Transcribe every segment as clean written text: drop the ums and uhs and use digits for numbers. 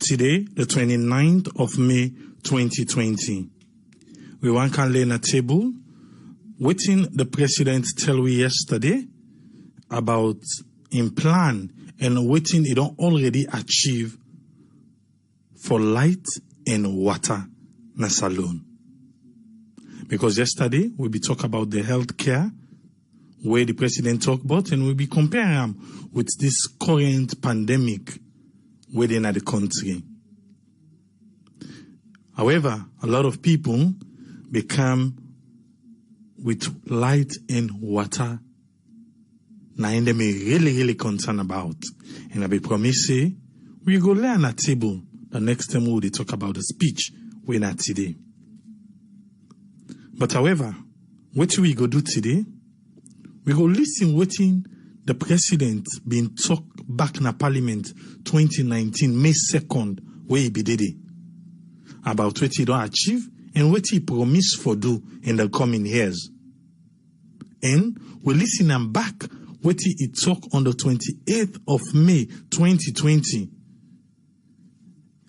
Today, the 29th of May, 2020. We want to lay on a table waiting the president tell we yesterday about in plan and waiting he don't already achieve for light and water na Salone. Because yesterday we be talk about the health care where the president talk about, and we'll be comparing them with this current pandemic within the country. However, a lot of people become with light and water. Now, and them really concerned about. And I be promise we go lay on a table the next time we'll talk about the speech we're not today. But however, what we go do today, we go listen waiting the president been talk back in the parliament 2019, May 2nd, where he be did it, about what he don't achieve and what he promised for do in the coming years. And we listen and back what he talk on the 28th of May 2020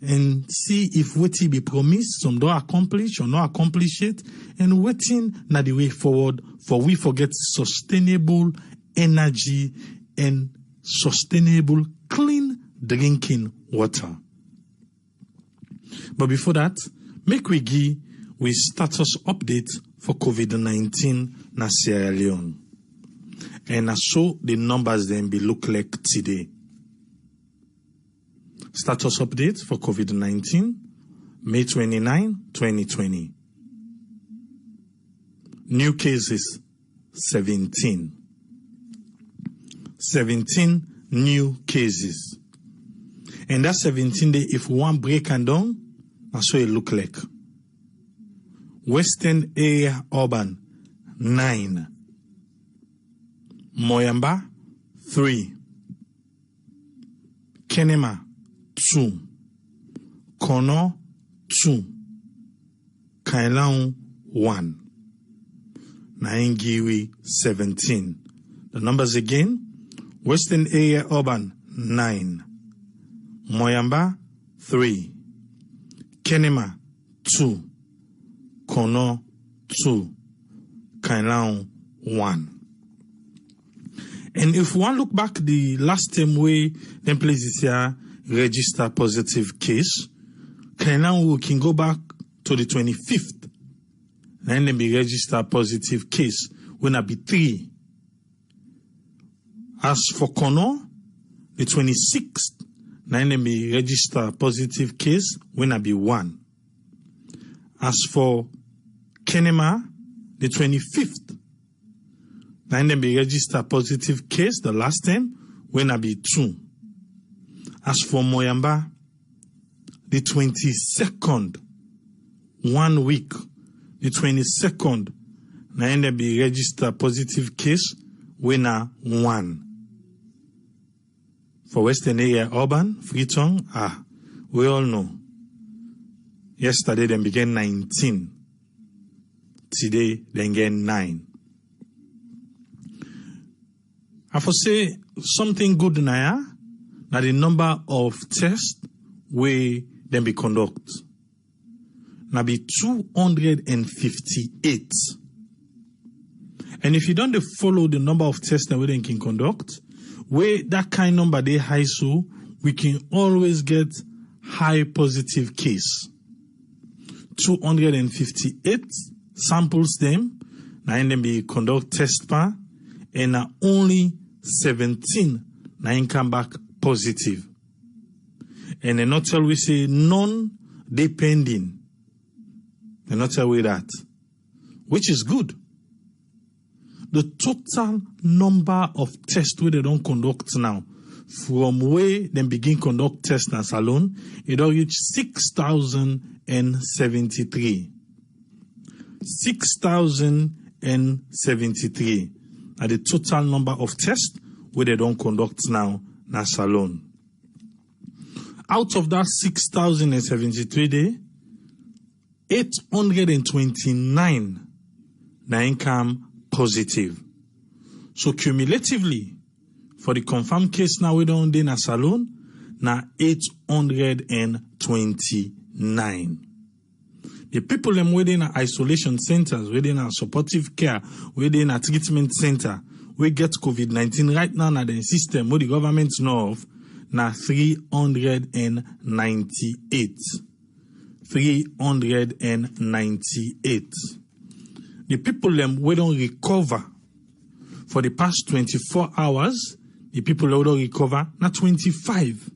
and see if what he be promised, some don't accomplish or not accomplish it, and waiting na the way forward for we forget sustainable energy and sustainable clean drinking water. But before that, make we give we status update for COVID-19 na Sierra Leone. And I saw the numbers then be look like today. Status update for COVID-19, May 29, 2020. New cases, 17. 17 new cases. And that 17 day, if one break and down, that's what it look like. Western area urban, 9. Moyamba, 3. Kenema, 2. Kono, 2. Kailaun, 1. Naingiwi, 17. The numbers again. Western area urban, 9. Moyamba, 3. Kenema, 2. Kono, 2. Kailaun, 1. And if one look back the last time we them places here register positive case, Kailaun we can go back to the 25th. Then them be register positive case when I be 3. As for Kono, the 26th, then them be register positive case when I be 1. As for Kenema, the 25th, then them be register positive case the last time when I be 2. As for Moyamba, the 22nd, 1 week, the 22nd, then them be register positive case when I 1. For Western area urban, Freetown, we all know. Yesterday they began 19. Today they get 9. I for say something good now, that the number of tests we then be conduct. Now be 258. And if you don't follow the number of tests that we then can conduct, where that kind of number they high, so we can always get high positive case. 258 samples them, now in them be conduct test pa, and only 17 now come back positive. And they not tell we say non-depending. They not tell we that, which is good. The total number of tests where they don't conduct now, from where they begin conduct tests in Salone, it don't reach 6,073. 6,073 are the total number of tests where they don't conduct now in Salone. Out of that 6,073 day, 829 na income positive. So cumulatively, for the confirmed case now we don't in a Salone, na 829. The people them within isolation centers, within a supportive care, within a treatment center, we get COVID-19 right now na the system where the government know of, na 398. 398. The people them we don't recover for the past 24 hours, the people who don't recover, na 25.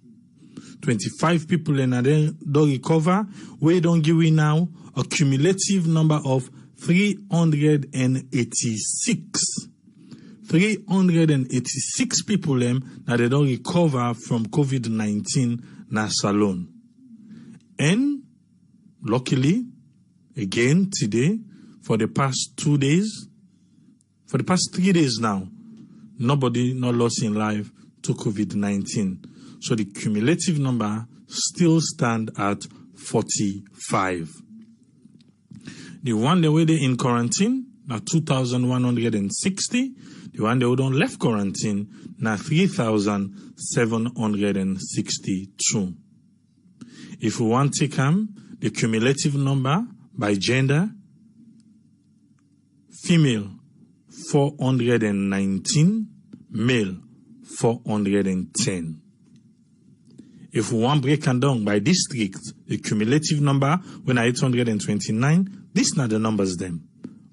25 people and then don't recover. We don't give we now a cumulative number of 386. 386 people that they don't recover from COVID-19 na salon. And luckily, again today, for the past 2 days, for the past 3 days now, nobody not lost in life to COVID-19. So the cumulative number still stand at 45. The one that were in quarantine, na 2,160. The one that don't left quarantine, na 3,762. If we want to take the cumulative number by gender, female 419, male 410. If we want break and down by district, the cumulative number when 829, these are the numbers them.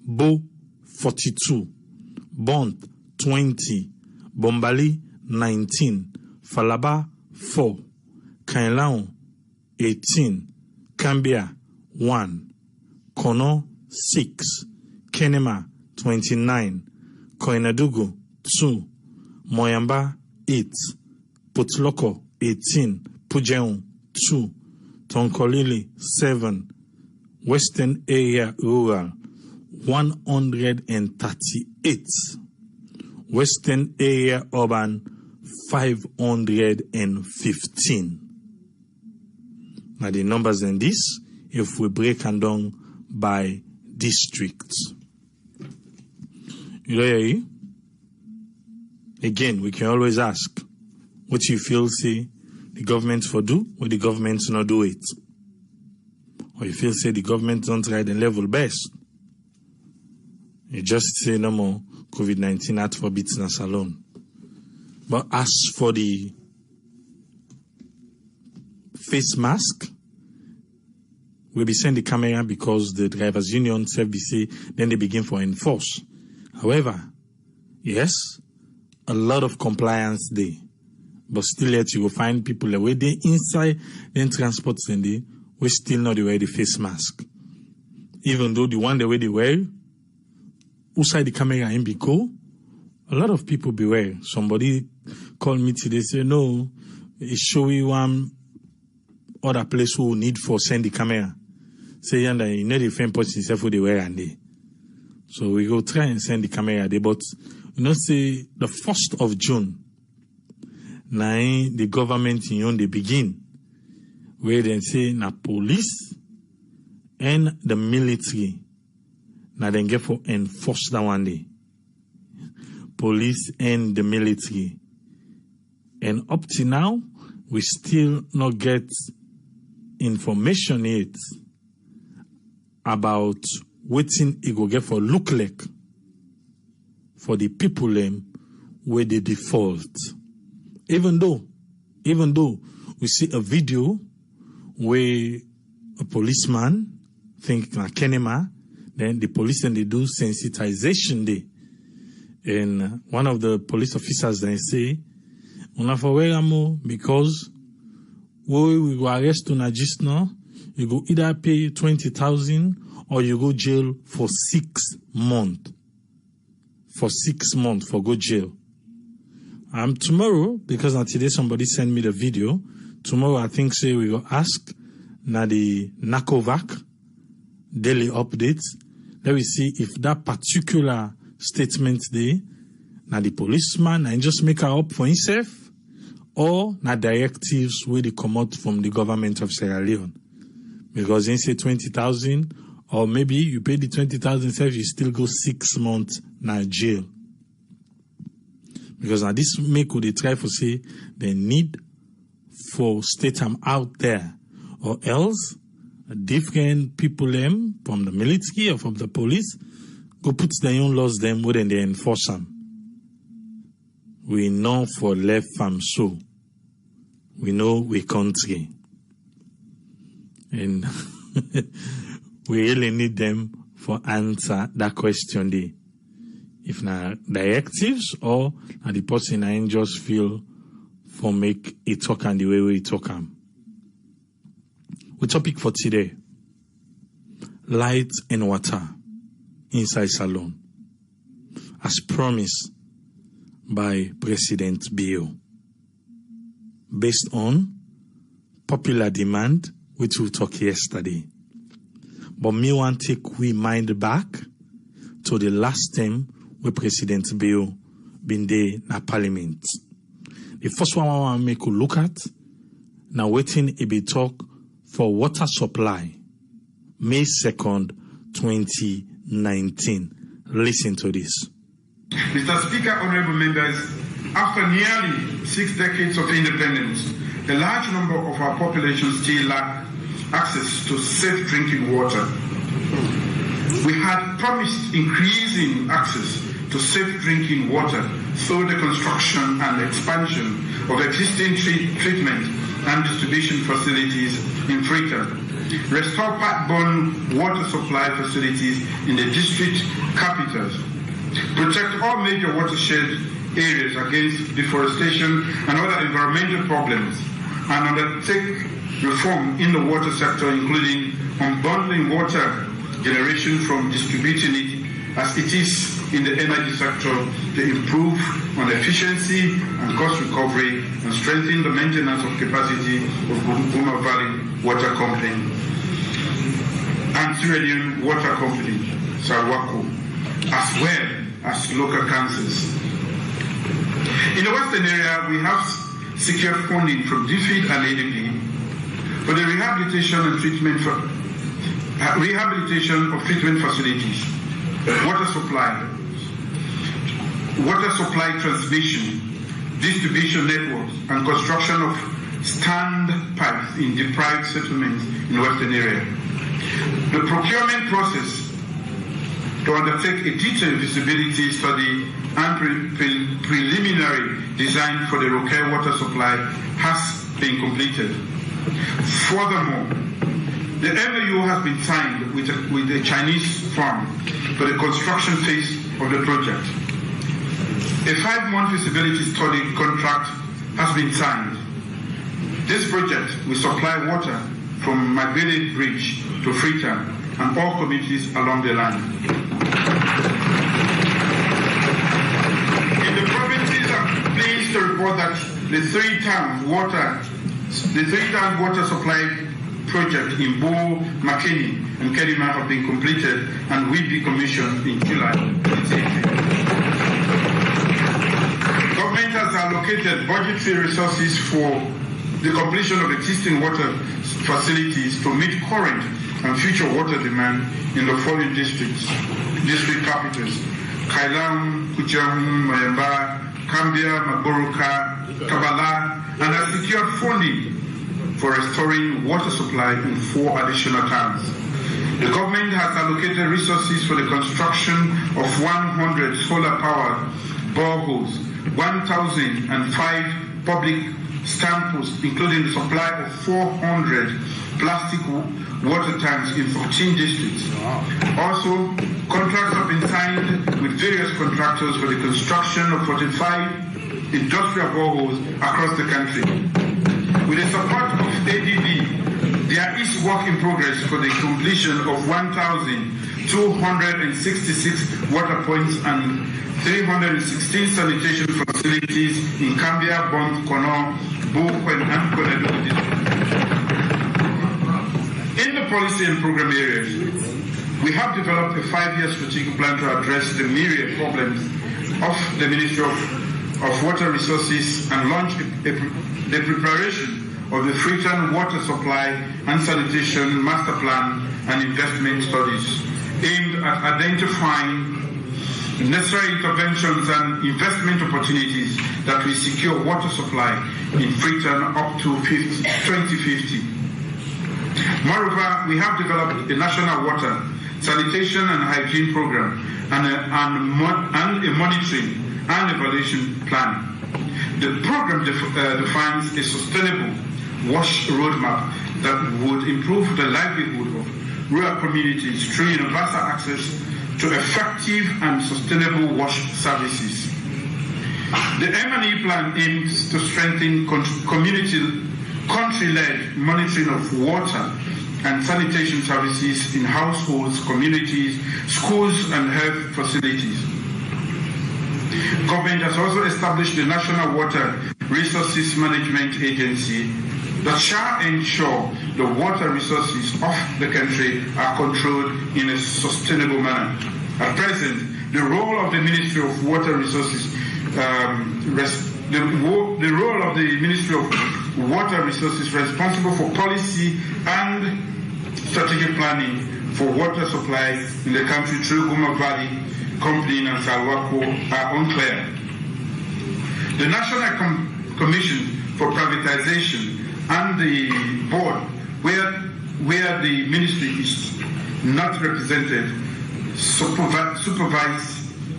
Bo 42, Bont 20, Bombali 19, Falaba 4, Kainlaon 18, Cambia 1, Kono 6, Kenema 29, Koinadugu 2, Moyamba 8, Putloko 18, Pujeon 2, Tonkolili 7, Western Area Rural 138, Western Area Urban 515. Now the numbers in this, if we break them down by districts. Again, we can always ask, what you feel say the government for do, or the government not do it? Or you feel say the government don't try the level best? You just say no more COVID-19 at for business alone. But as for the face mask, we'll be sending the camera because the drivers union say then they begin for enforce. However, yes, a lot of compliance there. But still yet you will find people that way they inside then transport Sunday, we still not wear the face mask. Even though the one the way they wear, outside the camera in Biko, a lot of people beware. Somebody called me today, say, no, it's showing one other place who need for send the camera. Say, and you know the same person itself who they wear and they. So we go try and send the camera there. But, you know, say the 1st of June, now the government, you know, they begin, where they say, na police and the military, now then get for enforce that one day. Police and the military. And up to now, we still not get information yet about what it will get for look like for the people where they default. Even though we see a video where a policeman think like Kenema, then the police and they do sensitization day. And one of the police officers then say, because we go arrest you just now, you go either pay 20,000 or you go jail for 6 months. For 6 months for go jail. Tomorrow, because today somebody sent me the video, tomorrow I think say we go ask na the NACOVAC daily updates. Let me see if that particular statement there, na the policeman and just make her up for himself, or na directives where they come out from the government of Sierra Leone. Because they say 20,000, or maybe you pay the 20,000 self, you still go 6 months na jail. Because now this make what they try to say they need for state out there, or else different people from the military or from the police go put their own laws them where they enforce them. We know for left from so. We know we country. And we really need them for answer that question there. If not directives or the person I just feel for make it talk and the way we talk them. We topic for today. Light and water inside salon. As promised by President Bio. Based on popular demand, which we talked yesterday. But me want to take we mind back to the last time where President Bio been there na Parliament. The first one I want to make a look at, now waiting a bit talk for water supply, May 2nd, 2019. Listen to this. Mr. Speaker, honorable members, after nearly 6 decades of independence, a large number of our population still lack access to safe drinking water. We had promised increasing access to safe drinking water through the construction and expansion of existing treatment and distribution facilities in Freetown, restore backbone water supply facilities in the district capitals, protect all major watershed areas against deforestation and other environmental problems, and undertake reform in the water sector, including unbundling water generation from distributing it as it is in the energy sector to improve on efficiency and cost recovery and strengthen the maintenance of capacity of Guma Valley Water Company and Sierra Leone Water Company, Sarwako, as well as local councils. In the western area, we have secured funding from DFID and ADB for the rehabilitation of treatment facilities, water supply transmission, distribution networks, and construction of standpipes in deprived settlements in the western area. The procurement process to undertake a detailed feasibility study and preliminary design for the Rocaille water supply has been completed. Furthermore, the MOU has been signed with a Chinese firm for the construction phase of the project. A 5-month feasibility study contract has been signed. This project will supply water from Magbele Bridge to Freetown and all communities along the line. In the provinces, I'm pleased to report that the three-town water supply project in Bo, Makeni, and Kedima have been completed and will be commissioned in July 2018. Government has allocated budgetary resources for the completion of existing water facilities to meet current and future water demand in the following district capitals: Kailam, Kucham, Mayamba, Kambia, Magoroka, Kabala, and has secured funding for restoring water supply in 4 additional towns. The government has allocated resources for the construction of 100 solar-powered boreholes, 1,005 public stand posts, including the supply of 400 plastic water tanks in 14 districts. Also, contracts have been signed with various contractors for the construction of 45 industrial boreholes across the country. With the support of ADB, there is work in progress for the completion of 1,266 water points and 316 sanitation facilities in Kambia, Bond, Kono, Bokwen, and Konedo districts. In the policy and program areas, we have developed a 5-year strategic plan to address the myriad problems of the Ministry of Water Resources and launch the preparation of the Freetown Water Supply and Sanitation Master Plan and investment studies aimed at identifying necessary interventions and investment opportunities that will secure water supply in Freetown up to 2050. Moreover, we have developed a national water, sanitation and hygiene program and a monitoring and evaluation plan. The program defines a sustainable wash roadmap that would improve the livelihood of rural communities through universal access to effective and sustainable wash services. The M&E plan aims to strengthen country-led monitoring of water and sanitation services in households, communities, schools, and health facilities. Government has also established the National Water Resources Management Agency that shall ensure the water resources of the country are controlled in a sustainable manner. At present, the role of the Ministry of Water Resources responsible for policy and strategic planning for water supply in the country through Guma Valley, Company and Salwako are unclear. The National Commission for Privatization and the board where the ministry is not represented supervise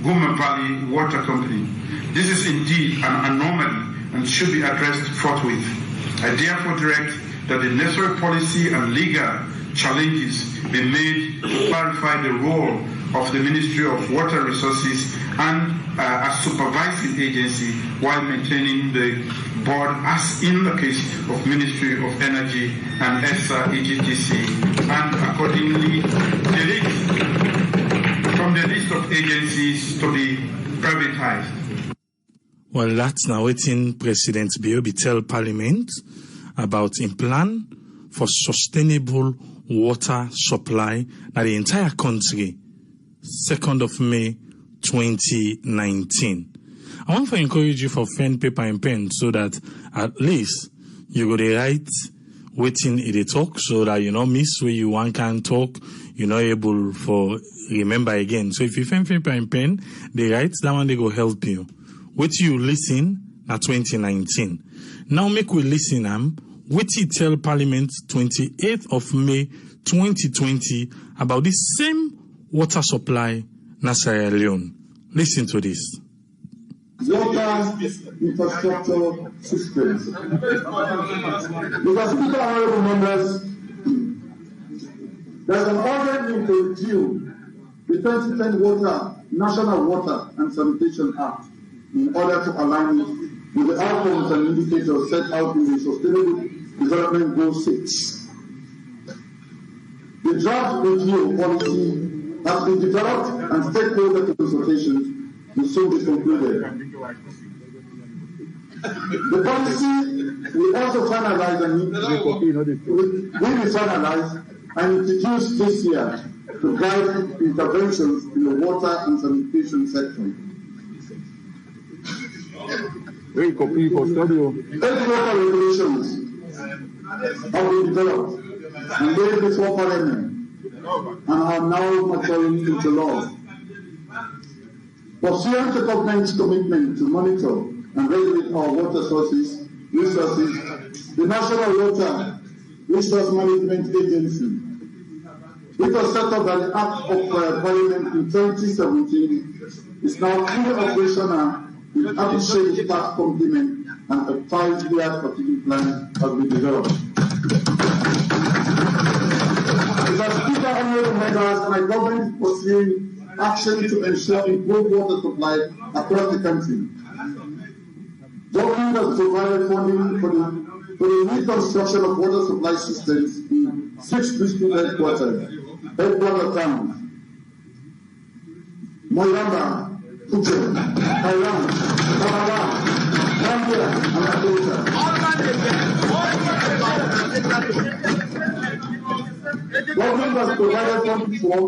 Guma Valley Water Company. This is indeed an anomaly and should be addressed forthwith. I therefore direct that the necessary policy and legal challenges be made to clarify the role of the Ministry of Water Resources and a supervising agency while maintaining the board as in the case of Ministry of Energy and ESA EGTC, and accordingly delete from the list of agencies to be privatized. Well, that's now waiting President Biobi tell Parliament about a plan for sustainable water supply in the entire country, 2nd of May 2019. I want to encourage you for pen, paper, and pen so that at least you go to write waiting in the talk so that you don't miss where you one can talk, you're not able for remember again. So if you pen, paper, and pen, they write, that one they go help you. What you listen at 2019. Now make we listen what he tell Parliament 28th of May 2020 about the same water supply in Sierra Leone. Listen to this. Water infrastructure systems. Because people honorable members, there's an urgent need to review the 2010 National Water and Sanitation Act in order to align it with the outcomes and indicators set out in the Sustainable Development Goal 6. The draft review policy has been developed and stakeholder consultations will soon be concluded. The policy will also finalize and introduce this year to guide interventions in the water and sanitation sector. 8 water regulations have been developed and laid before Parliament and are now maturing into law. Pursuant to government's commitment to monitor and regulate our water resources, the National Water Resource Management Agency, which was set up by the Act of Parliament in 2017, is now fully operational with appreciated staff complement and a 5-year strategic plan has been developed. Mr. Speaker, honorable members, my government is pursuing action to ensure improved water supply across the country. Government has provided funding for the reconstruction of water supply systems in 6 district headquarter towns: Moyamba, Kuche, Kailan, Kabawa, Gambia, and Akota. Government has provided funding for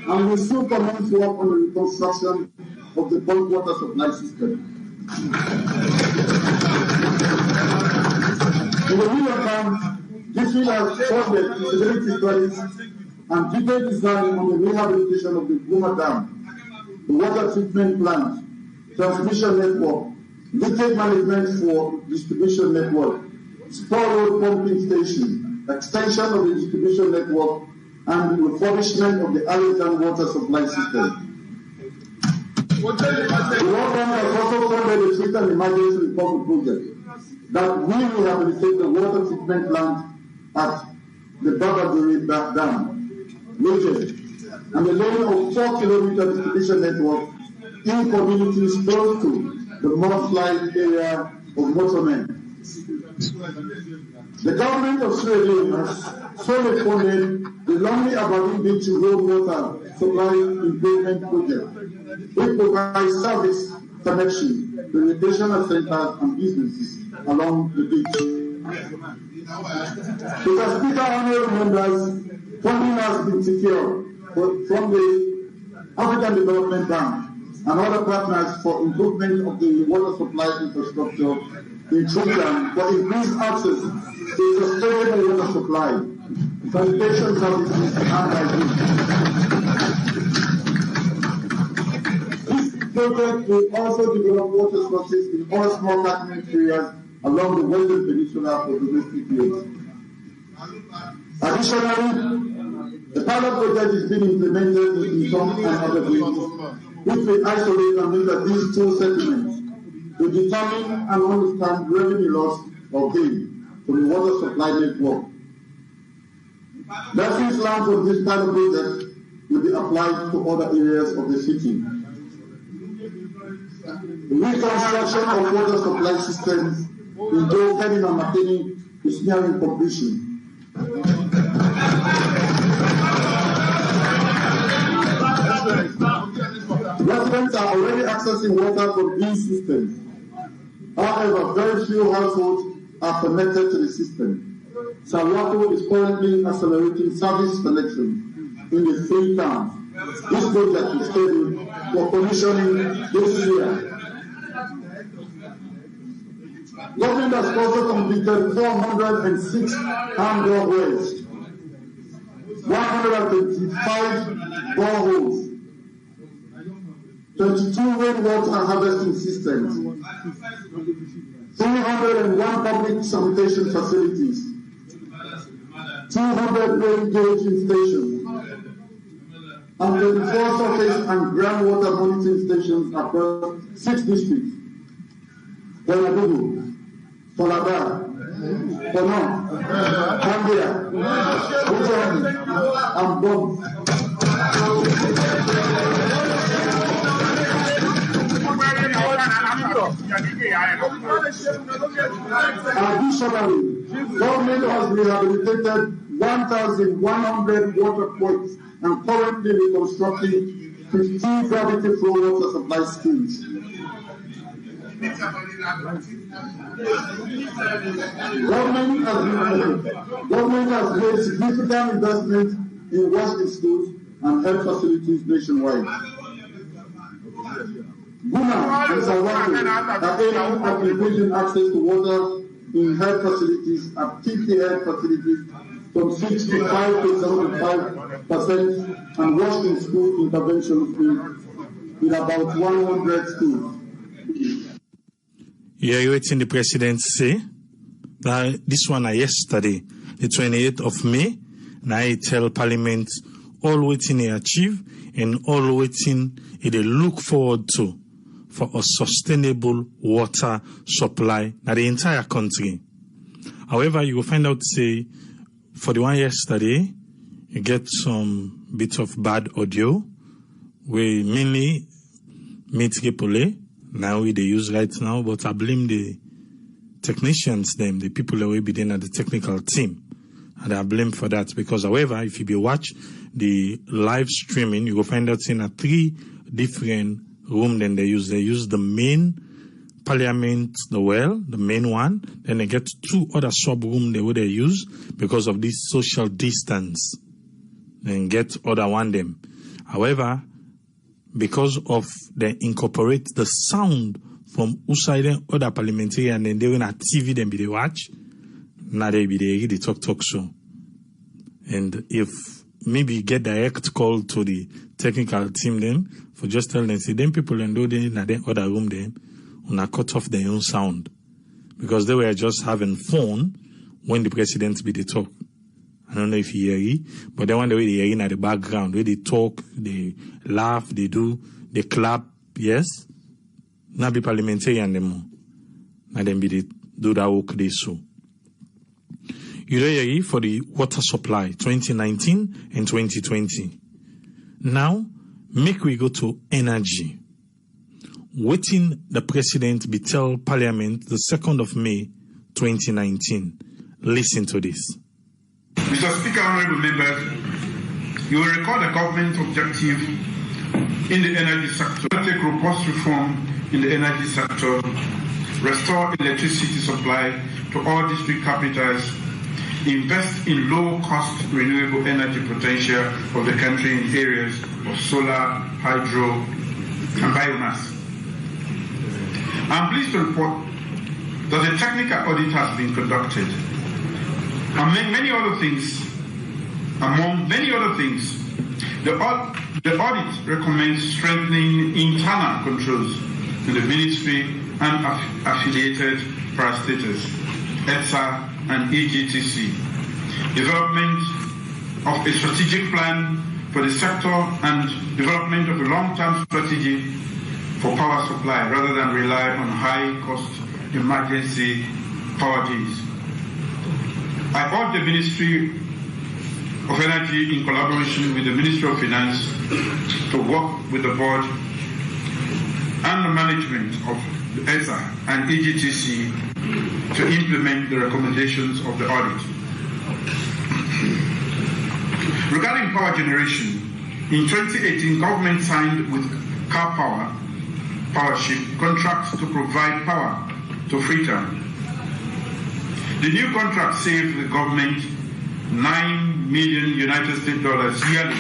and will soon commence work on the reconstruction of the bulk water supply system. In the meantime, this will have funded feasibility studies and detailed design on the rehabilitation of the Guma Dam, the water treatment plant, transmission network, leakage management for distribution network, spur road pumping station, extension of the distribution network, and the refurbishment of the Arlington water supply system. The World Bank has also funded a treat and emergency recovery project that will rehabilitate the water treatment plant at the Babaguri Dam, Leone, and the laying of 4-kilometer distribution network in communities close to the mudslide area of Motormen. The government of Sierra Leone has solely funded the Lonely Aberdeen Beach Road Water Supply Improvement Project, which provides service connection to recreational centers and businesses along the beach. Because Speaker, honorable members, funding has been secured from the African Development Bank and other partners for improvement of the water supply infrastructure in Trinidad for increased access to sustainable water supply, sanitation services, and hygiene. This project will also develop water sources in all small catchment areas along the Western Peninsula for domestic use. Additionally, the pilot project is being implemented in some and other regions, which will isolate and look at these two settlements to determine and understand revenue loss or gain from the water supply network. Lessons learned from this pilot project will be applied to other areas of the city. The reconstruction of water supply systems in those heading and maintaining is nearing completion. Residents are already accessing water from these systems. However, very few households are connected to the system. Salwato is currently accelerating service connection in the 3 towns. This project is scheduled for commissioning this year. Government has also completed 406 hand-dug wells, 125 boreholes, 22 rainwater harvesting systems, 301 public sanitation facilities, 200 rain gauging stations, and 24 surface and groundwater monitoring stations across 6 districts: Bonadugu, Calabar, Bono, Gambia, Ujani, and Bom. Additionally, government has rehabilitated 1,100 water points and currently reconstructing 15 gravity flow water supply schemes. Government has made significant investment in washing schools and health facilities nationwide. Guna and Salwato are aiming at increasing access to water in health facilities at 50 health facilities from 65 to 75% and washing school interventions in about 100 schools. Yeah, you waiting the president say that this one yesterday, the 28th of May, now I tell Parliament all waiting they achieve and all waiting they look forward to for a sustainable water supply in the entire country. However, you will find out say for the one yesterday, you get some bit of bad audio where mainly Metripole now they use right now, but I blame the technicians, them, the people that will be there at the technical team. And I blame for that because, however, if you be watch the live streaming, you will find out in 3 different rooms. Then they use the main parliament, the main one. Then they get 2 other sub rooms they use because of this social distance. Then get other one them. However, because of they incorporate the sound from outside other parliamentarians and then they will not TV them be they watch. Now they be they talk show. And if maybe get direct call to the technical team then, for just tell them, say, them people and do they in the other room then, and cut off their own sound. Because they were just having fun when the president be the talk. I don't know if you hear it, but then when they hear in the background, where they talk, they laugh, they clap, yes? Now be parliamentarian them. Now them be the do that work they so. You know here for the water supply 2019 and 2020. Now, make we go to energy. Waiting the president be tell parliament the 2nd of May 2019. Listen to this. Mr. Speaker, honorable members, you will recall the government's objective in the energy sector to take robust reform in the energy sector, restore electricity supply to all district capitals, invest in low-cost renewable energy potential of the country in areas of solar, hydro, and biomass. I'm pleased to report that the technical audit has been conducted. Among many other things, the audit recommends strengthening internal controls in the ministry and affiliated parastatals, ETSA and EGTC, development of a strategic plan for the sector and development of a long-term strategy for power supply rather than rely on high-cost emergency power deals. I urge the Ministry of Energy in collaboration with the Ministry of Finance to work with the board and the management of the ESA and EGTC to implement the recommendations of the audit. Regarding power generation, in 2018, government signed with Car Powership contracts to provide power to Freetown. The new contract saved the government $9 million yearly.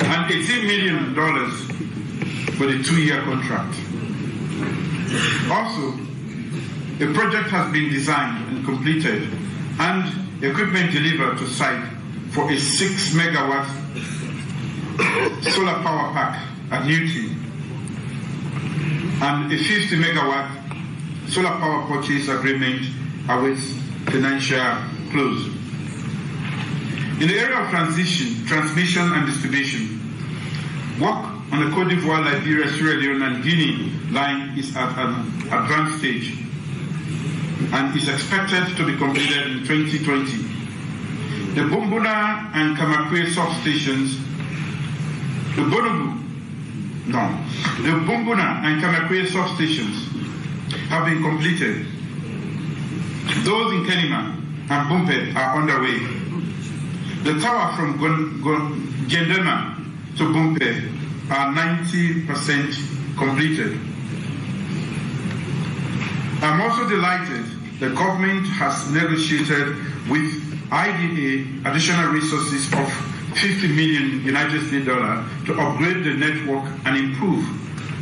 And $18 million for the 2-year contract. Also, the project has been designed and completed and equipment delivered to site for a 6 megawatt solar power pack at Newton and a 50 megawatt solar power purchase agreement awaits financial close. In the area of transmission and distribution, work on the Côte d'Ivoire, Liberia, Sierra Leone and Guinea line is at an advanced stage and is expected to be completed in 2020. The Bumbuna and Kamakwe substations, the Bumbuna and Kamakwe substations have been completed. Those in Kenema and Bumpe are underway. The tower from Gendema to Bumpe are 90% completed. I'm also delighted the government has negotiated with IDA additional resources of $50 million to upgrade the network and improve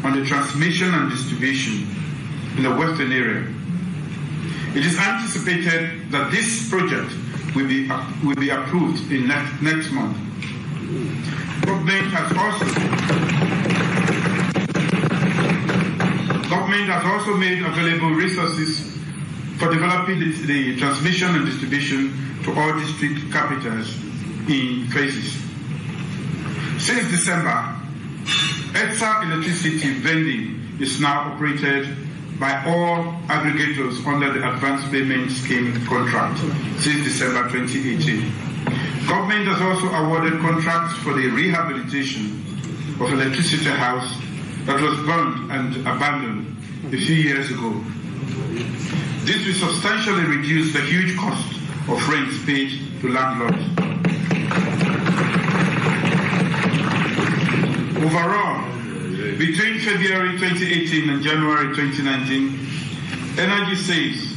on the transmission and distribution in the western area. It is anticipated that this project will be approved in next month. Government has also made available resources for developing the transmission and distribution to all district capitals in phases. Since December, ETSA electricity vending is now operated by all aggregators under the Advanced Payment Scheme contract since December 2018. Government has also awarded contracts for the rehabilitation of electricity house that was burned and abandoned a few years ago. This will substantially reduce the huge cost of rents paid to landlords. Overall, between February 2018 and January 2019, energy sales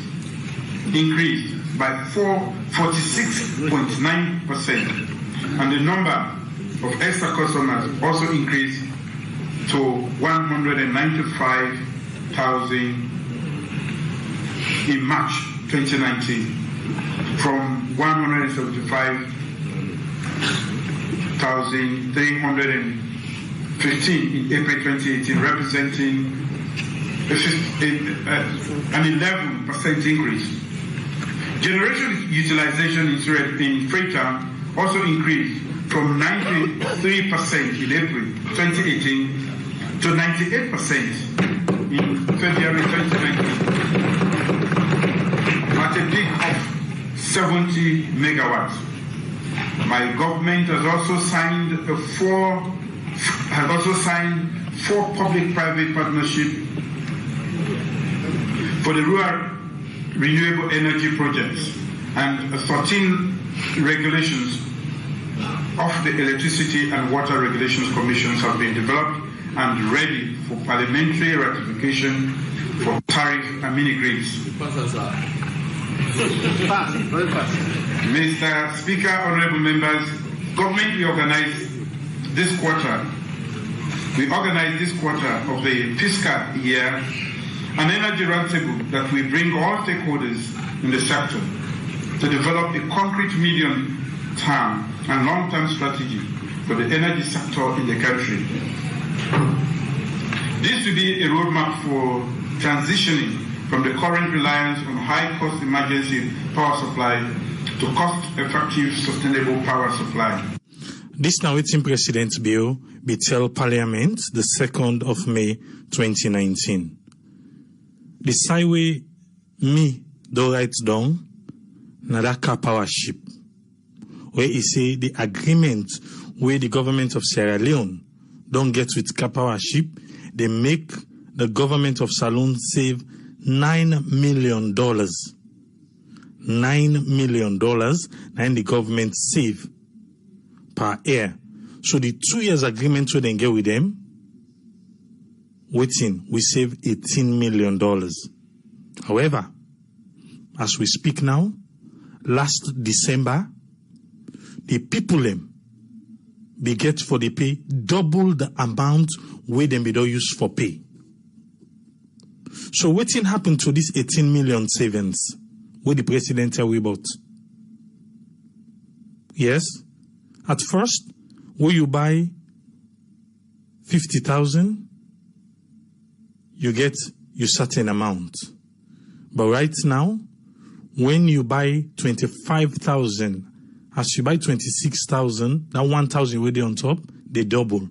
increased by 46.9%, and the number of extra customers also increased to 195,000 in March 2019 from 175,315 in April 2018, representing an 11% increase. Generation utilization in Freetown also increased from 93% in April 2018 to 98% in February 2019, at a peak of 70 megawatts. My government has also signed four public-private partnerships for the rural renewable energy projects, and 13 regulations of the Electricity and Water Regulations Commissions have been developed and ready for parliamentary ratification for tariff and mini-grids. Mr. Speaker, honorable members, government we organized this quarter of the fiscal year an energy roundtable that will bring all stakeholders in the sector to develop a concrete medium-term and long-term strategy for the energy sector in the country. This will be a roadmap for transitioning from the current reliance on high-cost emergency power supply to cost-effective, sustainable power supply. This now waiting President Bill be tell Parliament the 2nd of May 2019. The sideway me do write down na that car power ship, where he say the agreement where the government of Sierra Leone don't get with car power ship, they make the government of Saloon save $9 million. $9 million, and the government save per year. So the 2 years agreement we then get with them, waiting, we save $18 million. However, as we speak now, last December, the people be get for the pay double the amount where them be don't use for pay. So what thing happened to this 18 million savings? What the president tell we about? Yes, at first, where you buy 50,000, you get your certain amount. But right now, when you buy 25,000, as you buy 26,000, that 1,000 where they on top, they double.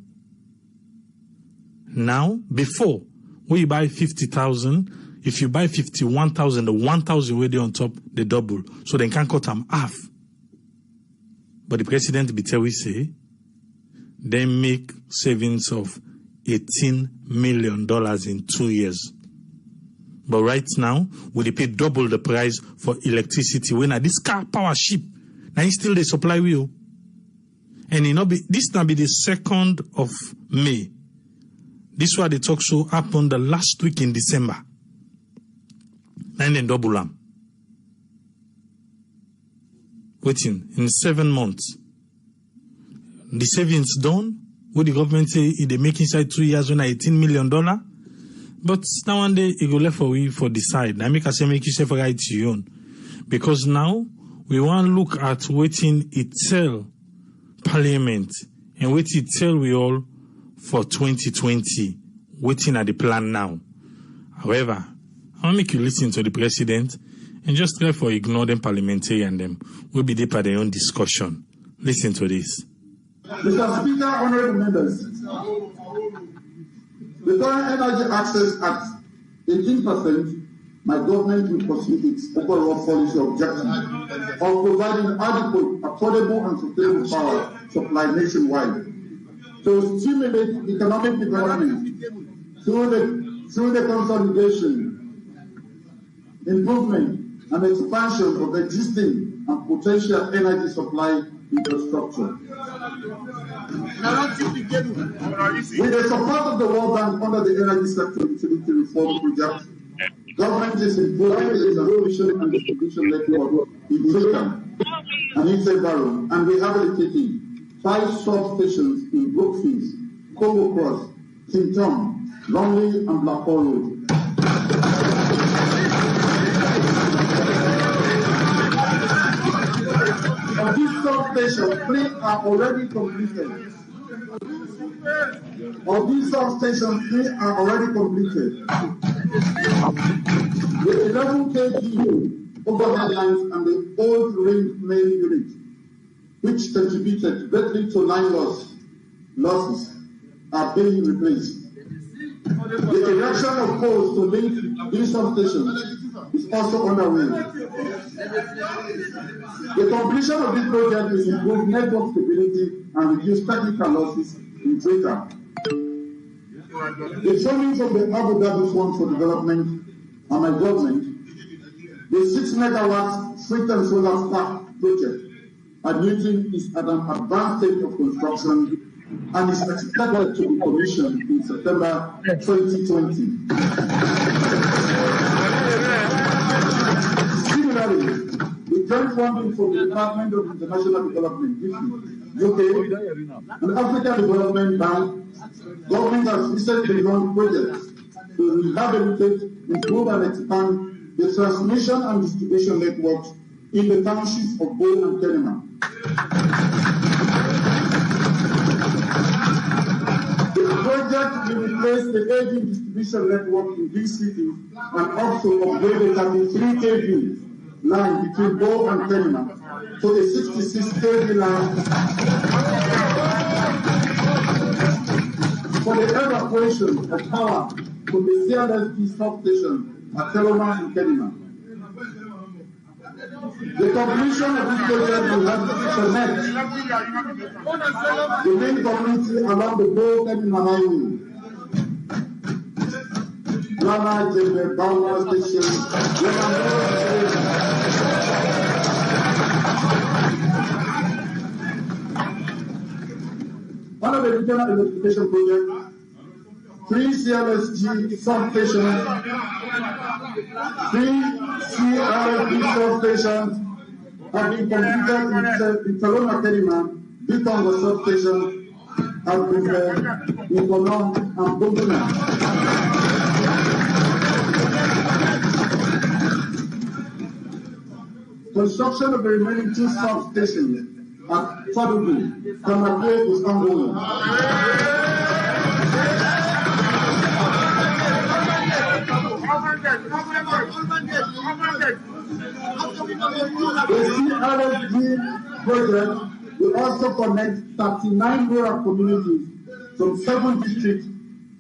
Now, before, when you buy 50,000, if you buy 51,000, the 1,000 where they on top, they double. So they can cut them half. But the president be tell we say, they make savings of $18 million in 2 years. But right now, we they pay double the price for electricity. When this car power ship, now still they supply you. And this now be the 2nd of May. This why the talk show happened the last week in December. And then double them. Waiting in 7 months. The savings done. What the government say they make inside 2 years when $18 million. But now one day it go left for we for decide. I make a say make you say for right to your own. Because now we want to look at waiting it tell Parliament and wait it tell we all for 2020. Waiting at the plan now. However, I want to make you listen to the president and just try for ignore them parliamentary and them. We'll be deep at their own discussion. Listen to this. Mr. Speaker, honorable members, the current Energy Access Act, 18%, my government will pursue its overall policy objective of providing adequate, affordable, and sustainable power supply nationwide to stimulate economic development through the consolidation, improvement, and expansion of existing and potential energy supply infrastructure. With the support of the World Bank under the Energy Sector Utility Reform Project, government is improving the transmission and distribution network in Freetown and in Barrow, and rehabilitating 5 substations in Brookfield, Congo Cross, Tinton, Longley, and Blackwell Road. substations, 3 are already completed. Of these substations, 3 are already completed. The 11 kV overhead lines and the old ring main unit, which contributed greatly to line losses, are being replaced. The erection of poles to link these substations is also underway. The completion of this project will improve network stability and reduce technical losses in data. The funding from the Abu Dhabi Fund for Development and my government, the 6 megawatt Freetown and solar park project at Newton is at an advanced stage of construction and is expected to be commissioned in September 2020. Similarly, the joint funding from the Department of International Development, UK, and African Development Bank, government has recently launched projects to rehabilitate, improve and expand the transmission and distribution networks in the townships of Bo and Kenema. The project will replace the aging distribution network in these cities and also upgrade the 33 kV line between Bo and Kenema to a 66 kV line for the evacuation of power from the CLSD substation at Teloma and Kenema. The completion of this project will help connect the main community along the Bo Kenema Highway. Lama Jebe Bawa Station, one of the regional electrification projects, 3 CLSG substations, 3 CLSG substations have been completed in Teloma Kenema, Bitongo substation, Abuja, Ikono, and Buguna. Construction of the remaining 2 substations at Fadugu, Kamakwe is ongoing. The CLSG project will also connect 39 rural communities from 7 districts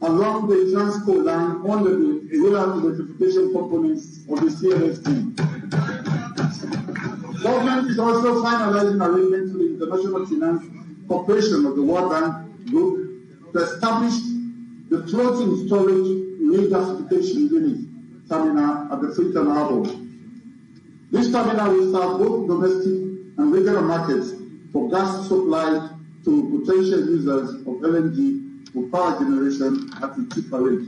along the Transco line under the rural electrification components of the CLSG. Government is also finalizing arrangements with the International Finance Corporation of the World Bank Group to establish the floating storage regasification unit terminal at the Freetown Harbour. This terminal will serve both domestic and regional markets for gas supply to potential users of LNG for power generation at a cheaper rate.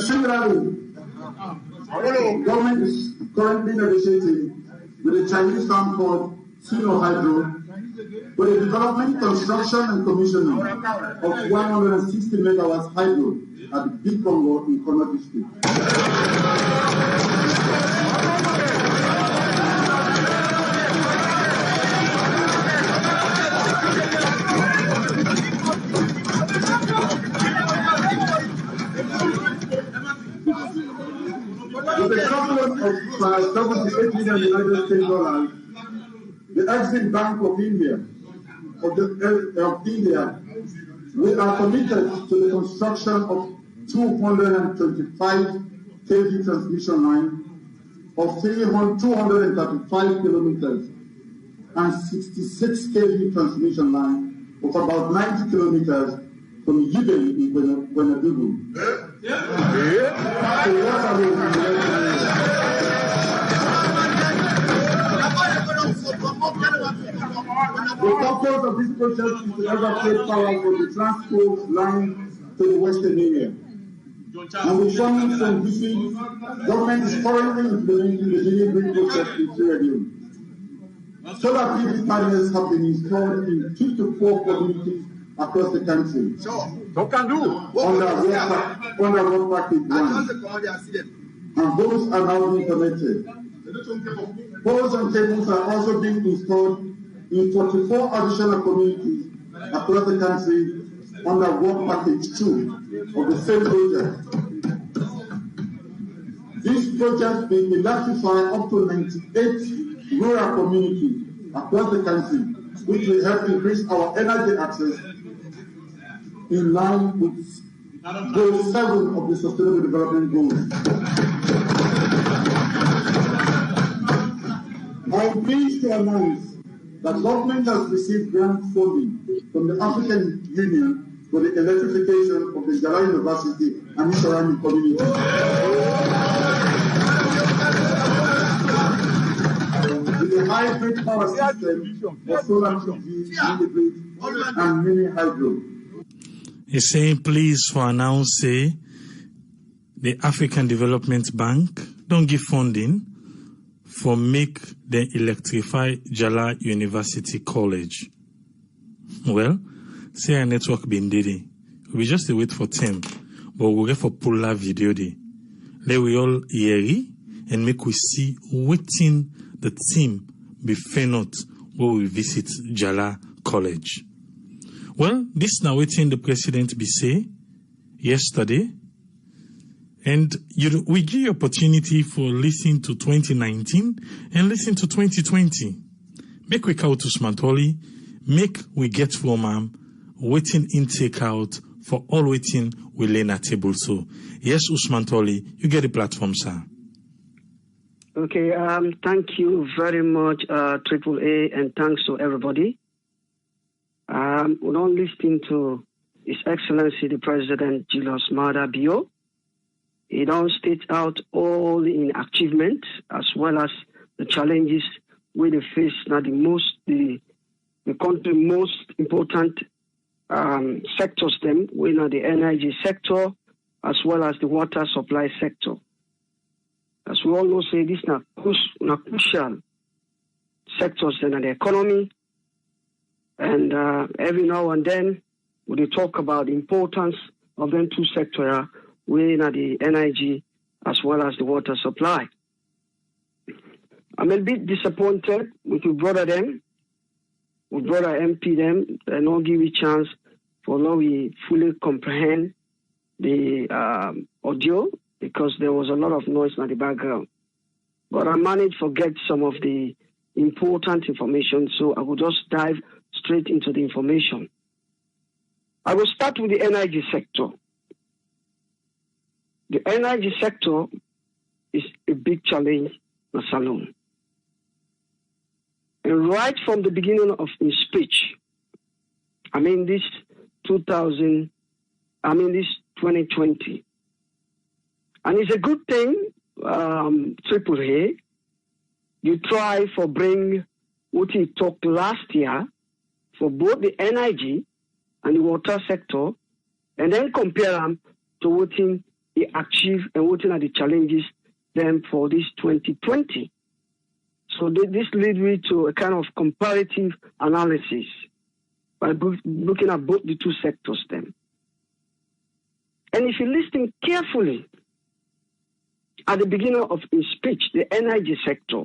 Similarly, government is currently negotiating with the Chinese firm called Sino Hydro for the development, construction, and commissioning of 160 megawatts hydro at the Big Congo in Kono district. With a surplus of $78 million United States dollars, the Exim Bank of India, we are committed to the construction of 225 kV transmission line of 235 kilometers and 66 kV transmission line of about 90 kilometers from Yibeli in Gwenadugu. The purpose of this project is to evacuate power from the transport line to the western area. And with funding from BP, government is currently implementing the Daily Green project in Sierra Leone. Solar PV panels have been installed in 2 to 4 communities across the country. Under work package 1. And those are now being connected. Poles and cables are also being installed in 44 additional communities across the country under work package 2 of the same project. This project will electrify up to 98 rural communities across the country, which will help increase our energy access in line with Goal 7 of the Sustainable Development Goals. I am pleased to announce that government has received grant funding from the African Union for the electrification of the Jala University and its surrounding community. With a hybrid power system of solar PV, mini-grid, and mini-hydro. He's saying, please for announce, say, the African Development Bank don't give funding for make them electrify Jala University College. Well, say our network been did. We just wait for them, but we'll get for pull video day. Let we all hear it and make we see waiting the team be not where we visit Jala College. Well, this now waiting the president be say yesterday, and we give you opportunity for listening to 2019 and listen to 2020. Make we call to Smantoli, make we get from waiting intake out for all waiting we lay at table. So yes, Usman Toli, you get the platform, sir. Okay, thank you very much, Triple A, and thanks to everybody. We don't listen to His Excellency the President Julius Maada Bio. He don't state out all the achievements as well as the challenges we face. Now the country most important sectors them, we know the energy sector as well as the water supply sector. As we all know, say this are crucial sectors in the economy, and every now and then we talk about the importance of them two sectors, we know the energy as well as the water supply. I'm a bit disappointed with your brother them. We brother MP them and not give you chance for now we fully comprehend the audio because there was a lot of noise in the background. But I managed to get some of the important information, so I will just dive straight into the information. I will start with the energy sector. The energy sector is a big challenge in Salone. And right from the beginning of his speech, this 2020, and it's a good thing, Triple A, you try for bring what he talked last year for both the energy and the water sector, and then compare them to what he achieved and what are the challenges then for this 2020. So this leads me to a kind of comparative analysis by looking at both the two sectors then. And if you listen carefully, at the beginning of his speech, the energy sector,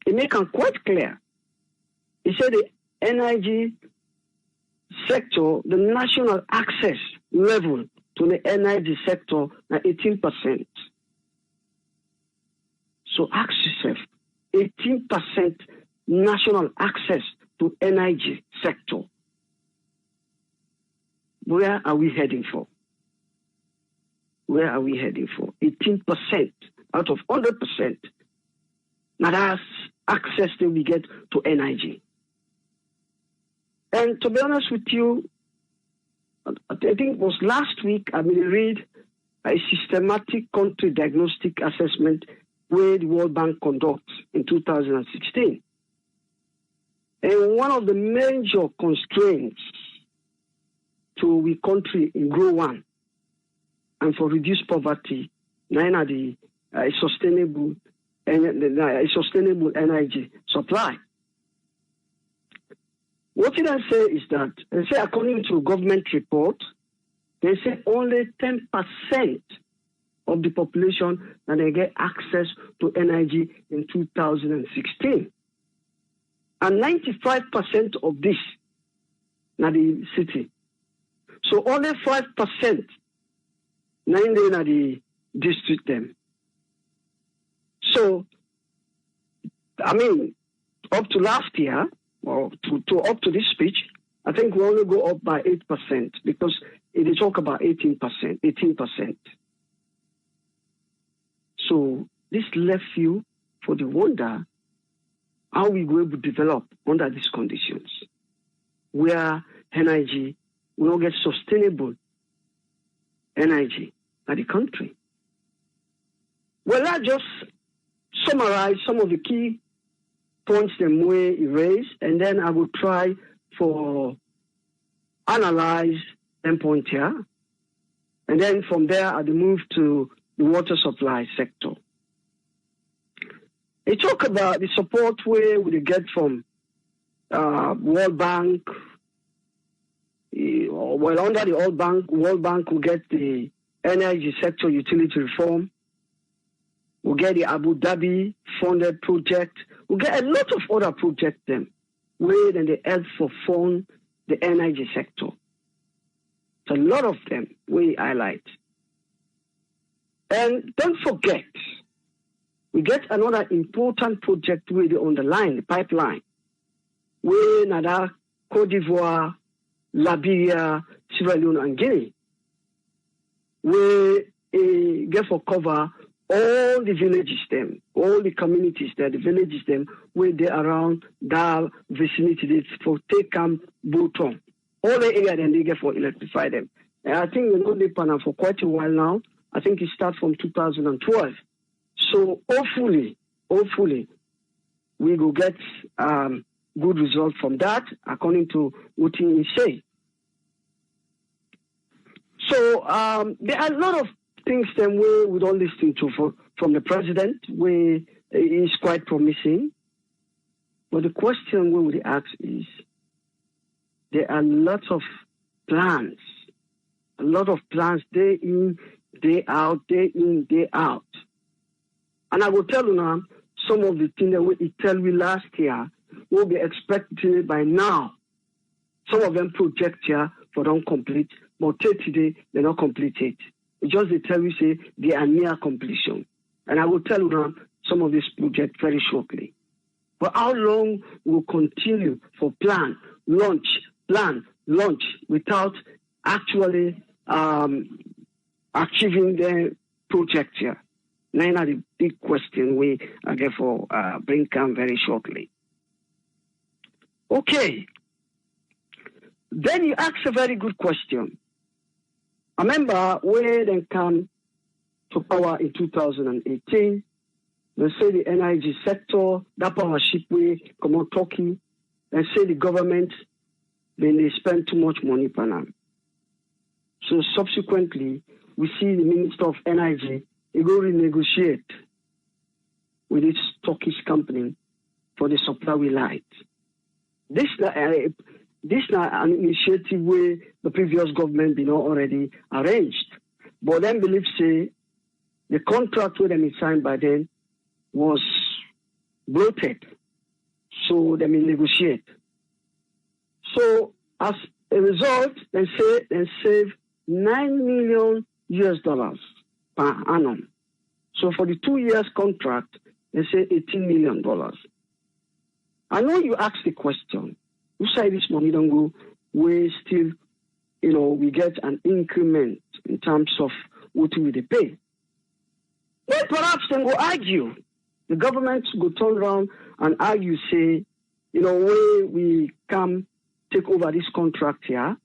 he made it quite clear. He said the energy sector, the national access level to the energy sector is 18%. So ask yourself, 18% national access to energy sector. Where are we heading for? Where are we heading for? 18% out of 100%. Now that's access that we get to energy. And to be honest with you, I think it was last week I read a systematic country diagnostic assessment where the World Bank conducts in 2016. And one of the major constraints to we country in grow one and for reduce poverty, now the sustainable energy supply. What did I say is that, they say according to government report, they say only 10% of the population that they get access to energy in 2016. And 95% of this na the city. So only 5% na in the district them. So, I mean, up to last year, or to up to this speech, I think we only go up by 8% because it is talk about 18%. So this left you for the wonder how we go able to develop under these conditions, where energy will not get sustainable energy at the country. Well, I just summarize some of the key points them way raised, and then I will try for analyze them point here, and then from there I will move to the water supply sector. They talk about the support where we get from World Bank. Well, under the World Bank will get the energy sector utility reform. We'll get the Abu Dhabi funded project. We'll get a lot of other projects them where then they help for fund the energy sector. It's a lot of them we highlight. And don't forget, we get another important project where they underline the pipeline, where Nada, Cote d'Ivoire, Liberia, Sierra Leone, and Guinea, where get for cover all the villages them, all the communities there, the villages them, where they around that vicinity for take camp Bouton. All the area then they get for electrify them. And I think we know the panel for quite a while now. I think it starts from 2012. So hopefully, we will get good results from that, according to what he say. So there are a lot of things that we don't listen to from the president, where is quite promising. But the question we would ask is, there are lots of plans, day in, day out, day in, day out. And I will tell you now, some of the things that we tell me last year will be expected by now. Some of them project here for don't complete, but today they not complete it. It's just they tell you say they are near completion. And I will tell you now some of these projects very shortly. But how long will continue for plan, launch, without actually achieving the project here? Now the big question we get for bring come very shortly. Okay. Then you ask a very good question. I remember when they come to power in 2018, they say the energy sector, that power ship way come on talking, and say the government, then they spend too much money per annum. So subsequently, we see the Minister of Energy, he go renegotiate with this Turkish company for the supply we light. This is an initiative where the previous government already arranged. But then believe say the contract with them signed by them was bloated. So they may negotiate. So as a result, they save $9 million per annum. So for the 2 years contract, they say $18 million. I know you asked the question, who say this money don't go, we still, we get an increment in terms of what we pay. Well, perhaps then go argue. The government go turn around and argue, say, where we come take over this contract here,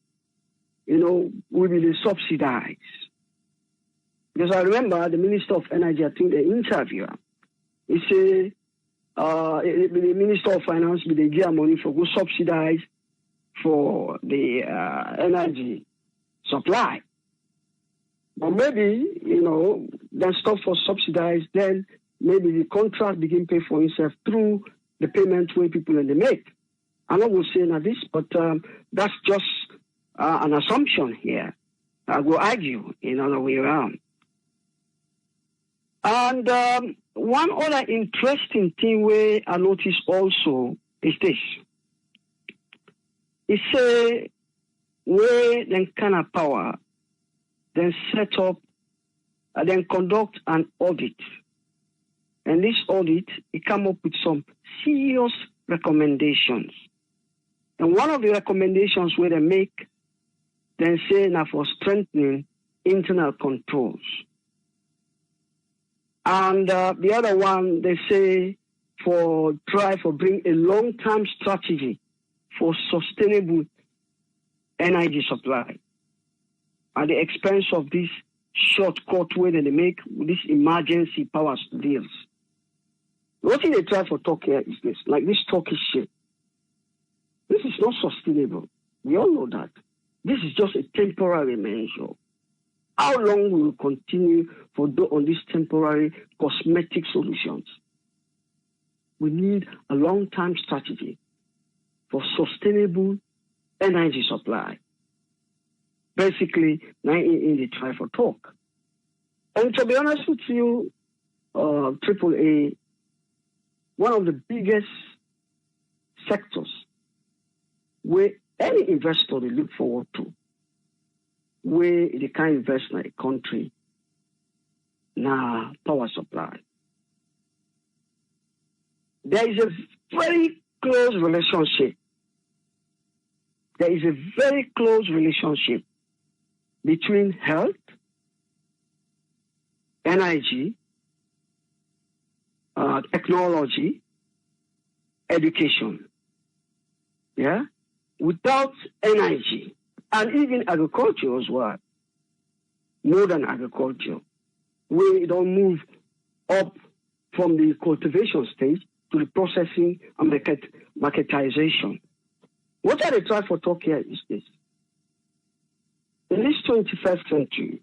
we will subsidize. Because I remember the Minister of Energy, I think the interviewer, he said, the Minister of Finance, they give money for go subsidize for the energy supply. But maybe, then stop for subsidize, then maybe the contract begin pay for itself through the payment way people and they make. I'm not going to say this, but that's just an assumption here. I will argue in other way around. And one other interesting thing where I noticed also is this. It say where then kind of power, then set up, then conduct an audit. And this audit, it come up with some serious recommendations. And one of the recommendations where they make, then say now for strengthening internal controls. And the other one, they say try for bring a long-term strategy for sustainable energy supply at the expense of this shortcut way that they make with this emergency power deals. What they try for talk here is this, like this Turkish shit. This is not sustainable. We all know that. This is just a temporary measure. How long will we continue on these temporary cosmetic solutions? We need a long-term strategy for sustainable energy supply. Basically, now in the try for talk. And to be honest with you, AAA, one of the biggest sectors where any investor they look forward to, where they can invest in a country, power supply. There is a very close relationship. There is a very close relationship between health, energy, technology, education. Yeah? Without energy, and even agriculture as well, modern agriculture, we don't move up from the cultivation stage to the processing and marketization. What are they trying for talk here is this. In this 21st century,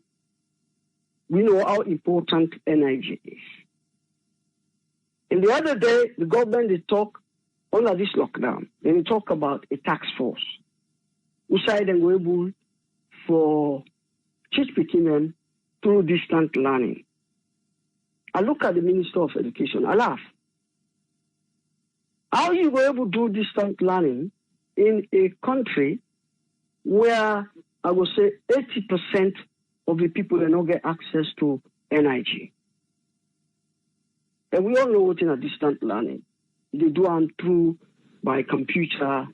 we know how important energy is. And the other day, the government, they talk under this lockdown, then they talk about a task force. We say them go able for teach them through distant learning. I look at the Minister of Education, I laugh. How you go able to do distant learning in a country where I would say 80% of the people do not get access to energy? And we all know what in a distant learning. They do them through by computer,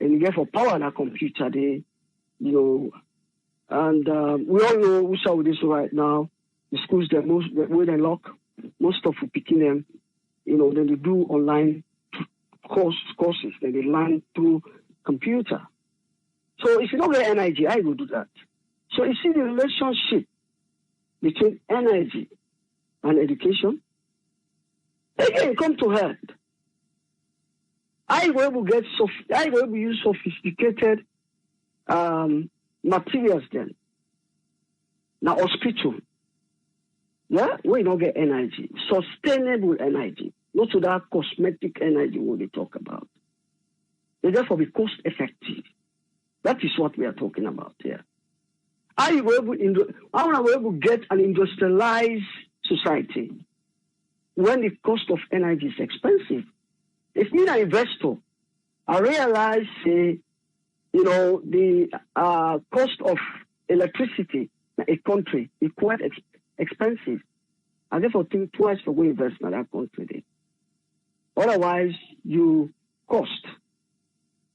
and you get for power in a computer, and we all know who's out with this right now. The schools that where they lock, most of the picking them, then they do online courses, then they learn through computer. So if you don't get energy, I will do that. So you see the relationship between energy and education. Again, come to health. I will use sophisticated materials then. Now hospital. Yeah, we don't get energy. Sustainable energy. Not to that cosmetic energy what we talk about. They therefore be cost effective. That is what we are talking about here. How are we able to get an industrialized society when the cost of energy is expensive? If me an investor, I realize, the cost of electricity in a country is quite expensive. I therefore think twice for going invest in that country. Otherwise, you cost.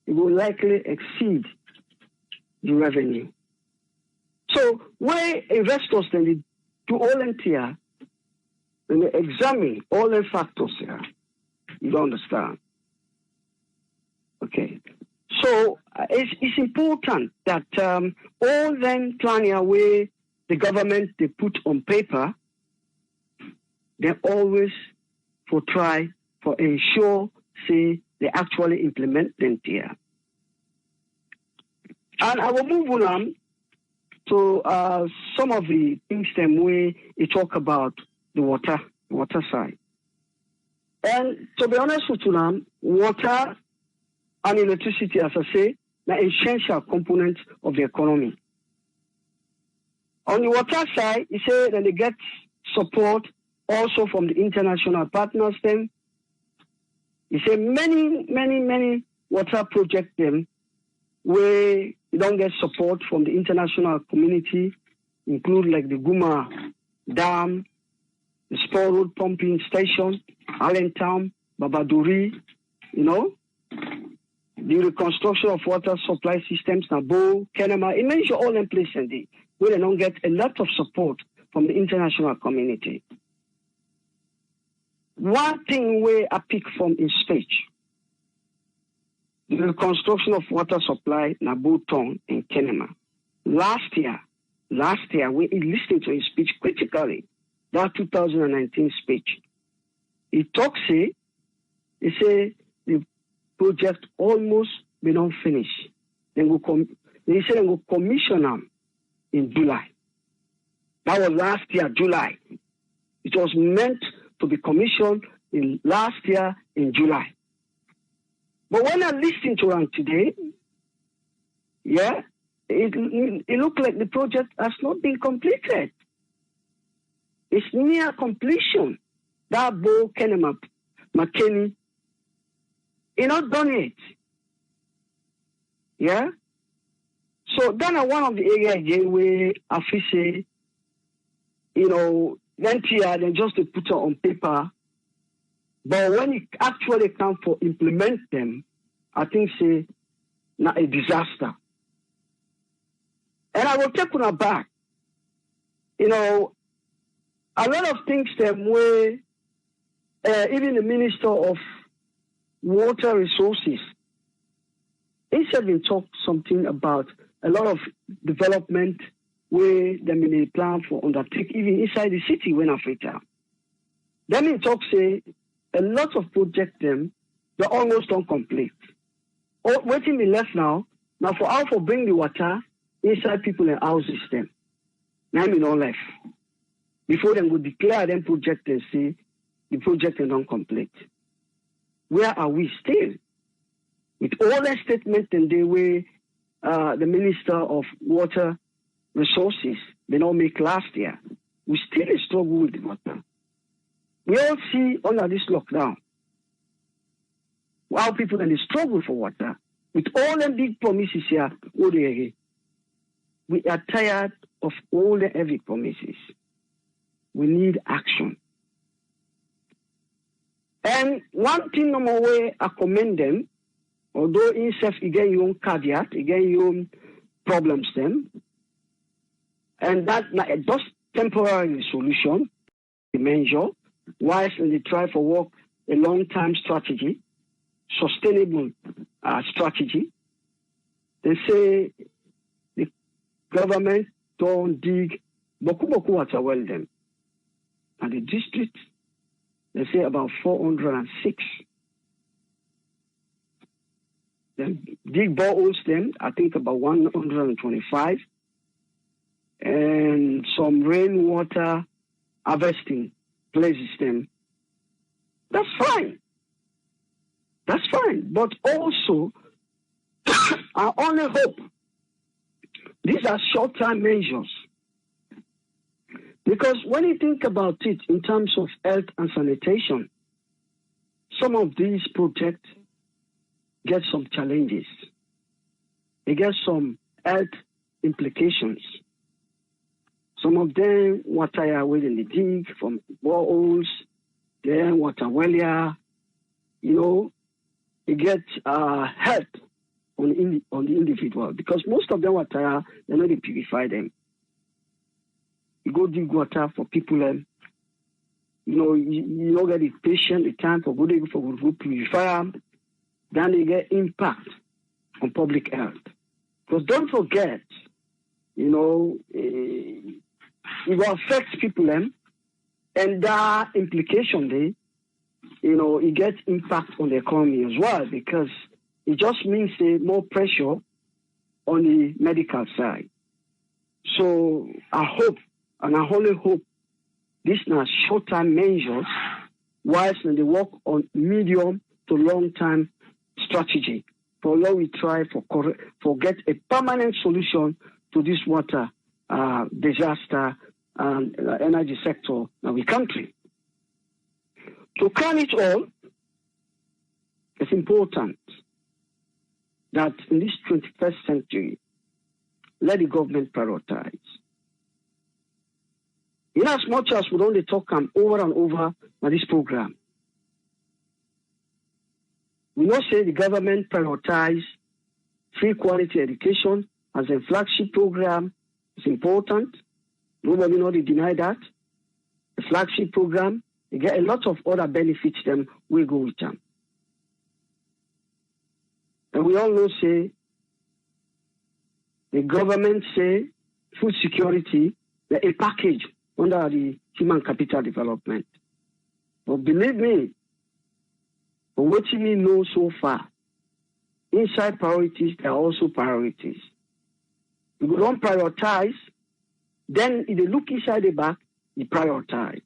It will likely exceed the revenue. So where investors then they do all in here, and they examine all the factors here, you don't understand. Okay. So it's important that all them planning away the government they put on paper, they always for try for ensure, say, they actually implement them here. And I will move on to some of the things that we talk about the water side. And to be honest with you now, water and electricity, as I say, are essential components of the economy. On the water side, you say that they get support also from the international partners. Then you say many water projects them where you don't get support from the international community, include like the Guma Dam, the Spur Road Pumping Station, Allentown, Babaduri, the reconstruction of water supply systems, Nabo, Kenema, it means all in place indeed, where they don't get a lot of support from the international community. One thing where I pick from in speech, the reconstruction of water supply, Nabo Tong and Kenema. Last year, we listened to his speech critically, that 2019 speech. He talks, he say the project almost been unfinished. They said they will commission them in July. That was last year, July. It was meant to be commissioned in last year in July. But when I listen to them today, it looked like the project has not been completed. It's near completion. That Bo Kenema McKinney, he not done it. Yeah? So then one of the areas again where I feel say, then just to put it on paper, but when it actually comes for implement them, I think say not a disaster. And I will take on back. A lot of things them where even the Minister of Water Resources, he said we talked something about a lot of development where they may plan for undertake even inside the city when Africa. Then he talk say a lot of projects them they almost don't complete. Waiting me left now for how to bring the water inside people and houses them. Now me no left. Before they would declare them project and say the project is not complete. Where are we still? With all the statements and the way the Minister of Water Resources they not make last year, we still struggle with the water. We all see under this lockdown how people and they struggle for water. With all the big promises here, we are tired of all the heavy promises. We need action. And one thing no more way I commend them, although in self again your own caveat, again your own problems them, and that just temporary solution, the measure, whilst they try for work a long-term strategy, sustainable strategy. They say the government don't dig boku water well them. And the district, they say about 406. Then dig boreholes them, I think about 125. And some rainwater harvesting places them. That's fine. That's fine. But also, I only hope these are short-term measures. Because when you think about it in terms of health and sanitation, some of these projects get some challenges. They get some health implications. Some of them water within the dig from boreholes, then water well, it gets health on the individual because most of them water they know they purify them. You go dig water for people, you don't get the patient the time for go purify them. Then they get impact on public health. Because don't forget, it will affect people, and that implication it gets impact on the economy as well, because it just means more pressure on the medical side. So I hope, and I only hope, these are short-term measures, whilst they work on medium to long-term strategy. For now, we try for get a permanent solution to this water disaster and energy sector in our country. To crown it all, it's important that in this 21st century, let the government prioritize. In as much as we only talk over and over on this program, we know say the government prioritize free quality education as a flagship program. It's important. Nobody not deny that. The flagship program, you get a lot of other benefits them we go with them. And we all know say the government say food security, a package under the human capital development. But believe me, from what we know so far, inside priorities, there are also priorities. If we don't prioritize, then if they look inside the back, you prioritize.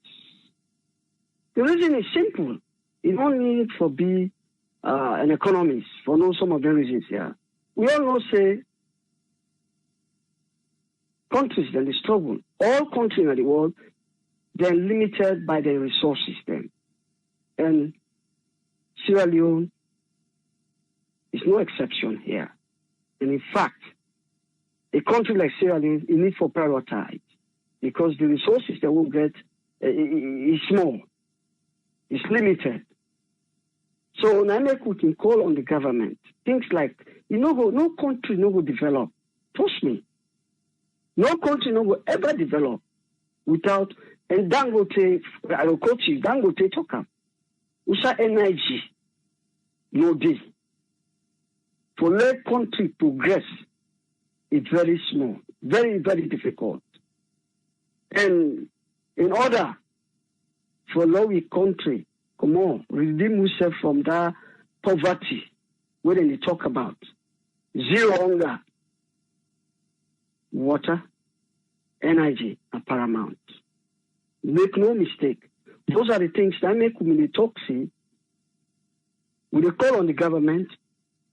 The reason is simple. You don't need to be an economist for know some of the reasons here. We all know say countries that they struggle. All countries in the world, they're limited by their resource system. And Sierra Leone is no exception here. And in fact, a country like Sierra Leone, it needs to prioritize because the resources they will get is small, it's limited. So now we can call on the government. Things like, no country no will develop. Trust me. No country no will ever develop without, and Dangote, agriculture, Dangote talk. Usa energy, no day. For let country progress, it's very small, very, very difficult. And in order for low country, come on, redeem yourself from that poverty, where they talk about zero hunger, water, energy are paramount. Make no mistake. Those are the things that make me talk, see. When they call on the government,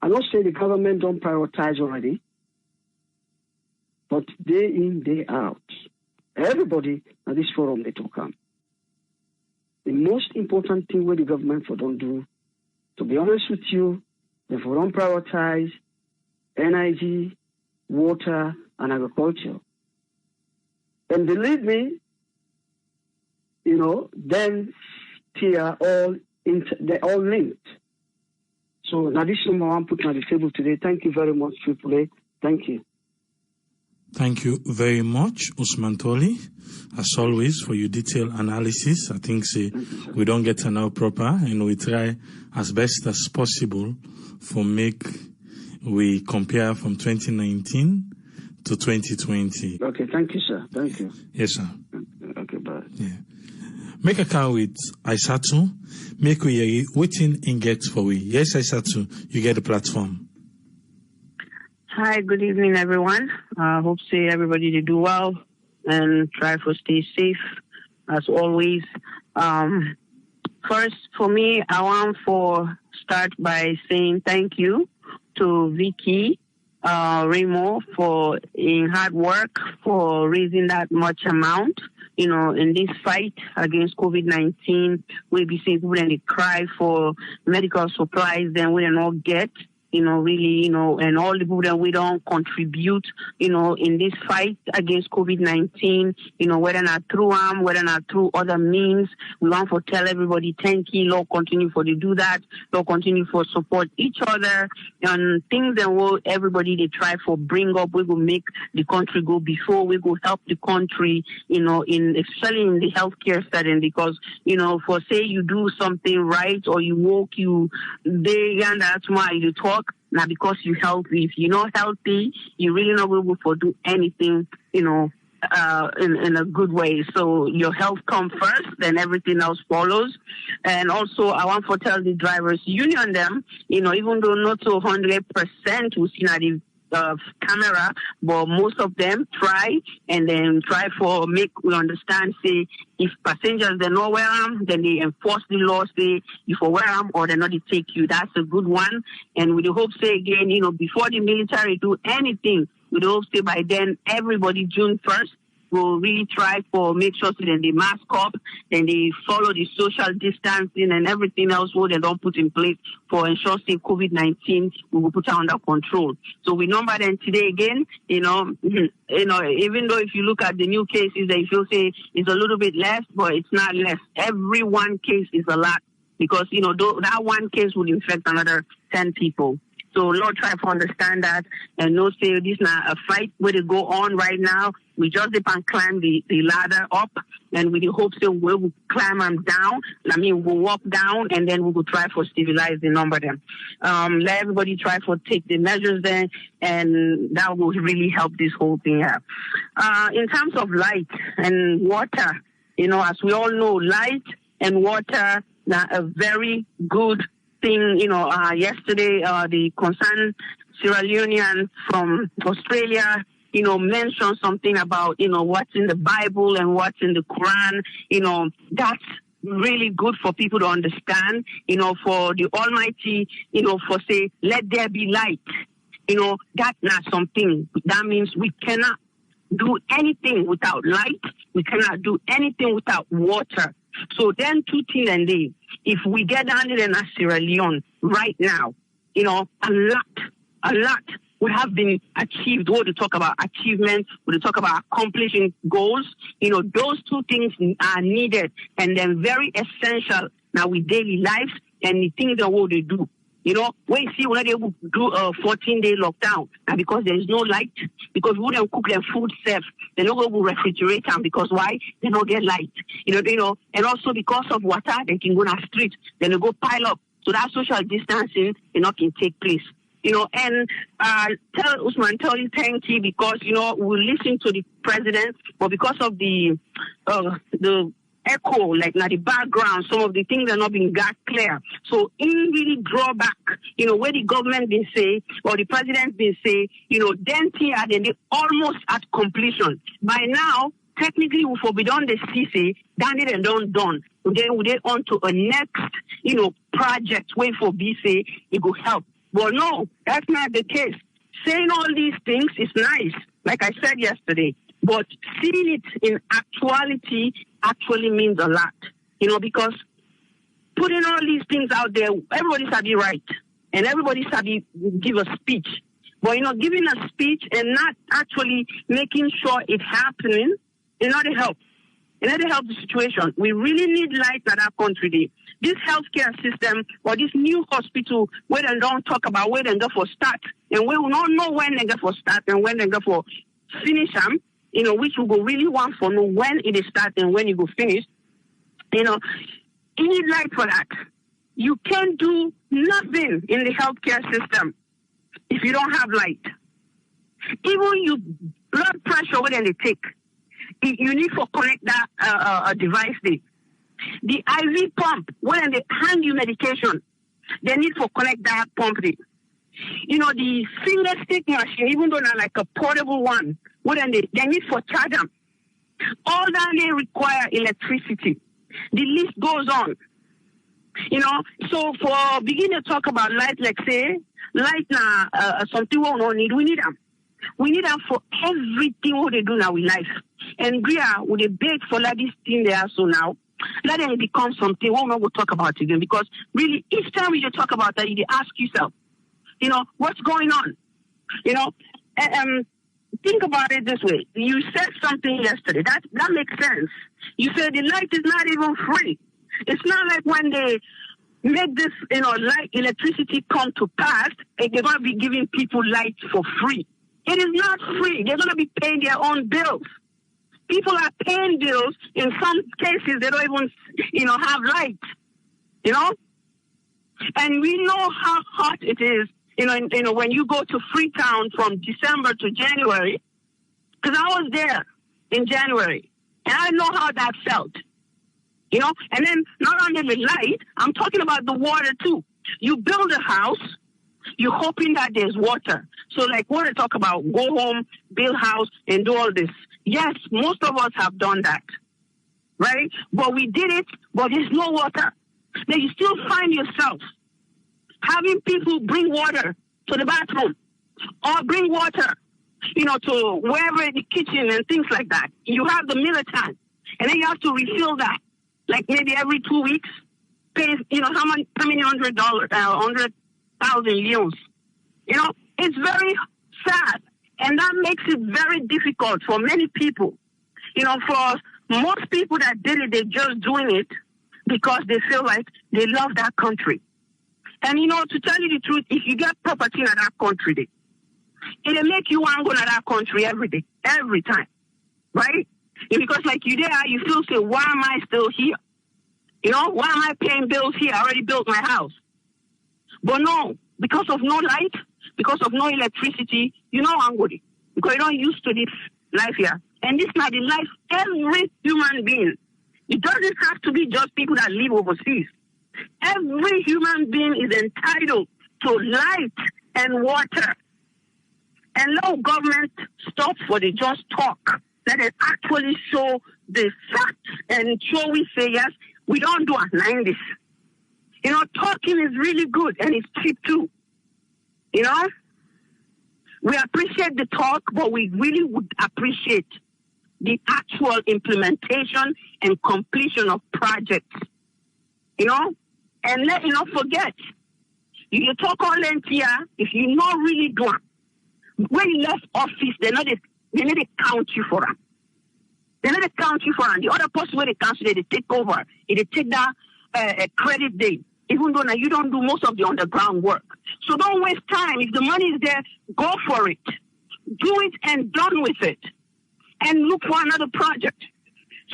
I don't say the government don't prioritize already, but day in, day out, everybody at this forum, they talk on. The most important thing what the government for don't do, to be honest with you, they for don't prioritize energy, water, and agriculture. And believe me, then they are all linked. So now this number one put on the table today. Thank you very much, AAA. Thank you. Thank you very much, Usman Toli, as always, for your detailed analysis. I think we don't get to know proper, and we try as best as possible we compare from 2019 to 2020. Okay, thank you, sir. Thank you. Yes, sir. Okay, bye. Yeah. Make a call with Aisatu. Make we waiting and get for we. Yes, Aisatu, you get the platform. Hi, good evening, everyone. Hope say everybody to do well and try to stay safe as always. First, for me, I want to start by saying thank you to Vicky Remo for in hard work for raising that much amount. In this fight against COVID-19, we be seeing people and they cry for medical supplies, then we don't get. Really, and all the people that we don't contribute, in this fight against COVID-19, whether not through whether not through other means, we want to tell everybody, thank you, Lord, continue for to do that, Lord, continue for support each other, and things that will everybody they try for bring up, we will make the country go before, we go help the country, especially in the healthcare setting, because, for say you do something right, or you walk, and that's why you talk. Now, because you're healthy, if you're not healthy, you really not able to do anything, in a good way. So your health comes first, then everything else follows. And also, I want to tell the drivers union them, even though not to 100% we see at the camera, but most of them try and then try for make we understand, say, if passengers they not wear them, then they enforce the law, say, if you wear them or they not they take you. That's a good one. And with the hope, say again, before the military do anything, with the hope, say by then, everybody June 1st, will really try for make sure so that they mask up and they follow the social distancing and everything else what they don't put in place for ensure say COVID-19 we will put it under control. So we number them today again, even though if you look at the new cases, they feel say it's a little bit less, but it's not less. Every one case is a lot because that one case would infect another 10 people. So Lord try to understand that and no say this is not a fight where they go on right now. We just dip and climb the ladder up and with the hope that we will climb them down. We'll walk down and then we will try for stabilize the number them. Let everybody try for take the measures then and that will really help this whole thing out. In terms of light and water, as we all know, light and water are a very good thing. Yesterday, the concerned Sierra Leonean from Australia, mentioned something about, what's in the Bible and what's in the Quran. That's really good for people to understand, for the Almighty, for say, let there be light. That's not something. That means we cannot do anything without light. We cannot do anything without water. So then two things and they, if we get down there in Sierra Leone right now, a lot would have been achieved. What we talk about achievement, we talk about accomplishing goals. Those two things are needed and then very essential now with daily life and the things that what they do. When you see when they will do a 14-day lockdown, and because there is no light, because we wouldn't cook their food safe, they don't go to refrigerate them because why? They don't get light. And also because of water, they can go on the street, then they go pile up. So that social distancing, can take place. And tell Usman, tell you thank you because, we listen to the president, but because of the echo, like now the background, some of the things are not being got clear. So in really drawback, where the government been say, or the president been say, then they almost at completion. By now, technically, we forbid on the CC, done it and done. Then we get on to a next, project where for BC, it will help. But no, that's not the case. Saying all these things is nice, like I said yesterday. But seeing it in actuality actually means a lot, because putting all these things out there, everybody should be right, and everybody should be give a speech. But, giving a speech and not actually making sure it's happening, it not help. It not help the situation. We really need light in our country. This healthcare system or this new hospital where they don't talk about where they go for start, and we will not know when they go for start and when they go for finish them. Which we will really want for know when it is start and when it will finish. You need light for that. You can't do nothing in the healthcare system if you don't have light. Even your blood pressure, when they take, you need to connect that device there. The IV pump, when they hand you medication, they need to connect that pump there. The finger stick machine, even though not like a portable one, when they need for charge them. All that they require electricity. The list goes on. So for begin to talk about light, like say, light now, something we don't need, we need them. We need them for everything what they do now in life. And we would they beg for like this thing they are so now. Let them become something we will talk about again. Because really, each time you talk about that, you ask yourself, what's going on? Think about it this way. You said something yesterday. That makes sense. You said the light is not even free. It's not like when they make this, light electricity come to pass, they're going to be giving people light for free. It is not free. They're going to be paying their own bills. People are paying bills. In some cases, they don't even, have light. And we know how hot it is. When you go to Freetown from December to January, because I was there, in January. And I know how that felt. You know, and then not only the light, I'm talking about the water too. You build a house, you're hoping that there's water. So like what I talk about, go home, build house, and do all this. Yes, most of us have done that, right? But we did it, but there's no water. Then you still find yourself having people bring water to the bathroom or bring water, you know, to wherever in the kitchen and things like that. You have the militant, and then you have to refill that, like maybe every 2 weeks. Pay, you know, how many $100,000, 100,000 leones. You know, it's very sad, and that makes it very difficult for many people. You know, for most people that did it, they're just doing it because they feel like they love that country. And, you know, to tell you the truth, if you get property in that country, it'll make you want to go to that country every day, every time, right? Because like you there, you feel, say, why am I still here? You know, why am I paying bills here? I already built my house. But no, because of no light, because of no electricity, you know I'm good. Because you don't used to this life here. And this is not the life every human being. It doesn't have to be just people that live overseas. Every human being is entitled to light and water. And let government stop for the just talk. Let it actually show the facts and show we say, yes, we don't do it like this. You know, talking is really good and it's cheap too. You know, we appreciate the talk, but we really would appreciate the actual implementation and completion of projects. You know, and let you not forget, you talk all here, if you not really do it, when you left office, they need to count you for them. They need to count you for them. The other person where they count you, they take over. They take that credit day, even though now you don't do most of the underground work. So don't waste time. If the money is there, go for it. Do it and done with it. And look for another project.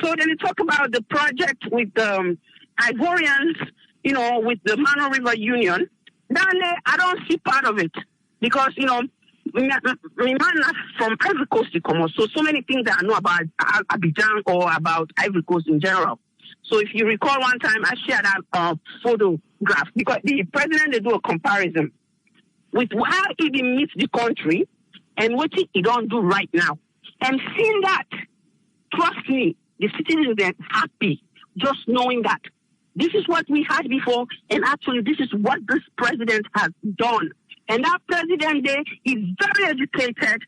So then you talk about the project with the Ivorians, you know, with the Mano River Union. Down there, I don't see part of it. Because, you know, my man from Ivory Coast, so many things that I know about Abidjan or about Ivory Coast in general. So if you recall one time, I shared that photograph because the president, they do a comparison with how he meets the country and what he don't do right now. And seeing that, trust me, the citizens are happy just knowing that this is what we had before, and actually this is what this president has done. And that president there is very educated,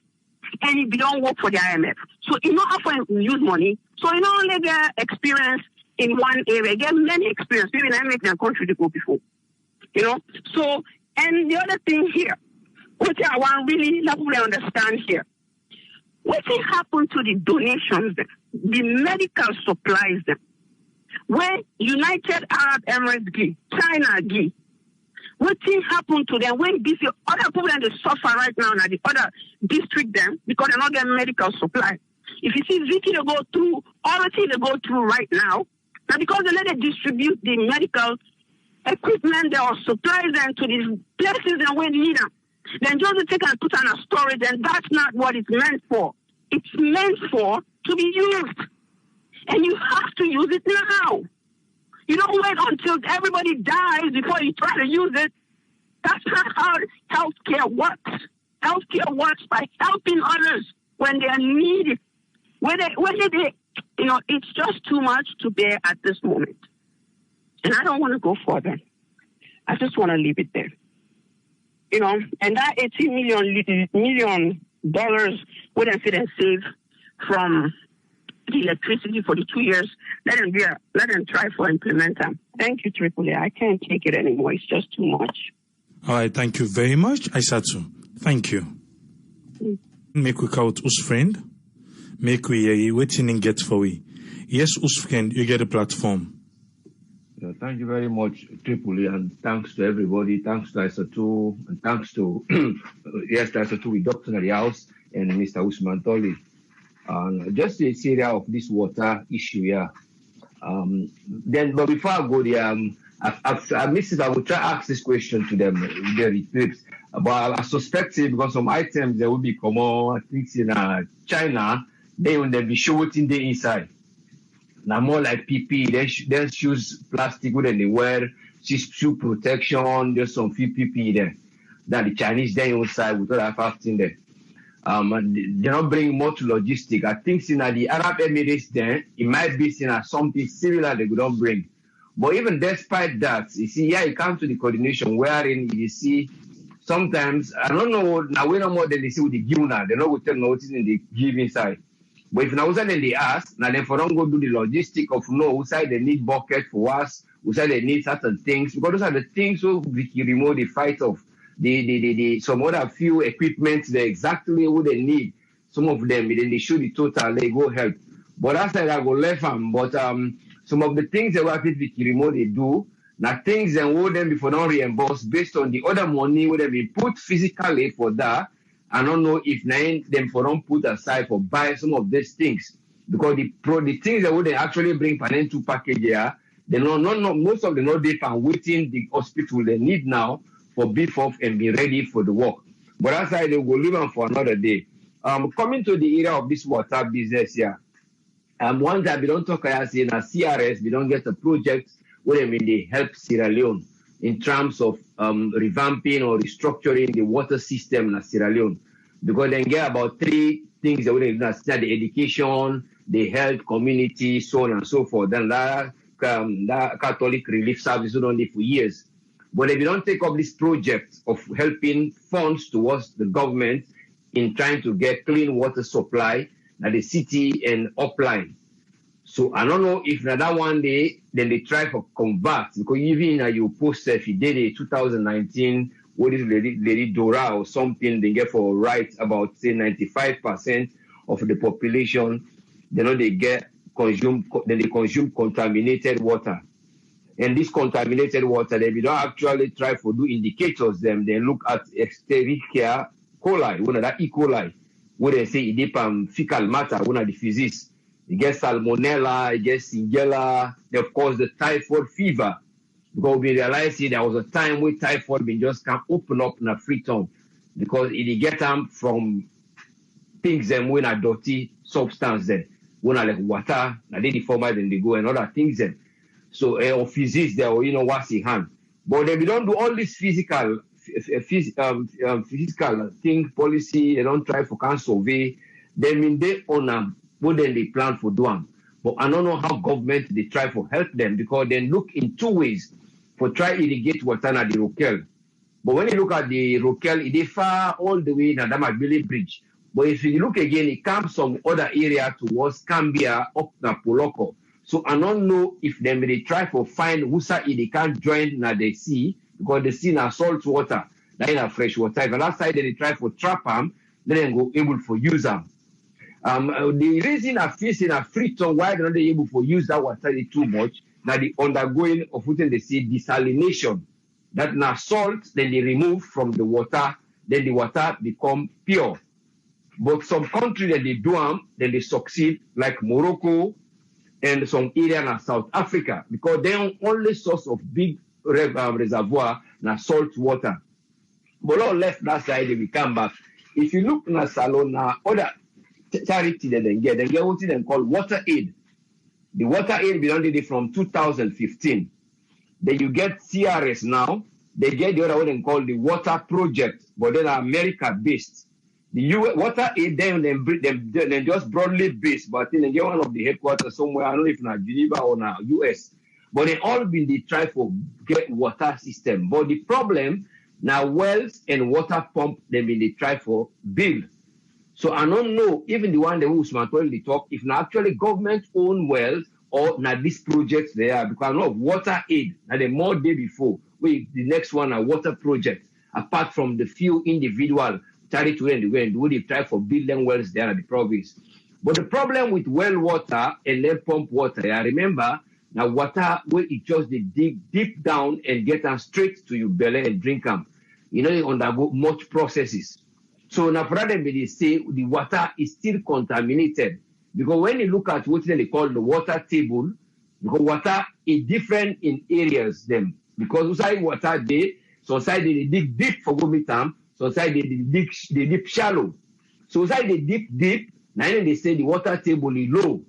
and he don't work for the IMF. So he not have to use money. So he not only get experience in one area, get many experience. Maybe I make their country to go before. You know? So, and the other thing here, which I want really lovely understand here, what thing happened to the donations, the medical supplies, where United Arab Emirates give, China give? What thing happened to them when these other people that they suffer right now in the other district them because they're not getting medical supply? If you see Vicky they go through, all the things they go through right now because they let them distribute the medical equipment or supplies them to these places and where they need them. Then just take and put on a storage, and that's not what it's meant for. It's meant for to be used. And you have to use it now. You don't wait until everybody dies before you try to use it. That's not how healthcare works. Healthcare works by helping others when they are needed. When they, you know, it's just too much to bear at this moment. And I don't want to go further. I just want to leave it there. You know, and that $18 million wouldn't fit and save from the electricity for the 2 years. Let them try for implement them. Thank you, Triple A. I can't take it anymore. It's just too much. All right, thank you very much, Aisatu. Thank you. Make we count us friend. Make we waiting and get for we. Yes, us friend, you get a platform. Yeah, thank you very much, Triple A, and thanks to everybody. Thanks to Aisatu, and thanks to yes, Aisatu with Dr. Nariaus and Mr. Usman Toli. Just the area of this water issue here. But before I go there, I missed it. I will try to ask this question to them, their clips. But I suspect it because some items there will be common, I think in China, they will be shooting the inside. Now more like PPE, they use plastic when they wear, shoe protection, there's some few PPE there. That the Chinese then inside with all that fast in there. They don't bring much logistic. I think in the Arab Emirates then, it might be seen as something similar they don't bring. But even despite that, you see, yeah, it comes to the coordination wherein you see sometimes, I don't know, now we know more than they see with the Guna, they know what they're noticing in the giving side. But if now then they ask, now then for them go do the logistic of no, who side they need bucket for us, who side they need certain things, because those are the things who Vicky remote the fight of. Some other few equipment, they exactly what they need. Some of them, then they show the total, they go help. But that's like I go left them. But some of the things that what Vicky remote they do, now things and what them before don't reimburse based on the other money where they put physically for that. I don't know if them for don't put aside for buy some of these things. Because the things that would they actually bring to package here, they know most of them not deep and waiting the hospital they need now for beef off and be ready for the work. But that's why they will leave them for another day. Coming to the area of this water business here. One time we don't talk as in a CRS, we don't get a project where they help Sierra Leone in terms of revamping or restructuring the water system in Sierra Leone. Because they get about 3 things that we do, the education, the health, community, so on and so forth. Then that Catholic relief service only for years. But if you don't take up this project of helping funds towards the government in trying to get clean water supply at the city and upline. So I don't know if that one day, then they try to convert, because even you post if you did it 2019, what is Lady Dora or something, they get for right about say 95% of the population, they consume contaminated water. And this contaminated water, they don't actually try to do indicators them. They look at Escherichia coli, one of that E. coli, where they say it fecal matter, one of the diseases. You get salmonella, you get Shigella, of course the typhoid fever. Because we realized there was a time where typhoid just can't open up in a free town. Because it get them from things them when a dirty substance then. When like water, and then the format then they go and other things then. So or physics there, or what's in hand. But then we don't do all this physical thing policy, they don't try for can survey. Then they own what then they plan for doing. But I don't know how government they try for help them, because they look in 2 ways for try irrigate water at the Rokel. But when you look at the Rokel, they far all the way to Damabili Bridge. But if you look again, it comes from other area towards Cambia up to Poloko. So I don't know if they may try to find Wusa they can't join na the sea, because the sea na salt water, that is fresh water. If last side they try to trap them, then they go able to use them. The reason I face in a free town why they're not able to use that water too much, now the undergoing of what they say desalination. That now salt, then they remove from the water, then the water become pure. But some countries that they do them, then they succeed, like Morocco, and some area in South Africa, because their only source of big reservoir na salt water. But all left that side, we come back. If you look na Salon, other charity that they get what they call water aid. The water aid belonged from 2015. Then you get CRS now. They get the other one they call the water project, but they are America based. The water aid then just broadly based, but then they get one of the headquarters somewhere. I don't know if in Geneva or now US. But they all been they try for get water system. But the problem now wells and water pump they been they try for build. So I don't know even the one that Usman told the talk if now actually government own wells or now this project there, because I know water aid now the more day before. Wait, the next one a water project apart from the few individual charity and the way and they try for building wells there at the province. But the problem with well water and then pump water, I remember now water where it just they dig deep down and get them straight to your belly and drink them. You know, they undergo much processes. So now for them they say the water is still contaminated. Because when you look at what they call the water table, because water is different in areas them. Because inside water they side they dig deep for go meet them, so side they dig shallow. So inside they deep, Now they say the water table is low.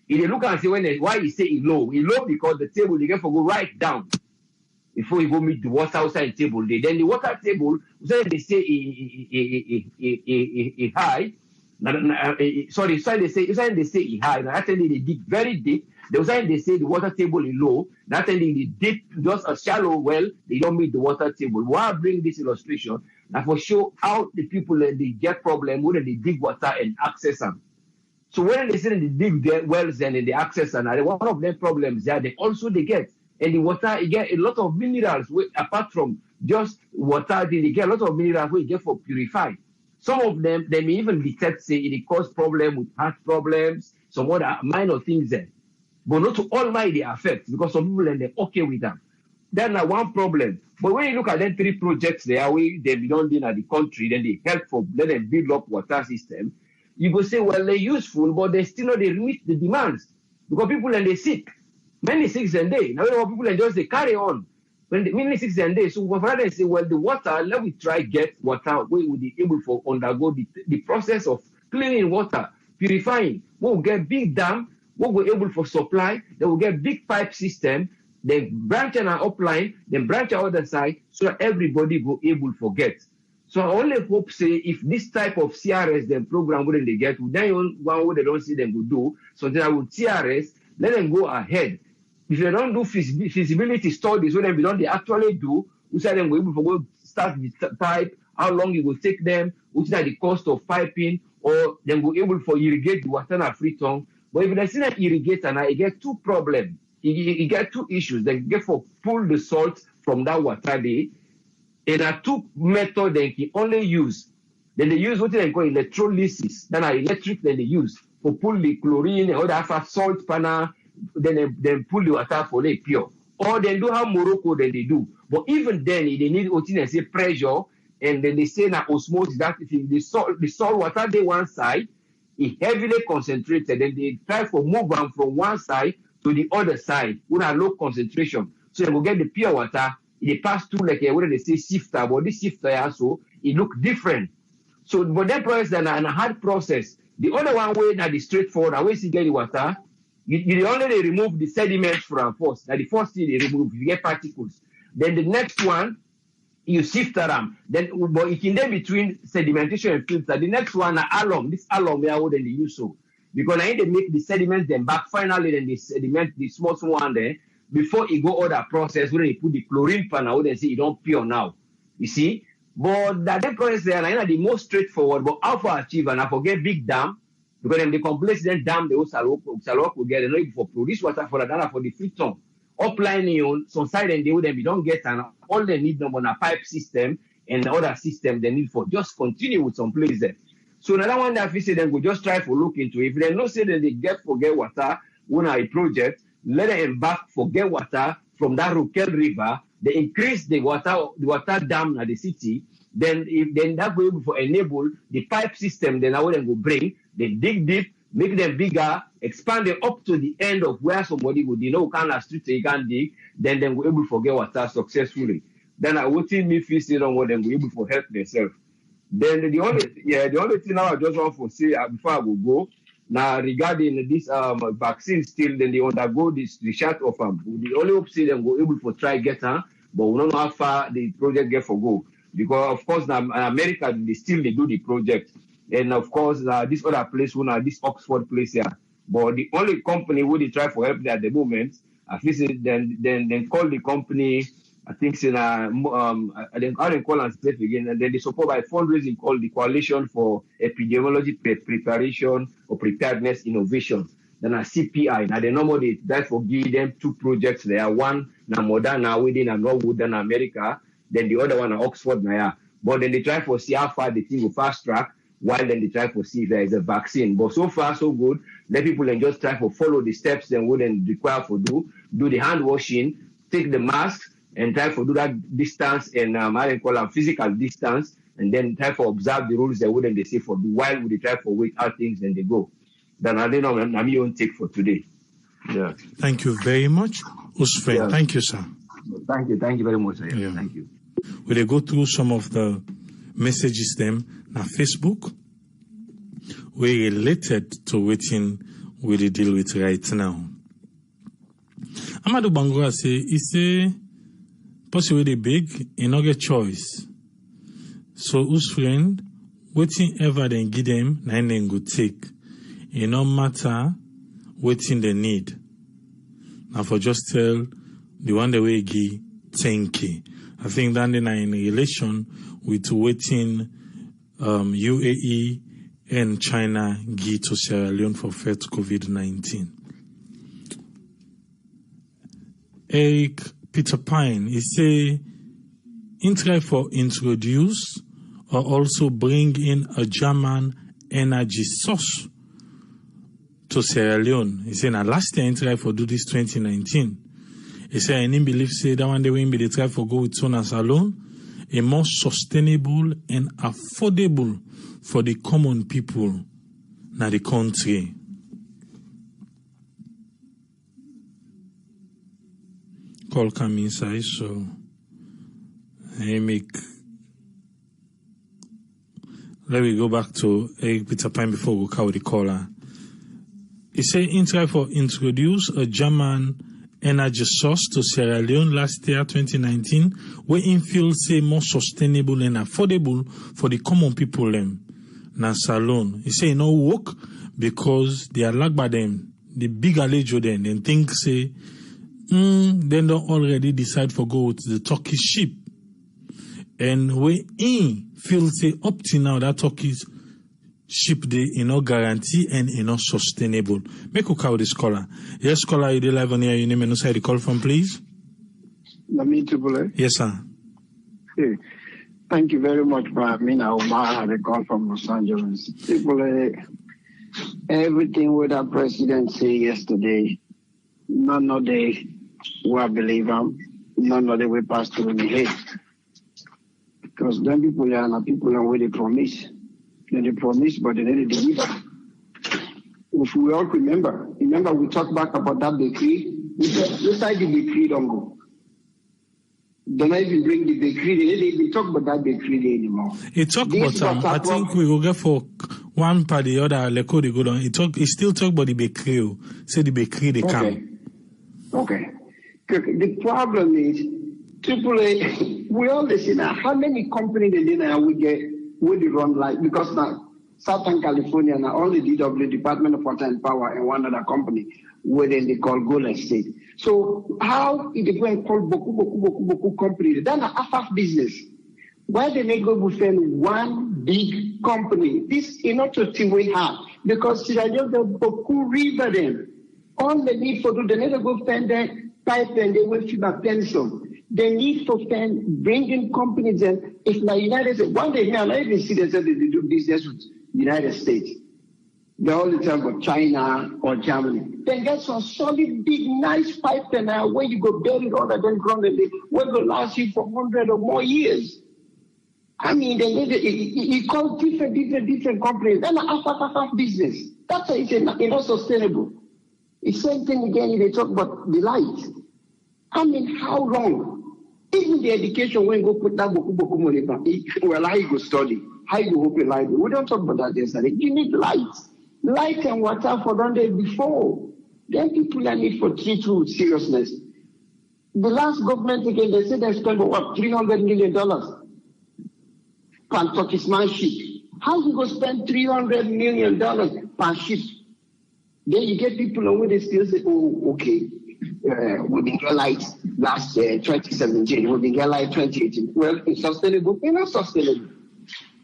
If they look and say why you say it's low because the table they get for go right down before you go meet the water outside the table. Then the water table, they say it's high. Sorry, they say it's high. Now actually they dig very deep. They say the water table is low. Not only the deep, just a shallow well, they don't meet the water table. Why I bring this illustration? Now for show how the people they get problem when they dig water and access them. So when they say they dig their wells and they access them, one of their problems there they get. And the water, you get a lot of minerals apart from just water, they get a lot of minerals we get for purify. Some of them, they may even detect, say, it cause problem with heart problems, some other minor things there. But not to all my they affect, because some people and they're okay with them. That's not one problem. But when you look at them 3 projects they belong in the country, then they help for let them build up water system. You go say, well, they're useful, but they still not they meet the demands. Because people and they sick. Many sick and they. Now people and just they carry on. When the many sick and they. So for they say, well, the water, let me try get water we will be able to undergo the process of cleaning water, purifying. We'll get big dam. We'll be able for supply, then we'll get big pipe system, then branch on our upline, then branch our other side, so that everybody will able to get. So I only hope, say, if this type of CRS then program wouldn't they get, then one way they don't see them go do, so then I would CRS, let them go ahead. If they don't do feasibility studies, when they actually do, we say them go able to go start the pipe, how long it will take them, which is the cost of piping, or then go able for irrigate the water na free tongue. But if they see that irrigator now, you get 2 problems. You get 2 issues. They get for pull the salt from that water there. And there are 2 methods they can only use. Then they use what they call electrolysis. Then are electric then they use for pull the chlorine or the salt panel. Then pull the water for the pure. Or they do how Morocco then they do. But even then they need what they say pressure. And then they say now osmosis that if the salt water they one side. It heavily concentrated, and they try to move them from one side to the other side with a low concentration. So they will get the pure water. It pass through like what they say shifter, but this shifter also it look different. So, but that process is a hard process. The other one way that is straightforward, and once you get the water, you only remove the sediments from first. Now the first thing they remove, you get particles. Then the next one. You sift them, then but it can then between sedimentation and filter. The next one are alum. This alum we are what they use so because I need to make the sediments then back finally then the sediment the small one there before it go other process where they put the chlorine panel they say it don't pure now. You see, but that process there are the most straightforward. But how to achieve and I forget big dam because then the complex then dam the Salok will get enough for produce water for the for the free tongue. Upline on some side and they would then we don't get and all they need them on a pipe system and the other system they need for just continue with some place there. So another one that we say then we just try to look into if they don't say that they forget water when a project, let them embark forget water from that Rukel River, they increase the water dam at the city, then that will able to enable the pipe system then how they will bring, they dig deep, make them bigger, expand them up to the end of where somebody would, kind of street they can dig, then they will able to forget water successfully. Then I would think me feel on what they will able to help themselves. Then the only thing now I just want to say before I will go, now regarding this vaccine still, then they undergo this research of the only hope say they will able to try get but we don't know how far the project get for go. Because of course now in America they do the project. And of course, this other place, this Oxford place here. But the only company who they try for help there at the moment, at least then call the company, I think, then call and safe again. And then they support by fundraising called the Coalition for Epidemiology Preparation or Preparedness Innovation. Then a CPI. Now they normally try for give them 2 projects there. One, now Moderna within and Norwood in America. Then the other one, Oxford now. But then they try for see how far the thing will fast track. While then they try to see if there is a vaccine. But so far, so good. Let people then just try to follow the steps they wouldn't require to do the hand washing, take the mask, and try to do that distance and I call them physical distance, and then try to observe the rules they wouldn't they say for do while we try to wait out things then they go. Then I don't know, I'm your own take for today. Yeah. Thank you very much, Usfe. Yeah. Thank you, sir. Thank you very much, sir. Yeah. Thank you. Will they go through some of the messages them na Facebook? we related to wetin we dey deal with right now. Amadou Bangura say, he say, person wey dey big, he no get choice. So whose friend, wetin ever dem give them, na dem go take. It no matter wetin they need. Now for just tell the one the way give thank you. I think that in relation with wetin UAE and China give to Sierra Leone for fight COVID-19. Eric Peter Pine, he say, in try for introduce or also bring in a German energy source to Sierra Leone. He say, now last year in try for do this 2019. He say, I didn't believe say that one day we be try for go with Sonas alone, a more sustainable and affordable for the common people na the country. Call come inside, so I make. Let me go back to Eric Peter Pine before we call the caller. He said, in try for introduce a German energy source to Sierra Leone last year, 2019, where in feel say more sustainable and affordable for the common people na salon. He say, no work because they are lack by them, the big allejo then think say, they don't already decide for go with the Turkish ship. And we in feel say up to now that Turkish ship they guarantee and sustainable. Make a call this caller. Yes, caller, you live on here. Your name and no side the call from, please. Yes, sir. Hey, thank you very much, Mina Omar. The call from Los Angeles. Everything what our president said yesterday, none of they will believe him. None of they will pass through the head. Because then people are where they promise. Then they promise, but they didn't deliver. If we all remember we talked back about that decree. We said the decree don't go. They not even bring the decree. They didn't even talk about that decree anymore. It talk about I think we will get for one part the other. Leko they go down. It still talk about the decree. Say the decree they come. Okay. The problem is, AAA. We all listen. How many companies in there we get? Where they run like, because now Southern California now only DW, Department of Water and Power, and one other company where then they call Golden State. So how if they go and call Boku company, then a half business. Why they make go defend one big company? This is not to way hard because Sierra Leone the Boku River them. All they need for do they need to go fend that pipe and they will feed a pencil. They need to bring in companies and if the United States, one day now, I even see they said they do business with the United States. They all the time about China or Germany. Then get some solid, big, nice pipe now where you go bury it all and then ground it, where it will last you for 100 or more years. I mean, they need it called different companies. Then half business. That's why it's not sustainable. It's same thing again if they talk about the light. I mean, how long? Even the education when you go put that boku money back, well, how you go study, how you go open library. We don't talk about that yesterday. You need light and water for one day before. Then people are need for treat with seriousness. The last government again, they said they spent what $300 million per Turkish ship. How you go spend $300 million per ship? Then you get people on where they still say, oh, okay. We didn't get light last year, 2017. We didn't get light 2018. Well, it's sustainable. It's not sustainable.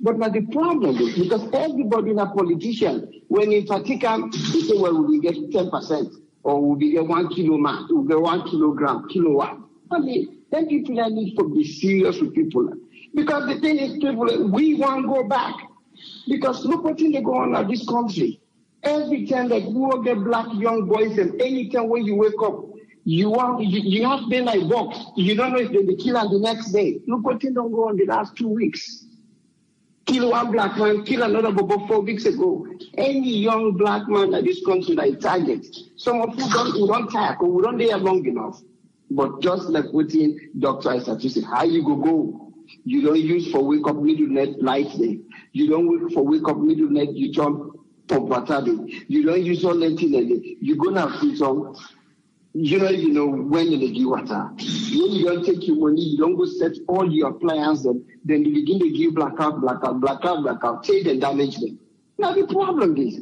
But now the problem is because everybody in a politician, when in Vatican, they say, well, we get 10% or we get 1 kilogram, we get 1 kilowatt. I mean, then people need to be serious with people. Because the thing is, people, we want to go back. Because look what they go on in this country. Every time that you all get black young boys and anytime when you wake up, you have been like box. You don't know if they'll be killed the next day. Look what don't go on the last 2 weeks. Kill one black man, kill another about 4 weeks ago. Any young black man in this country like target. Some of you don't tackle, we don't there long enough. But just like putting Dr. Isaac said, how you go You don't use for wake up middle net light day. You don't wake for wake up middle net, you jump pump water day. You don't use all that thing day. You go now free some. You know when you give water. When you don't take your money, you don't go set all your appliances, then you begin to give blackout, take and damage them. Now the problem is,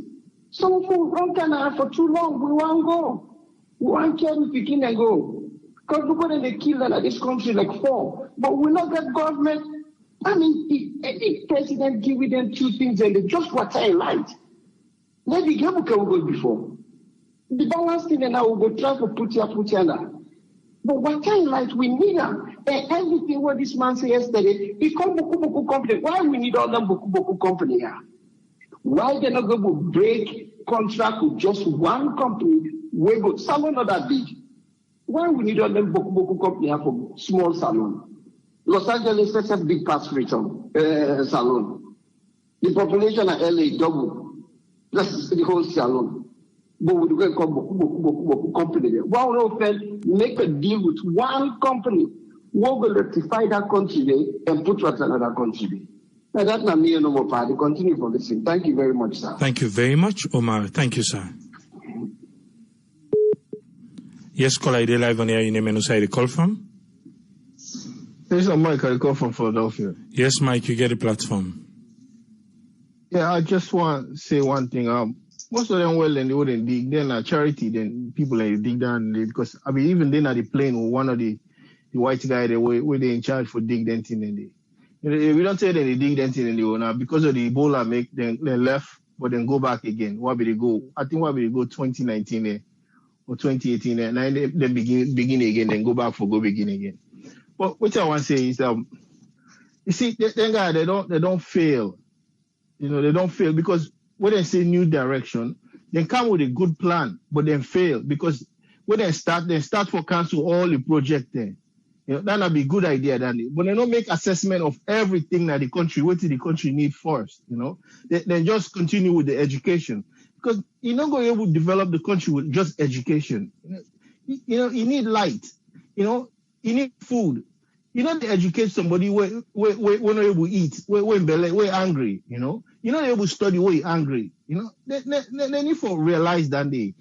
some people run Canada for too long. We won't go. We won't care if we begin and go. Because we're going to kill them at this country like 4. But we not get government. I mean, if any president give them 2 things and they just water in light, let the game can go before. The balance thing and I will go try to put here now. But water in light, we need them. And everything what this man said yesterday, he called Boku company. Why we need all them Boku company here? Why they not going to break contract with just one company? We go salon not that big. Why we need all them Boku company here for small salon? Los Angeles is a big pass return salon. The population of LA double. That's the whole salon. But we go call Boku company there. Why we make a deal with one company? We will rectify that country there and put what another country there. Now that's not me no more party. Continue for listening. Thank you very much, sir. Thank you very much, Omar. Thank you, sir. Yes, caller, ID live on air. Your name and who you call from? This is Mike. I call from Philadelphia. Yes, Mike, you get a platform. Yeah, I just want to say one thing. Most of them, well, then they wouldn't dig. Then a charity, then people like dig down because I mean, even then at the plane with one of the white guy they were they in charge for dig that thing and they. We don't say that they dig that thing and they will now because of the Ebola make then they left, but then go back again. Why will they go? I think why will they go 2019 or 2018 and then begin again, then go back for go begin again. But what I want to say is you see, then guy they don't fail. You know, they don't fail because when they say new direction, they come with a good plan, but then fail because when they start for cancel all the project there. You know, that'll be a good idea, Danny. But they don't make assessment of everything that the country, what the country need first, you know. They just continue with the education. Because you're not going to be able to develop the country with just education. You know, you need light. You know, you need food. You don't educate somebody where not able to eat, where angry, you know. You're not able to study where you're angry, you know. They need to realize that they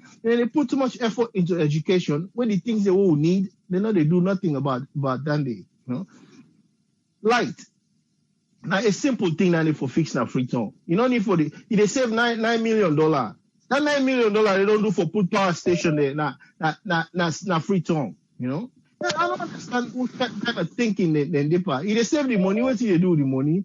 put too much effort into education when the things they will need, they do nothing about that day, you know. Light. Now a simple thing that need for fixing a free town. You don't need for if they save $9 million. That $9 million they don't do for put power station there, na free town, you know. I don't understand what kind of thinking then they part. If they save the money, what do they do with the money?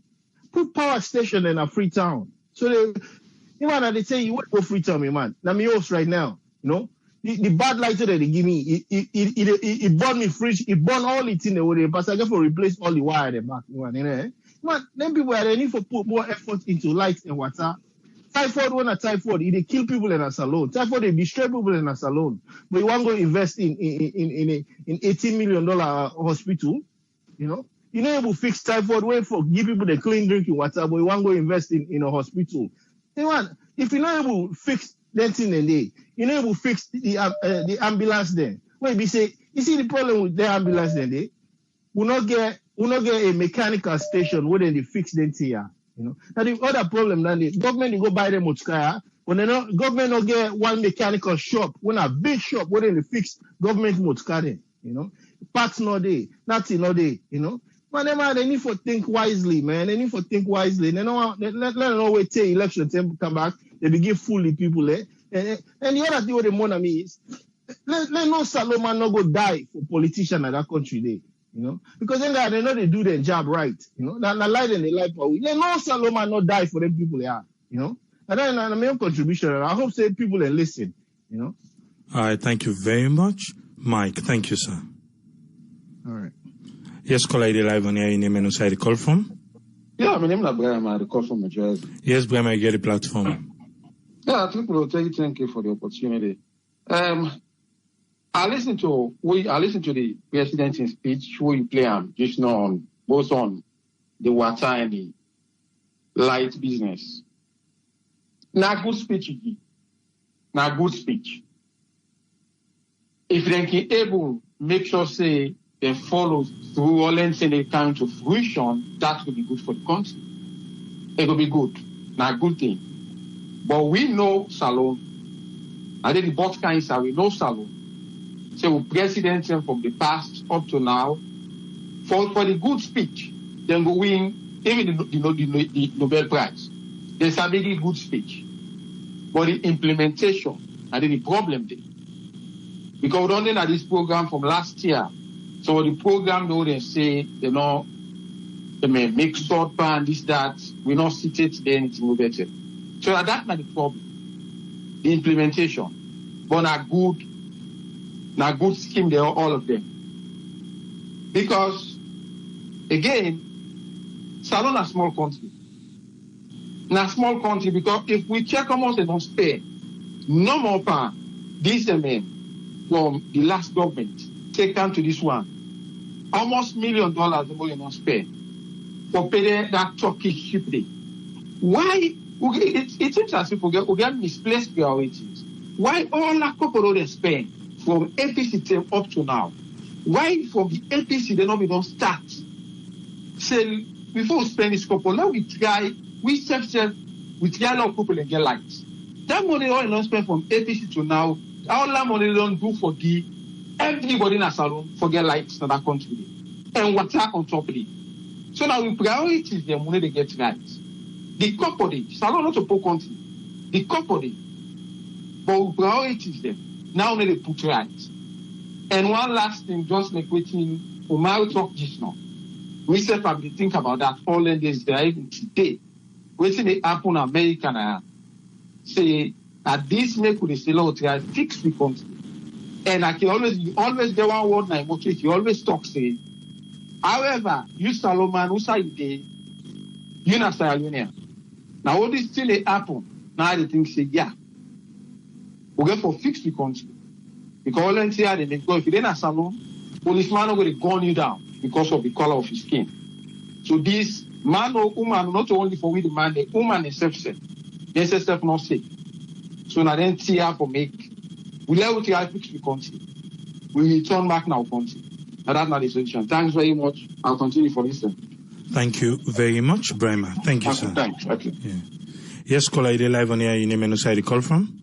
Put power station in a free town. So they say you want to go free town, man. Now me host right now, you know. The bad lighter that they give me, it burn me fridge, it burn all the thing they would pass. I get for replace all the wire at the back. You know, man, then people are need to put more effort into lights and water. Typhoid, when a typhoid, they kill people in a salon. Typhoid, they destroy people in a salon. But you want to go invest in $18 million hospital, you know. You know, able to fix typhoid, wait for give people the clean drinking water, but you want to go invest in a hospital. You know, if you're not able to fix that thing in there, you're not able to fix the ambulance there. When you say, you see the problem with the ambulance there, we not get a mechanical station where they fix them here. You know, now the other problem then the government they go buy them motorcar. When they not government not get one mechanical shop, when a big shop where they fix government motorcar there, you know, parts not there, nothing not there, you know. Man, they need to think wisely, man. They need to think wisely. They don't let them know wait till election time come back. They begin fooling people there. And the other thing what they want me is let no Saloma not go die for politician in that country there. You know, because then they know they do their job right. You know, now light and they light power. Let no Saloma not die for them people there. You know, and then a main contribution. I hope say people and listen. You know. All right, thank you very much, Mike. Thank you, sir. All right. Yes, caller, ID live on your name and who you call from? Yeah, my name is Brian. I call from New Jersey. Yes, Brian, I get a platform. Yeah, I think we'll thank you for the opportunity. I listened to the president's speech where you play just now on both on the water and the light business. Now good speech. Now good speech. If they can able make sure say then follow through all and they come to fruition, that will be good for the country. It will be good. Not a good thing. But we know Salon. I think the bottom is that we know Salon. So presidents from the past up to now, for the good speech, then we win even the Nobel Prize. There's a very good speech. But the implementation, I think the problem there. Because we don't know this program from last year. So the program, though, they say, they may make short plan, this, that. We not sit it, then it's no better. So that's not the problem. The implementation. But not good scheme, they are all of them. Because, again, Salon a small country. Now, small country, because if we check how much they don't spend, no more power, this men from the last government taken to this one, almost $1 million the more you don't spend for paying that Turkish ship day. Why? It seems as if we get misplaced priorities. Why all that couple they spend from APC term up to now? Why from the APC they don't start? Say before we spend this couple, now we try. We try a lot of people and get lights. That money all don't spend from APC to now. All that money don't do for everybody in a salon forget lights in that country and water on top of it. So now we prioritize the money they get right. The company, salon not a poor country. The company, but we prioritize them. Now they put right. And one last thing, just like waiting, Omar talk just now. We self have to think about that all in this day, even today. Waiting they happen in America now. Say that this make with the law to fix the country. And I can always get one word now, he always talk say. However, you Solomon, who say they, you not Sierra Leone. Now all this still happen. Now they think say, yeah. We get for fix the country. Because all in here they go, if you didn't salon, policeman are going to gun you down because of the color of his skin. So this man or woman, not only for we the man, the woman is self-safe. They say self not safe. So now then here for make, we let it fix the country. We return back now country. And that's not the solution. Thanks very much. I'll continue for this. Thank you very much, Brema. Thank you, sir. Thanks. Okay. Yeah. Yes, caller, you live on here. You name and side call from?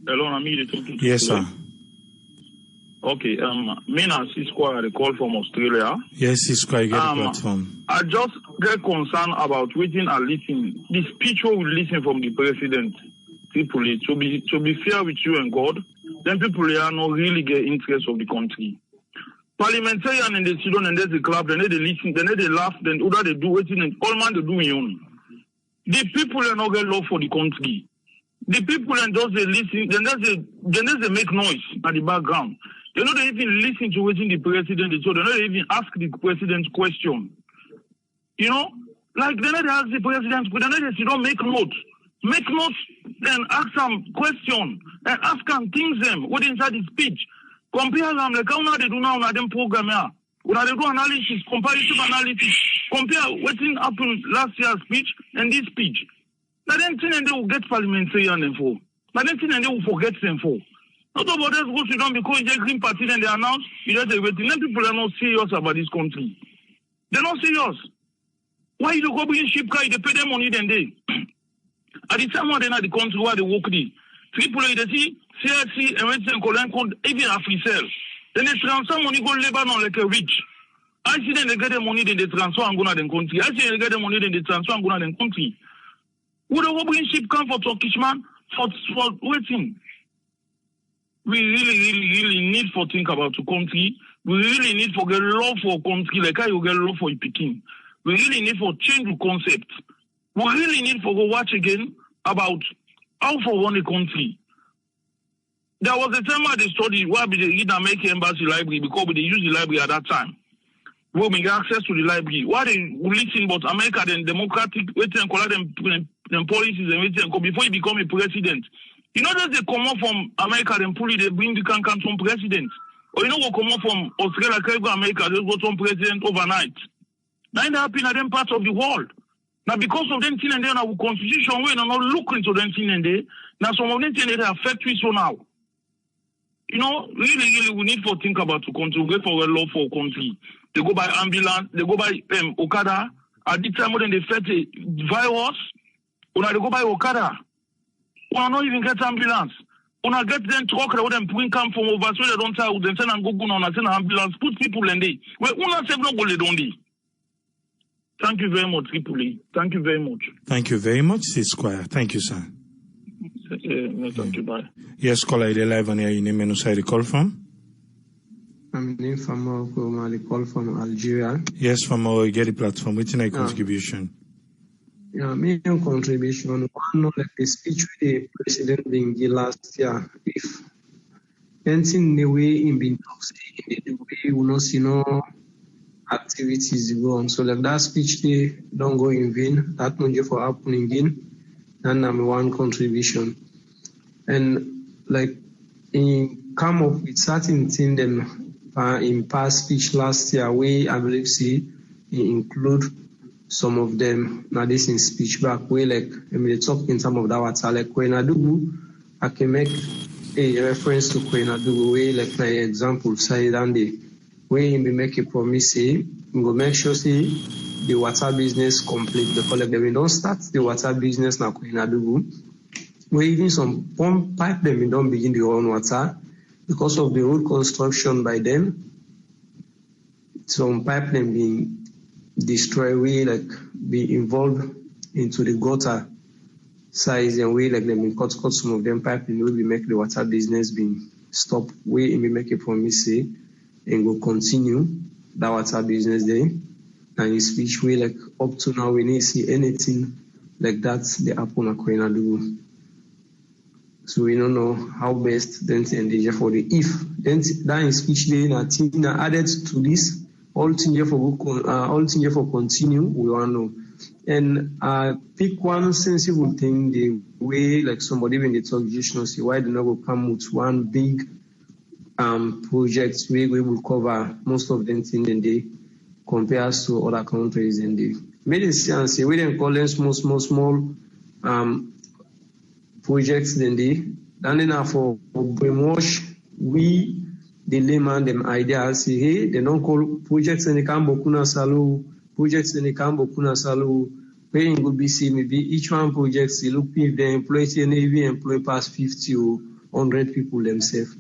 Hello, I'm here. Yes, sir. Okay, me and Cisco, I call from Australia. Yes, Cisco, I get the platform. I just get concerned about waiting and listening. The speech we listen from the president, people, to be fair with you and God, then people are not really get interest of the country. Parliamentarian and the children and the club, then they listen, then they laugh, then other they do waiting and all man they do on. The people are not get love for the country. The people and those they listen, then they make noise at the background. They don't even listen to what the president is, so they don't even ask the president question. You know, like they don't ask the president, but they don't make notes. Make notes, then ask some question, and ask them things them what inside the speech. Compare them like how now they do now on them program here. When they do analysis, comparative analysis, compare what happened last year's speech and this speech. Now then thing and they will get parliamentarian info. Now then thing and they will forget them for. Not about us go sit down because the Green Party and they announce you just waiting. Then people are not serious about this country. They're not serious. Why you go bring ship car, they pay them money then they. At the time when they're not the country where they work the people they see CRC and when they call even Africell. Then they transfer money go Lebanon like a rich. I see them they get the money then they transfer and go to the country. I see they get the money then they transfer and go to the country. Would they go bring ship car for Turkish man for waiting? We really need to think about the country. We really need to get love for country like how you get love for Peking. We really need to change the concept. We really need to go watch again about how to run a country. There was a time I studied where we did the American Embassy Library because we use the library at that time. We get access to the library. Why they listen about America then democratic waiting and call them policies and waiting before you become a president. You know that they come up from America and pull they bring the can come some president. Or you know what come up from Australia, go America, they go some president overnight. Now they happen in them parts of the world. Now because of them thing and then our constitution we not look into them thing and they now some of them thing they affect we so now. You know, really, we need to think about to contribute for a law for country. They go by ambulance, they go by Okada. At the time when they fed the virus, when they go by Okada, we not even get ambulance. When I get them truck, they them bring come from over, so they don't tell them send and go on and send an ambulance, put people in there. We not say no go they don't. Thank you very much, Tripoli. Thank you very much. Thank you very much, Squire. Thank you, sir. Thank you, bye. Yes, caller, you're live on here. Your name and where you call from? I'm named Famoro, I call from Algeria. Yes, Famoro, you get the platform. What's your contribution? Yeah, my contribution, one like the speech with the president being the last year. If anything the way in being in the way we not see no activities go on. So like that speech they don't go in vain. That not just for happening in. And I'm one contribution. And like in come up with certain things them in past speech last year, we I believe see include some of them now this in speech back way like I mean they talk in some of that what's like Kwenadugu, I can make a reference to Kwenadugu way like my example say that the way we make a promise say we go make sure say the water business complete because like we don't start the water business now Kwenadugu. We even some pump pipe them we don't begin the own water because of the road construction by them. Some pipe them being destroyed, we like be involved into the gutter size and we like them in cut some of them pipe and will be make the water business being stop. We make a promise say and go continue that water business there. And in speech we like up to now we need to see anything like that the happen at Kwenadugu. So we don't know how best then to engage for the if then that in speech day na added to this all things for continue we want to know and pick one sensible thing the way like somebody when they talk just know see why they not go come with one big project we will cover most of them things in the compares to other countries in the medicine say we then call them small projects then they for brainwash we the layman them ideas say hey they don't call projects in the Cambo Kuna Salu projects in the Cambo Kuna Salu where in good BC maybe each one projects they look if they employ Navy employ past 50 or 100 people themselves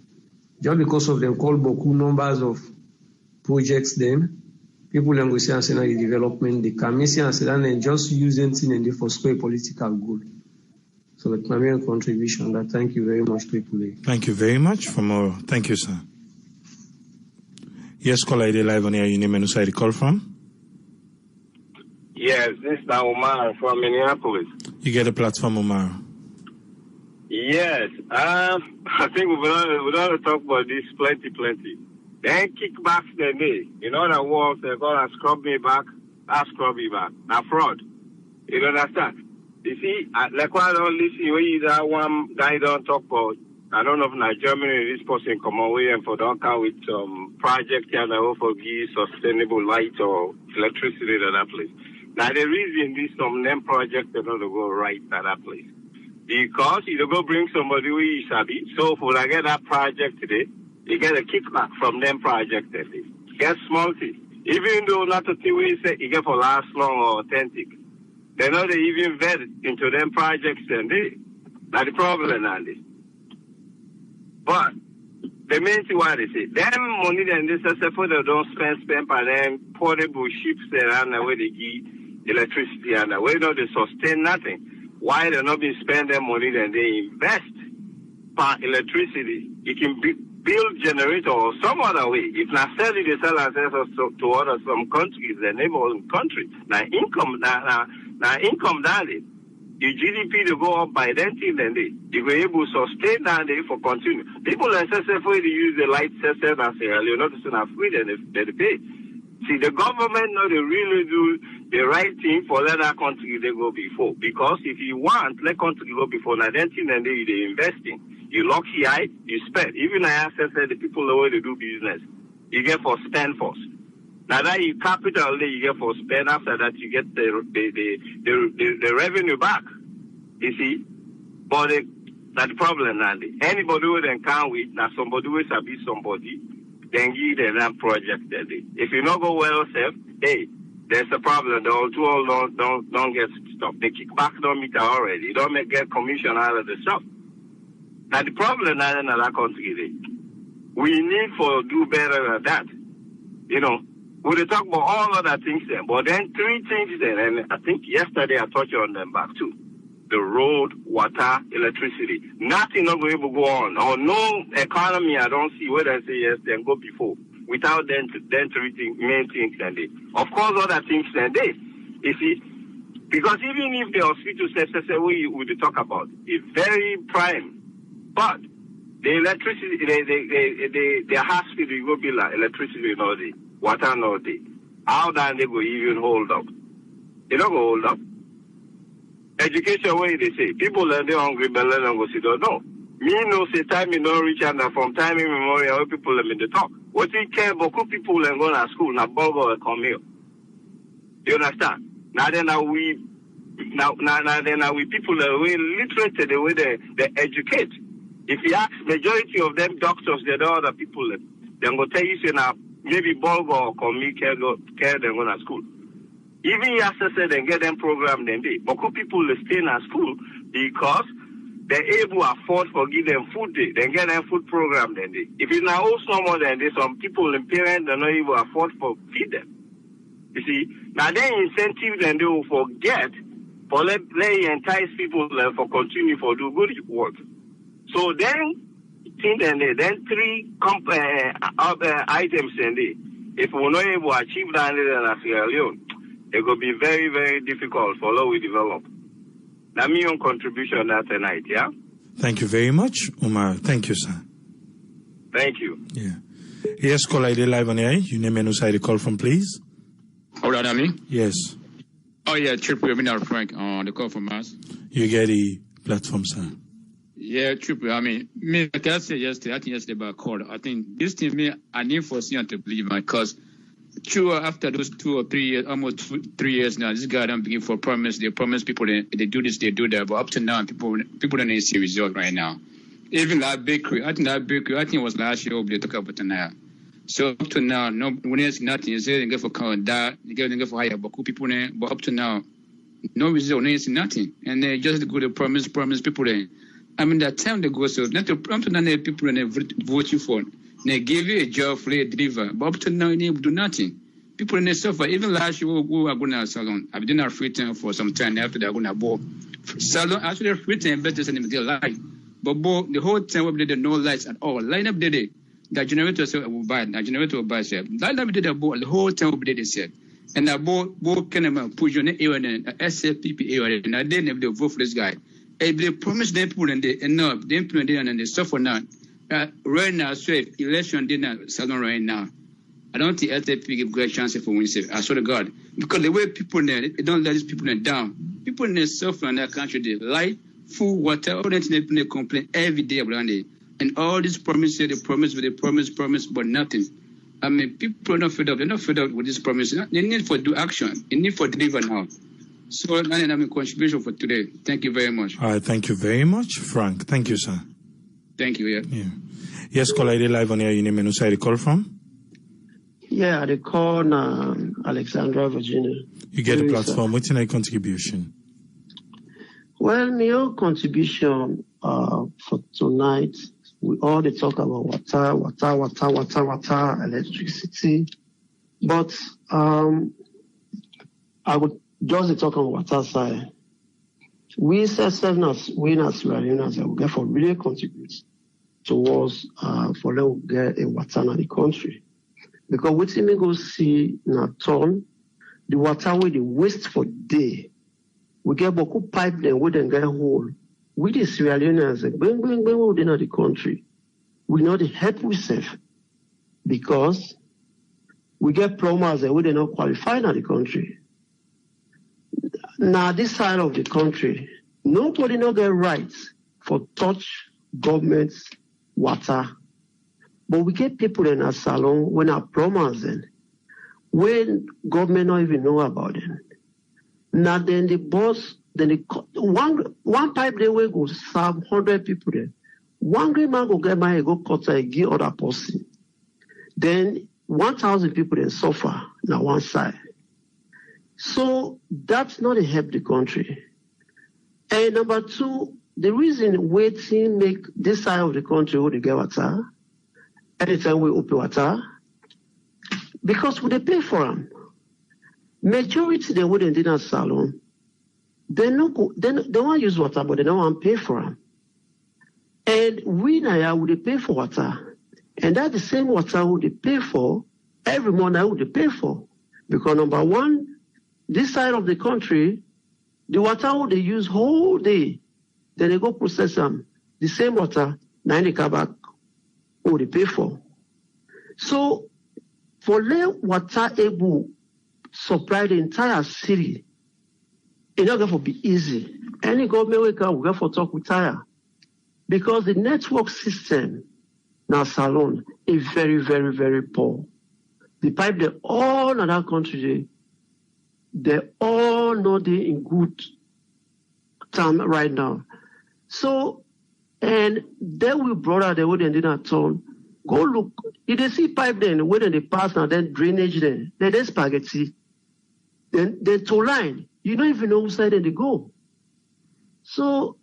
just because of them call Boku numbers of projects then people then go say and say the development the commission and say and just using thing and they for square political goal. So that's my main contribution. That thank you very much, Tripoli. Thank you very much, Famoro. Thank you, sir. Yes, caller, you're live on here. Your name and where you call from? Yes, this is Omar from Minneapolis. You get a platform, Omar. Yes, I think we're going to talk about this plenty. Then kickbacks they made. In other words, they're going to scrub me back. I'll scrub me back. Now fraud. You understand? You see, like why I don't listen when you that one guy don't talk about, I don't know if now Germany this person come away and for don't come with project and I hope for give sustainable light or electricity to that place. Now the reason this some them projects they don't go right at that place. Because you go bring somebody who is happy. So for I get that project today, you get a kickback from them project at least. Get small things. Even though not the thing we say you get for last long or authentic. They know they even vet into them projects and that's the problem now. But the main thing what they say, them money then they say for they don't spend by them portable ships around the way they give electricity and the way they sustain nothing. Why they not been spend their money then they invest for electricity? You can build generator or some other way. If not sell it, they sell ourselves to other some countries, the neighboring countries. Now income down it. The GDP to go up by then till then they were able to sustain that day for continue. People are successful to use the light system and say, you're not enough free then they pay. See the government know they really do the right thing for let that country they go before. Because if you want let country go before now then till then they investing. You lock your eye, you spend. Even I access the people the way they do business. You get for spend first. Now that you capital you get for spend, after that you get the revenue back. You see? But That's the problem, Andy. Anybody who then come with, now somebody who sabi somebody, then give them that project that day. If you not go well yourself, hey, there's a problem. The all don't get stopped. The kickback don't meet already. You don't get commission out of the stuff. Now the problem now in that country, we need to do better than that. You know, we talk about all other things there, but then three things there, and I think yesterday I touched on them back too. The road, water, electricity. Nothing not going to go on. Or no economy I don't see where they say yes, then go before. Without them three things, main things and they. Of course, other things and they. You see, because even if the hospital says we talk about, it's very prime. But the electricity, the hospital will be like electricity no day, water no day. How then they go even hold up? They don't go hold up. Education way they say people are hungry, but let them go sit down. No, me no say time you don't reach and from time immemorial people them in the talk. What we care about people and go to school now bogo come here. You understand? Now then we people are way literate the way they educate. If you ask majority of them doctors, they're the other people, they're going to tell you, say, now, maybe Bolgo or Komi care them go to school. Even you have to say they get them programmed then they. But people stay in school because they're able to afford for give them food day. They get them food program then they. If it's now also more than this, some people and parents they're not able to afford for feed them. You see, now they incentive them they will forget for let entice people for continue for do good work. So then three items and if we're not able to achieve that in Sierra Leone, it will be very, very difficult for how we develop. That's my own contribution that tonight, yeah? Thank you very much, Umar. Thank you, sir. Thank you. Yeah. Yes, call ID live on air. You name and who side you call from, please. Hold on, me? Yes. Oh, yeah, Triple Webinar Frank on the call from us. You get the platform, sir. Yeah, Triple. I mean, me, like I said yesterday, I think yesterday about call. I think this thing, I need for you to believe, because true, after those 2 or 3 years, almost 3 years now, this guy don't begin for promise. They promise people they do this, they do that, but up to now, people don't see result right now. Even that bakery, I think it was last year they talk about now. So up to now, no, when there's nothing, you say they get for that, they get for higher, but people there, but up to now, no result, they see nothing, and they just go to promise people there. I mean, that time they go so not to up to now, people they vote you for. They give you a job for a deliver, but up to now, they do nothing. People in the suffer. Even last year, we are going to salon. I've been a free time for some time after they're going to ball. Salon actually free time better than their life. But the whole time we did no lights at all. Line up the day. The generator will buy. The generator will buy. Line up the ball. The whole time we did it. And that ball kind of push on the air and SFPP area. And I didn't have the vote for this guy. And they promised them people and they no, they implement it and they suffer now. Right now, so if election didn't salon right now, I don't think SFP give great chances for winning. I swear to God, because the way people there, they don't let these people down. People in the suffer in that country, they light, food, water, all that they complain every day around it. And all these promises, they promise, but nothing. I mean, people are not fed up. They're not fed up with this promise. They need for do action. They need for deliver now. So, I'm a contribution for today. Thank you very much. All right, thank you very much, Frank. Thank you, sir. Thank you, yeah. Yes, call ID live on air. You name and who side you call from? Yeah, they call Alexandra, Virginia. You get the platform. What's your contribution? Well, my contribution for tonight, we all they talk about water, electricity. But I would just talk on water side. We as winners, we get for really contribute towards for them to get a water in the country. Because what we go see in a town, the water we the waste for day. We get beaucoup pipe then we then get hole. We the Sierra Leoneans when we in the country, we know the help we save because we get plumbers and we they not qualified in the country. Now this side of the country, nobody no get rights for touch government's water. But we get people in our salon when our plumbers then, when government not even know about it. Now then the boss Then one pipe they will go serve 100 people there. One green man go get money, go cut a give other person. Then 1,000 people then suffer on one side. So that's not a help the country. And number two, the reason waiting make this side of the country where they get water, anytime we open water, because we they pay for them. Majority they wouldn't do that salon. They want use water, but they don't want to pay for them. And we now would pay for water. And that's the same water would they pay for every month. I would pay for. Because number one, this side of the country, the water would they use whole day. Then they go process them. The same water, now they come back, would they pay for. So for let water able supply the entire city, it's not going to be easy. Any government will go for talk with tire. Because the network system now salon is very, very, very poor. The pipe they all in that country, they all know they in good time right now. So, and then we brother they wouldn't do that town. Go look. If they see pipe then, when they pass now, then drainage then spaghetti. Then to line. You don't even know which side they go. So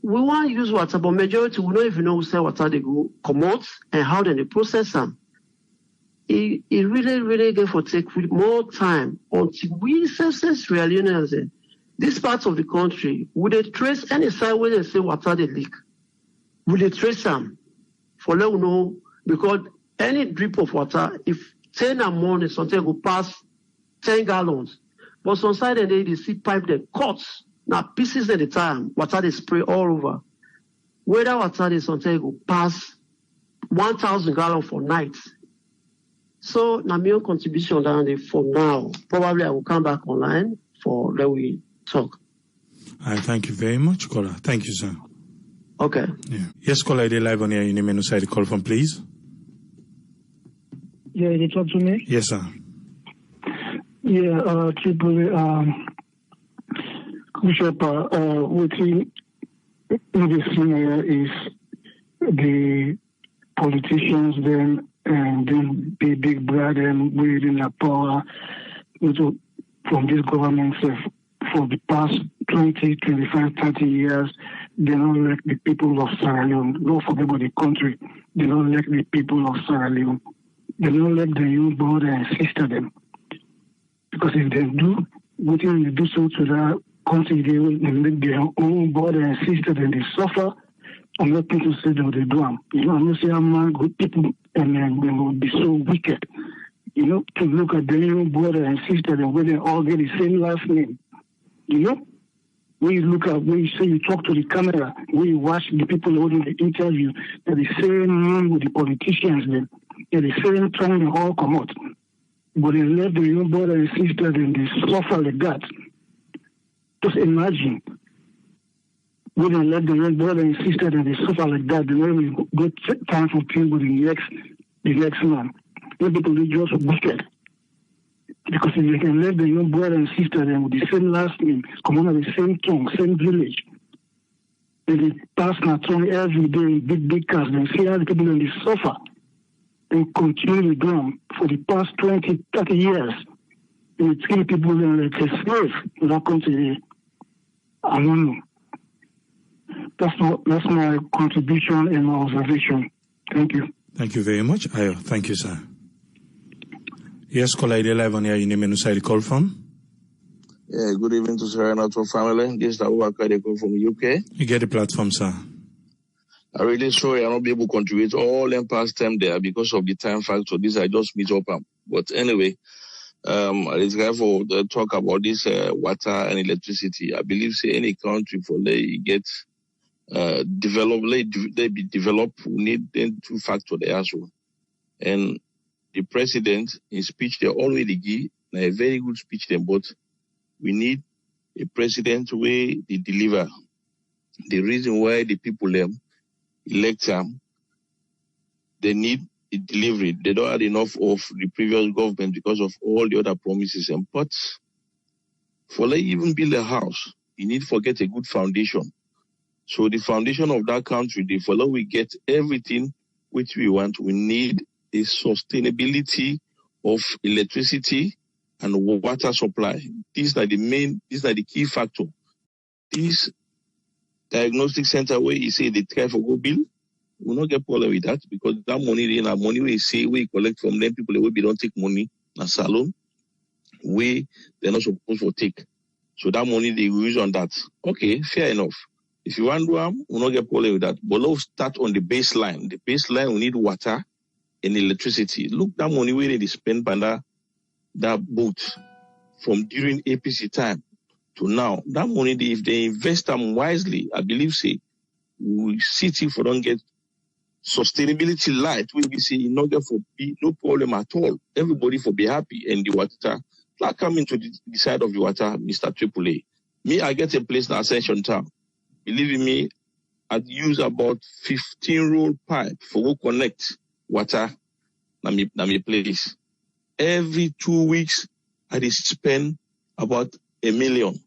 we want to use water, but majority we don't even know which side water they go, come out, and how then they process them. It really, really get for take more time until we success really understand. This part of the country, would they trace any side where they say water they leak? Would they trace them? For let you know, because any drip of water, if 10 a morning, something will pass 10 gallons. But some side and they see pipe that cuts, now pieces at a time, water they spray all over. Whether water they sometimes will pass 1,000 gallons for night. So now my own contribution down there for now. Probably I will come back online for let we talk. I thank you very much, caller. Thank you, sir. Okay. Yeah. Yes, caller, they live on here. Your name and side call from, please. Yeah, you talk to me? Yes, sir. Yeah, Bishop, what in this scenario is the politicians then and then the big brother and wielding the power from this government for the past 20, 25, 30 years. They don't like the people of Sierra Leone. Don't forget about the country. They don't like the people of Sierra Leone. They don't like the young brother and sister them. Because if they do, what they do so to that country, they will make their own brother and sister, then they suffer. And let people say that they do them. You know, I'm not saying I'm good people and they will be so wicked. You know, to look at their own brother and sister and where they all get the same last name. You know? When you look at, when you say you talk to the camera, when you watch the people holding the interview, they're the same one with the politicians then. They're the same time they all come out. But they left their own brother and sister and they suffer like that. Just imagine. When they left their own brother and sister and they suffer like that, they never go time for things with the next man. When people are just wicked. Because if they can let their own brother and sister and with the same last name, come on the same tongue, same village, and they pass their tongue every day in big cars, and see how the people in they suffer and continue with them for the past 20, 30 years. And it's killing people like a slave in that country. I don't know. That's my contribution and my observation. Thank you. Thank you very much. Ayo, thank you, sir. Yes, caller, you're live on here. Your name and side call from? Yeah, good evening to Sierra Network family. This is Abubakar, they call from the UK. You get the platform, sir. I'm really sorry I'll not be able to contribute all in past time there because of the time factor. This I just meet up. But anyway, it's time for the talk about this water and electricity. I believe say any country for they get developed, they be developed, we need them two factors there as well. And the president, in speech, they already give a very good speech then, but we need a president where they deliver. The reason why the people elect them, they need a delivery. They don't have enough of the previous government because of all the other promises and pots. For they even build a house, you need to forget a good foundation. So the foundation of that country, the fellow we get everything which we want, we need a sustainability of electricity and water supply. These are the key factor. This diagnostic center where you say they try for go bill, we'll not get problem with that because that money, money we say we collect from them, people will be don't take money na salon, we they're not supposed to take. So that money they will use on that. Okay, fair enough. If you want to do them, we'll not get problem with that. But let's start on the baseline. The baseline, we need water and electricity. Look, that money where they spend by that boat from during APC time to now. That money, if they invest them wisely, I believe, say, we city for don't get sustainability light, we will see in order for be no problem at all. Everybody for be happy and the water. Like coming to the side of the water, Mr. AAA. Me, I get a place in Ascension Town. Believe me, I'd use about 15 roll pipe for go connect water na me place. Every 2 weeks, I spend about $1 million,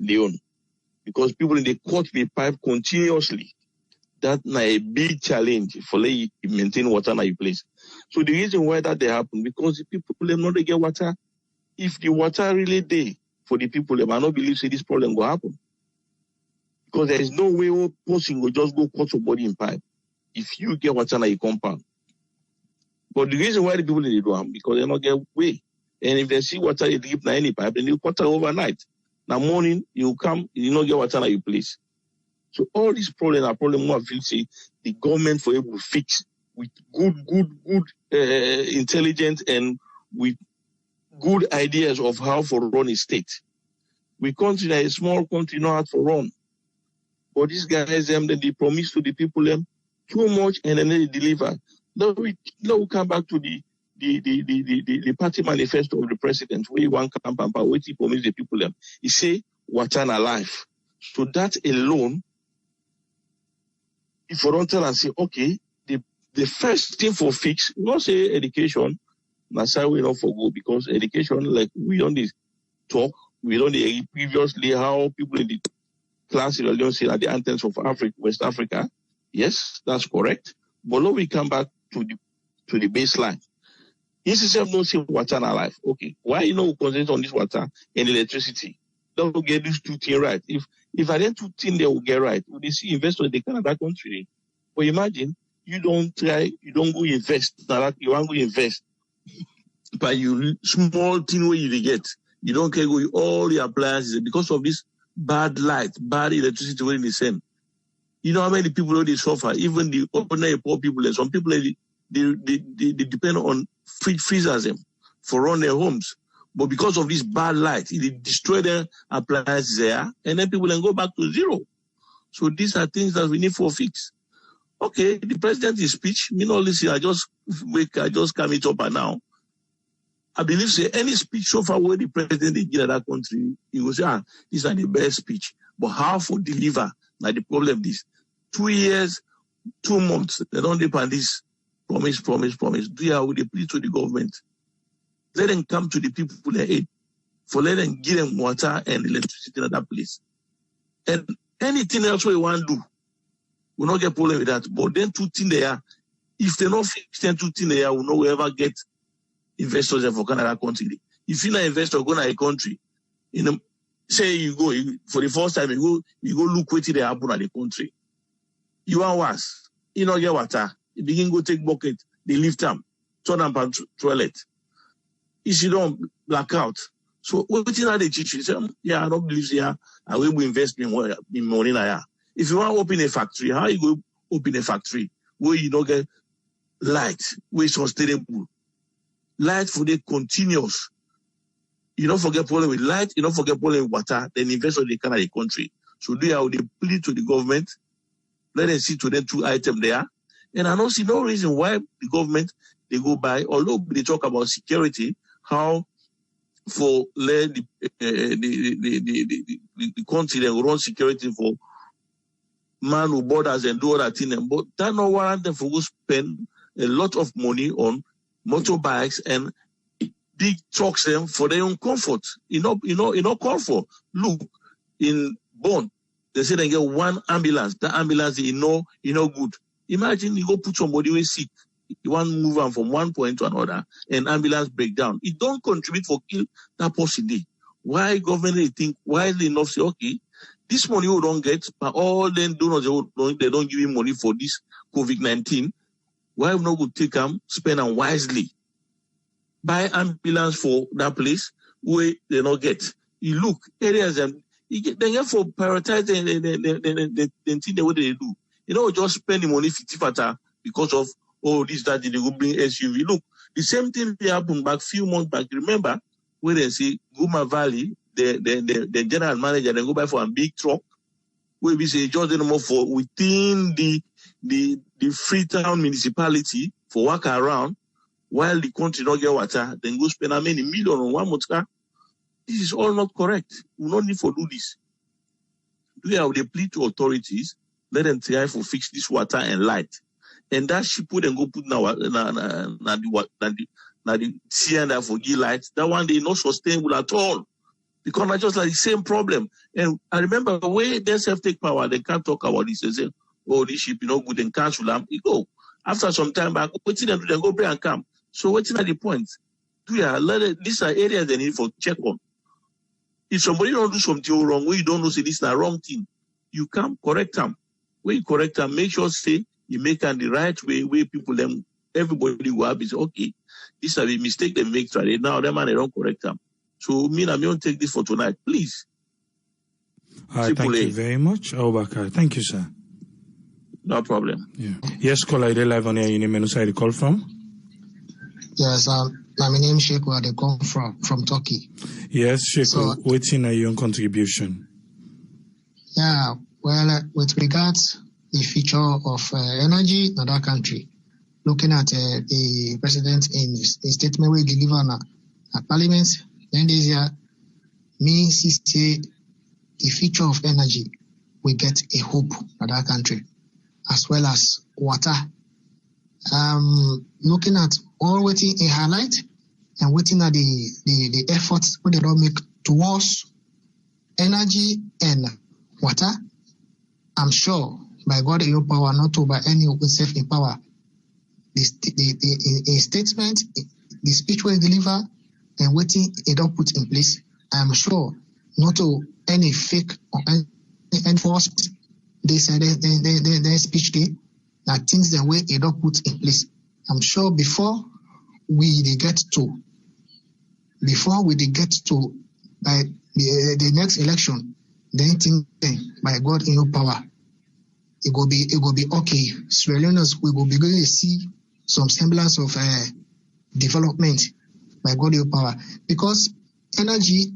Leone, because people in the cut the pipe continuously. That's a big challenge for you maintain water in your place. So the reason why that they happen, because the people them not get water. If the water really there for the people, they might not believe say this problem will happen. Because there is no way a person will just go cut your body in pipe if you get water in your compound. But the reason why the people they do them, because they not get way. And if they see water they drip in any pipe, then you cut it overnight. Now morning you come, you not get water in your place. So all these problems are problems more feel say the government for able to fix with good intelligence and with good ideas of how to run a state. We country a small country know how to run. But these guys then they promise to the people them too much and then they deliver. Now we come back to the party manifesto of the president where he want Kampampa, where he promise the people them. He say water na life. So that alone, if you don't tell and say, okay, the first thing for fix, we not say education, that's how we not forgo because education, like we don't talk, we don't previously how people in the class don't say that the anthems of Africa, West Africa. Yes, that's correct. But now we come back to the baseline. Instead no say water in our life. Okay, why you know concentrate on this water and electricity? Don't get these two things right. If I didn't two things they will get right, they see investors in the Canada country. But imagine you don't go invest. You want to go invest. But you small thing where you get. You don't care go all the appliances because of this bad light, bad electricity when the same. You know how many people they suffer, even the ordinary poor people, and some people they depend on freezers them for run their homes. But because of this bad light, it destroy their appliances there, and then people then go back to zero. So these are things that we need for fix. Okay, the president's speech, me not listen, I just come it up and now. I believe say any speech so far where the president they give that country, he will say, these are the best speech. But how for deliver? Now the problem is 2 years, 2 months, they don't depend this promise. Do you have the plea to the government? Let them come to the people their aid. For let them give them water and electricity in that place. And anything else we want to do, we'll not get problem with that. But then 2 things there, if they not fix them 2 things there, we'll not ever get investors for Canada country. If you're not investor go to a country, say you go for the first time, you go look what they happen at the country. You are worse. You don't get water. You begin go take bucket, they lift them, turn them on toilet. If you don't black out. So what are they teach you? Say, I don't believe I will invest in money now. If you want to open a factory, how you go open a factory where you don't get light, where it's sustainable? Light for the continuous. You don't forget problem with light, you don't forget problem with water, then invest in the Canada country. So they plead to the government, let them see to them 2 items there. And I don't see no reason why the government they go by, although they talk about security, how for let the country they run security for man who borders and do other things, but that no warrant them for go spend a lot of money on motorbikes and big trucks them for their own comfort. You know, comfort. Look, in Bone, they say they get one ambulance. That ambulance is no good. Imagine you go put somebody who is sick. You want to move on from one point to another, and ambulance breakdown. It don't contribute for kill that person day. Why government they think wisely enough say, okay, this money we don't get, but all then donors they don't give him money for this COVID-19. Why we not go take them, spend them wisely? Buy ambulance for that place where they not get. You look areas and you get they get for prioritize the thing they what they do. You know, just spend the money 50 fata because of this that they will bring SUV. Look, the same thing happened back few months back. Remember where they say Guma Valley, the general manager they go buy for a big truck where we say just no more for within the Freetown municipality for work around while the country don't get water, then go spend how many million on one motor. This is all not correct. We don't need to do this. We have the plea to authorities, let them try to fix this water and light. And that ship put and go put now the sea and for give light. That one they not sustainable at all. Because not just like the same problem. And I remember when they self-take power, they can't talk about this. They say, oh, this ship, good and cancel them. You go. After some time back, waiting them to go bring and come. So what's at the point? These are areas they need for check on. If somebody don't do something wrong, where you don't know say this is the wrong thing, you can correct them. When you correct them, make sure say you make them the right way, where people them everybody will have is okay. This is a mistake they make today. Now them and they don't correct them. So me and I don't take this for tonight, please. Thank you very much, Abubakar. Thank you, sir. No problem. Yeah. Yes, caller, they live on here. You name and where you call from? Yes, my name is Sheikh. Where they come from Turkey. Yes, Sheikh. So, waiting on your contribution. Yeah, well, with regards the future of energy in that country, looking at the president in the statement we deliver at Parliament, then this year, me say the future of energy will get a hope in that country, as well as water. Looking at all waiting a highlight and waiting at the efforts what they don't make towards energy and water, I'm sure by God in your power, not to by any self in power, the statement, the speech will deliver and waiting it don't put in place, I'm sure not to any fake or any enforced they said their speech day that things the way it don't put in place. I'm sure before we get to by the next election, then think by God in your power, it will be okay. Sierra Leoneans we will be going to see some semblance of development by God in your power, because energy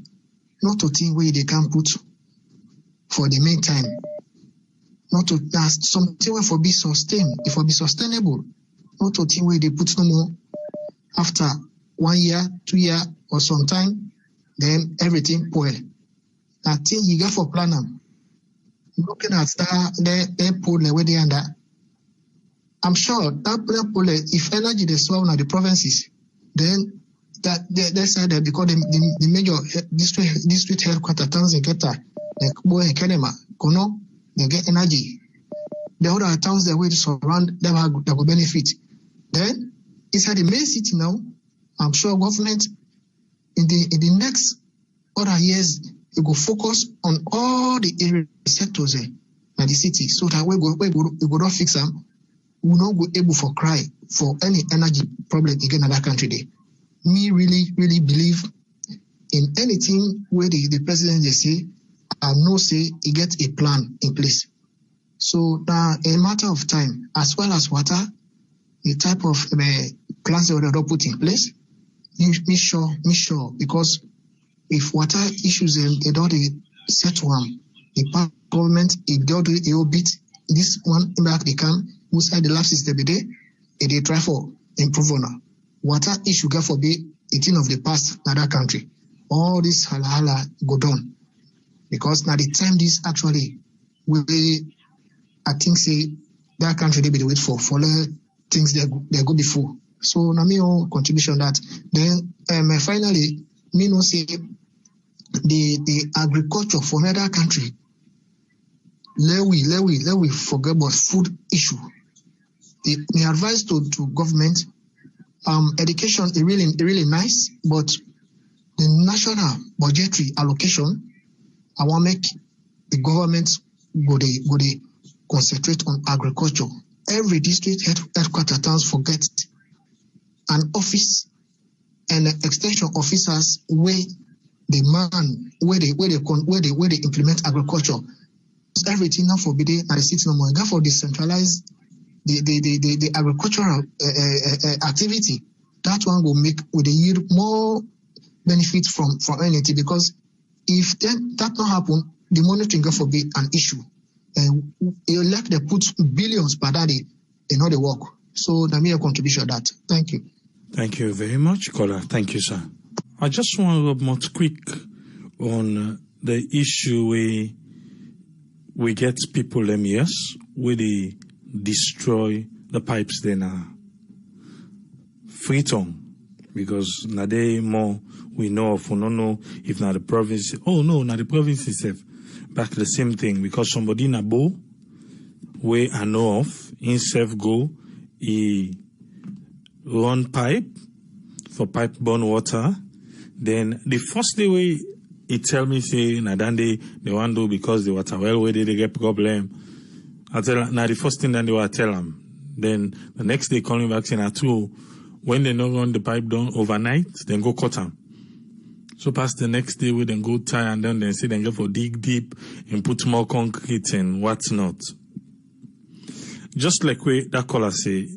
not to think where they can put for the meantime, not to that's something where for be sustained, if for be sustainable, not to think where they put no more after 1 year, 2 years, or some time, then everything spoil. I think you got for plan them. Looking at that, they pull where they under. I'm sure that pull if energy they swell in the provinces, then that they said that because the major district headquarters towns they get like Boy and Kenema, Kono, they get energy. The other towns that will surround them that will benefit. Then inside the main city now, I'm sure government in the next other years it will focus on all the area sectors in the city, so that we go not fix them. We will not be able for cry for any energy problem again in that country. There. Me really believe in anything where the president they say, I know say he get a plan in place. So now a matter of time, as well as water, the type of plans that they put in place, me sure, because if water issues they don't settle them, the government if they do a bit this one back they can inside the lab system they try for improve on water issue get for be a thing of the past in that country. All this hala go down because now the time this actually we I think say that country they be the wait for things they go before. So now me own contribution that then finally me no say the agriculture from other country. Let we forget about food issue. The advice to government, education is really nice, but the national budgetary allocation, I want to make the government go they concentrate on agriculture. Every district headquarter towns forget an office and extension officers where they implement agriculture. Everything now forbidden at the city no more. Therefore, decentralize the agricultural activity. That one will yield more benefit from NAT, because if that not happen, the monitoring will be an issue. And you like they put billions per day, they know the work. So that means a contribution to that. Thank you. Thank you very much, caller. Thank you, sir. I just want to be more quick on the issue where we get people yes, where they destroy the pipes then Freetown, because now they more we know of, we don't know if not the province. Oh no, not the province itself. Back the same thing, because somebody in a bow where I know of, himself go, he run pipe for pipe borne water. Then the first day way he tell me say na then they want do because the water well where they get problem. I tell now the first thing that they will tell them. Then the next day calling back saying two, when they not run the pipe down overnight, then go cut them. So past the next day we then go tie and then they say then go for dig deep and put more concrete and what's not. Just like way that caller say,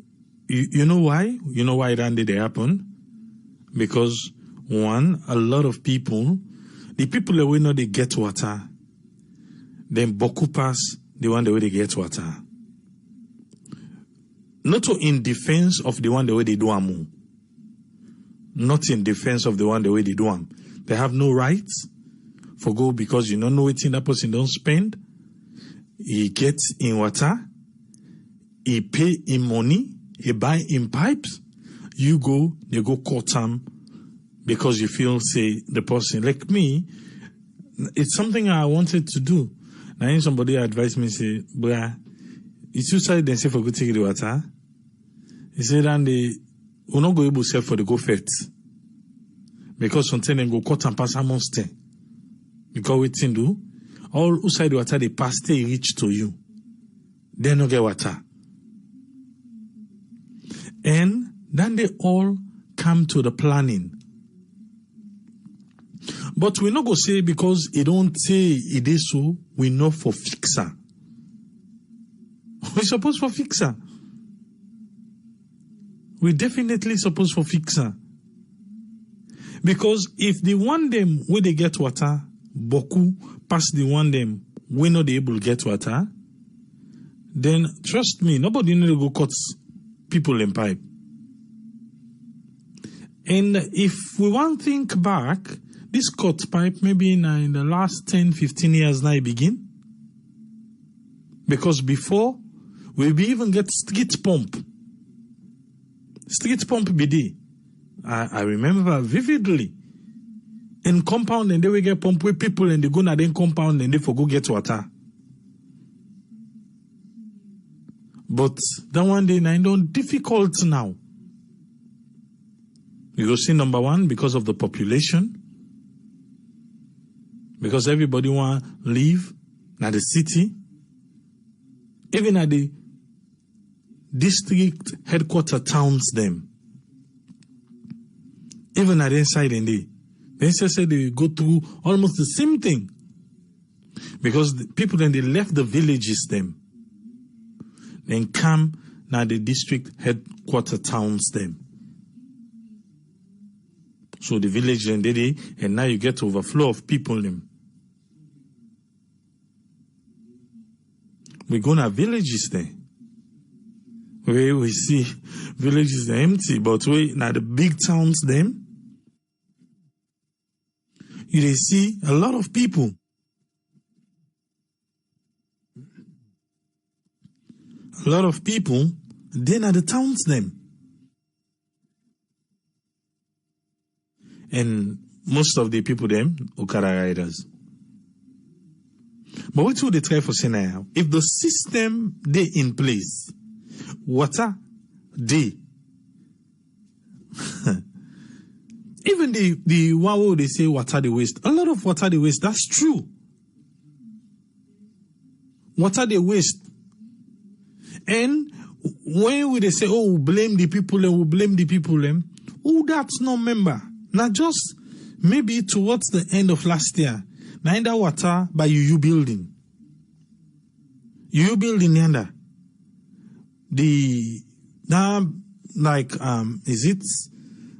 you know why? You know why that did happen? Because one, a lot of people, the people that we know they get water, then boku pass the one the way they get water. Not in defense of the one the way they do amu. Not in defense of the one the way they do am. They have no rights for go because you don't know what that person don't spend. He gets in water, he pay in money, he buy in pipes. You go, they go cut him because you feel say the person like me. It's something I wanted to do. Now somebody advised me say, "Bruh, it's you say they say for go take the water." He said, "And they will not go able to sell for the go fet because sometimes they go cut and pass a monster. Because what thing do? All outside the water they pass they reach to you. They no get water, and then they all come to the planning." But we not go say because it don't say it is so, we know for fixer. We suppose for fixer. We definitely suppose for fixer. Because if the one them where they get water, boku pass the one them we not able to get water, then trust me, nobody need to go cut people in pipe. And if we want to think back, this cut pipe maybe in the last 10, 15 years now begin. Because before, we even get street pump. Street pump BD. I remember vividly. In compound, and they will get pump with people and they go na then compound and they for go get water. But that one day, I know difficult now. You go see number one, because of the population. Because everybody want to live at the city. Even at the district headquarter towns them. Even at the inside and they say they go through almost the same thing. Because the people then they left the villages them. Then come now the district headquarter towns them. So the village and and now you get overflow of people them. We go to villages there. Where we see villages are empty, but we now the big towns them. You see a lot of people. A lot of people, then at the towns them. And most of the people them Okada riders. But what would they try for say now? If the system they in place, water they even the one where they say water they waste, a lot of water they waste, that's true. Water they waste. And when we they say, oh, we blame the people and we blame the people, oh, that's no member. Now just maybe towards the end of last year, now in that water by UU building. UU building yonder. Is it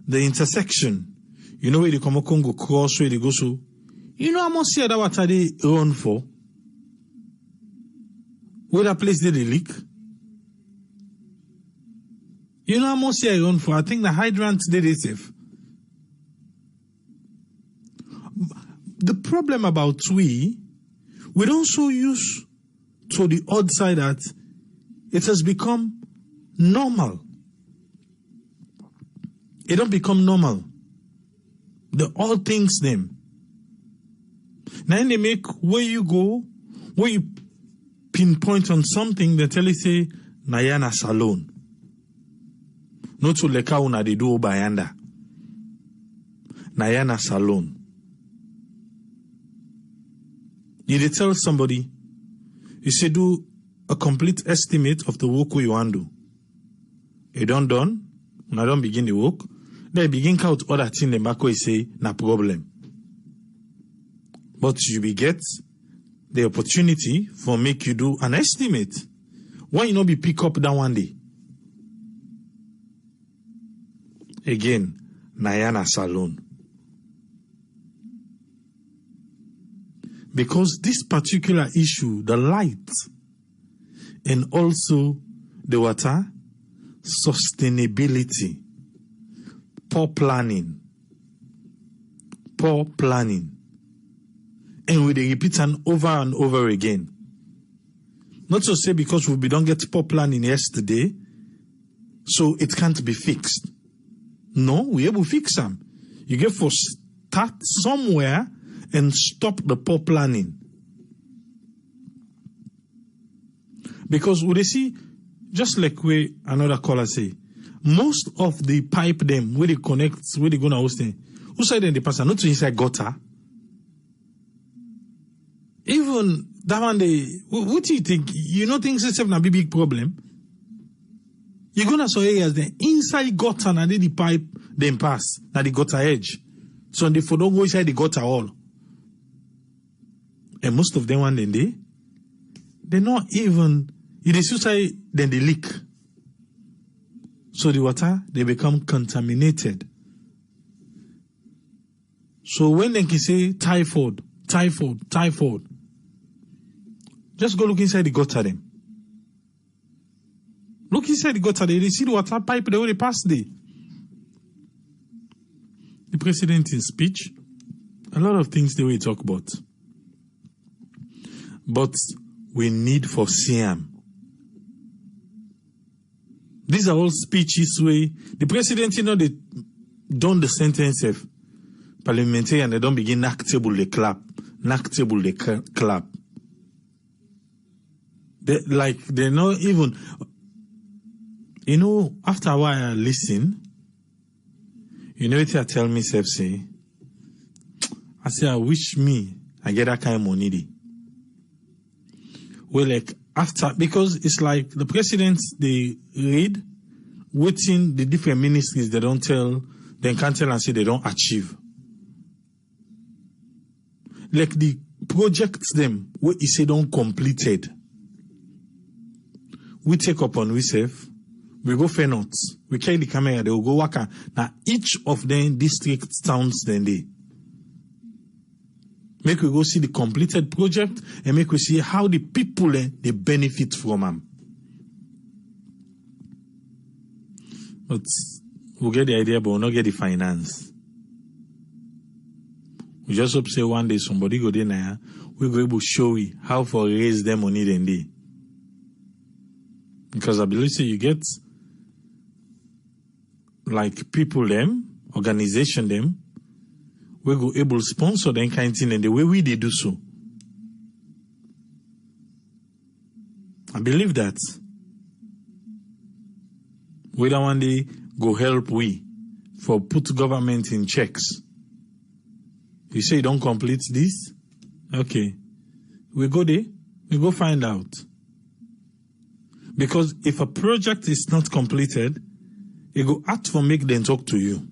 the intersection? You know where the Congo cross, where they go so? You know how much here that water they run for? Where that place did they leak? You know how much here run for? I think the hydrant did it safe. The problem about we don't so use to the odd side that it has become normal. It don't become normal. The odd things them. Now they make where you go, where you pinpoint on something, they tell you say, Nayana Salon. Not to leka una de do bayanda. Nayana Salon. You dey tell somebody, you say do a complete estimate of the work you want to do. You don't done, when I don't begin the work, then begin count other things the back way say, na problem. But you will get the opportunity for make you do an estimate. Why you not be pick up that one day? Again, Nayana Salon. Because this particular issue, the light, and also the water, sustainability, poor planning, and we repeat over and over again. Not to say because we don't get poor planning yesterday, so it can't be fixed. No, we able to fix them. You get for start somewhere and stop the poor planning. Because we see, just like we another caller say, most of the pipe them where they connect, where they go now hosting, who side in the pass, not to inside gutter. Even that one day, what do you think? You know things itself na big problem. You gonna saw areas then inside gutter na the pipe then pass na the gutter edge. So they for don't go inside the gutter all. And most of them one then they're not even it is suicide then they leak. So the water they become contaminated. So when they can say typhoid, just go look inside the gutter then. Look inside the gutter there, they see the water pipe the way they pass there. The president in speech, a lot of things the way he talk about. But we need for CM. These are all speeches where the president, you know, they done the sentence of parliamentary and they don't begin knock table they clap. They're not even, you know, after a while I listen, you know what I tell myself, say, I say, I wish I get that kind of money. Well, like, after, because it's like the presidents, they read, waiting the different ministries, they don't tell, they can't tell and say they don't achieve. Like the projects them, where you say don't completed. We take up on ourselves, we go fair notes, we carry the camera, they will go work. Now each of them district towns then they make we go see the completed project and make we see how the people they benefit from them. But we'll get the idea, but we'll not get the finance. We just hope say one day somebody go there, we go able to show you how for raise them money then they. Because I believe you get like people them, organization them, we go able sponsor the kind of thing and the way we they do so. I believe that. We don't want to go help we for put government in checks. You say you don't complete this? Okay. We go there, we go find out. Because if a project is not completed, you go ask for make them talk to you.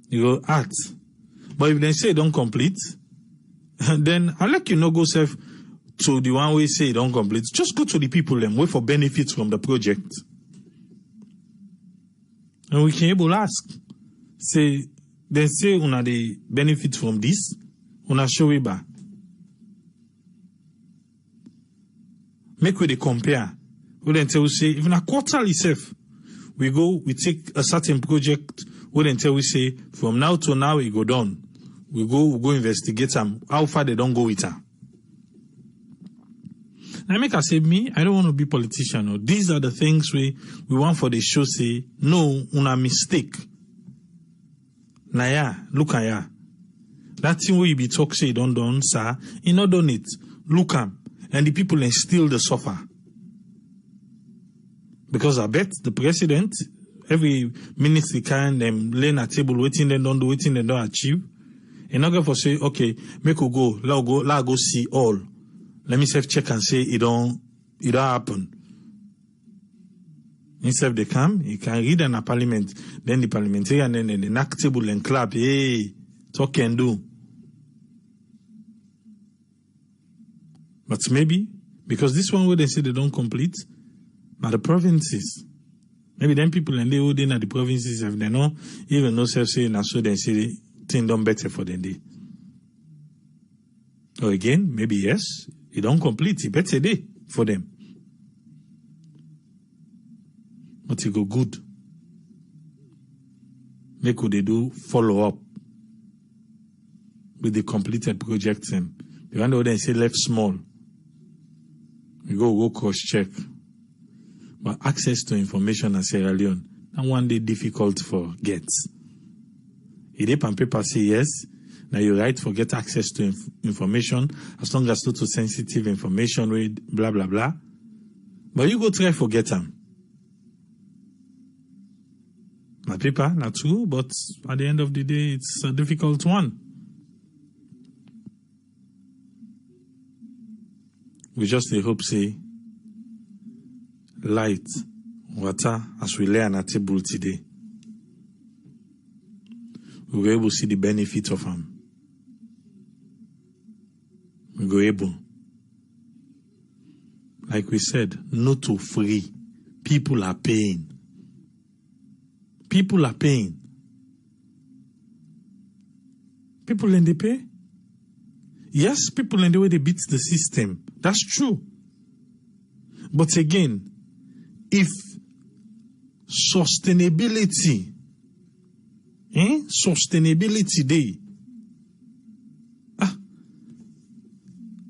You go ask. But if they say don't complete, then I like you know go self to the one way say don't complete. Just go to the people and wait for benefits from the project. And we can able ask. Say, then say una the benefit from this, una show it back. Make we the compare. We then tell we say, even a quarterly self, we go, we take a certain project, we then tell we say, from now to now we go down. We go investigate them, how far they don't go with her. I make her say, me, I don't want to be politician. Or these are the things we want for the show say, no, una mistake. Na ya, look at ya. That thing where you be talk say, don't done, sir, you not done it. Look am. And the people and still the suffer. Because I bet the president, every ministry can them lay a table waiting they don't do, waiting they don't achieve. And not go for say, okay, make we go, let go see all. Let me self check and say it don't happen. Instead they come, you can read in a parliament, then the parliamentarian and then the knock table and clap, hey, talk and do. But maybe, because this one where they say they don't complete, but the provinces. Maybe then people and they hold in at the provinces if they know, even no self saying and so they say things done better for them day. Or again, maybe yes, it don't complete, it better day for them. But it go good. Make what they do follow up with the completed projects and the one they say left small. We go cross check. But access to information in Sierra Leone, that one day difficult for gets. If on paper say yes, now you right for get access to information as long as not to sensitive information with blah blah blah. But you go try forget them. My paper, not true, but at the end of the day, it's a difficult one. We just hope say light, water, as we lay on a table today. We were able to see the benefit of them. We were able, like we said, not to free. People are paying. People are paying. People in the pay? Yes, people in the way they beat the system. That's true. But again, if sustainability day,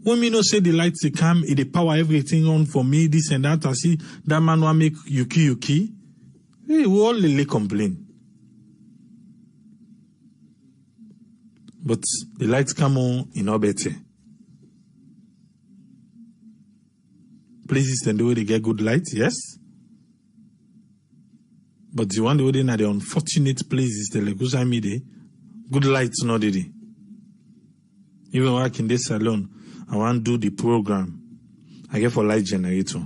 when me no say the lights they come, it power everything on for me, this and that, I see that man will make yuki, hey, we all really complain. But the lights come on in our better. Places and the way they get good lights, yes. But the one the way they are the unfortunate places, the Legusa Mide, good lights not did it. Even work in this salon, I want to do the program. I get for light generator.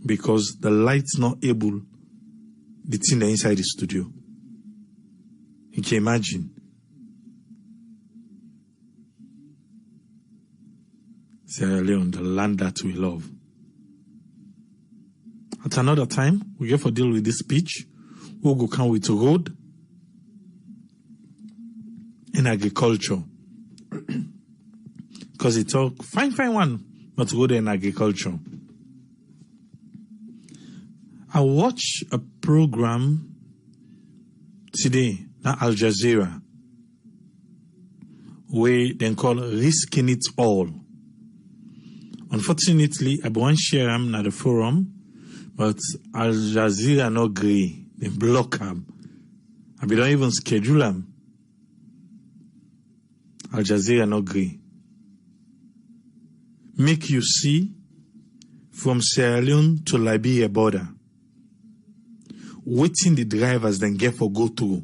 Because the light's not able, the thing inside the studio. You can imagine. Sierra Leone, the land that we love. At another time, we get for deal with this speech. We'll go come with road and agriculture. Because it talk fine one, but road and agriculture. I watch a program today, not Al Jazeera, where they call Risking It All. Unfortunately, I won't share them at the forum, but Al Jazeera no agree. They block them. I don't even schedule them. Al Jazeera no agree. Make you see from Sierra Leone to Liberia border, waiting the drivers then get for go through.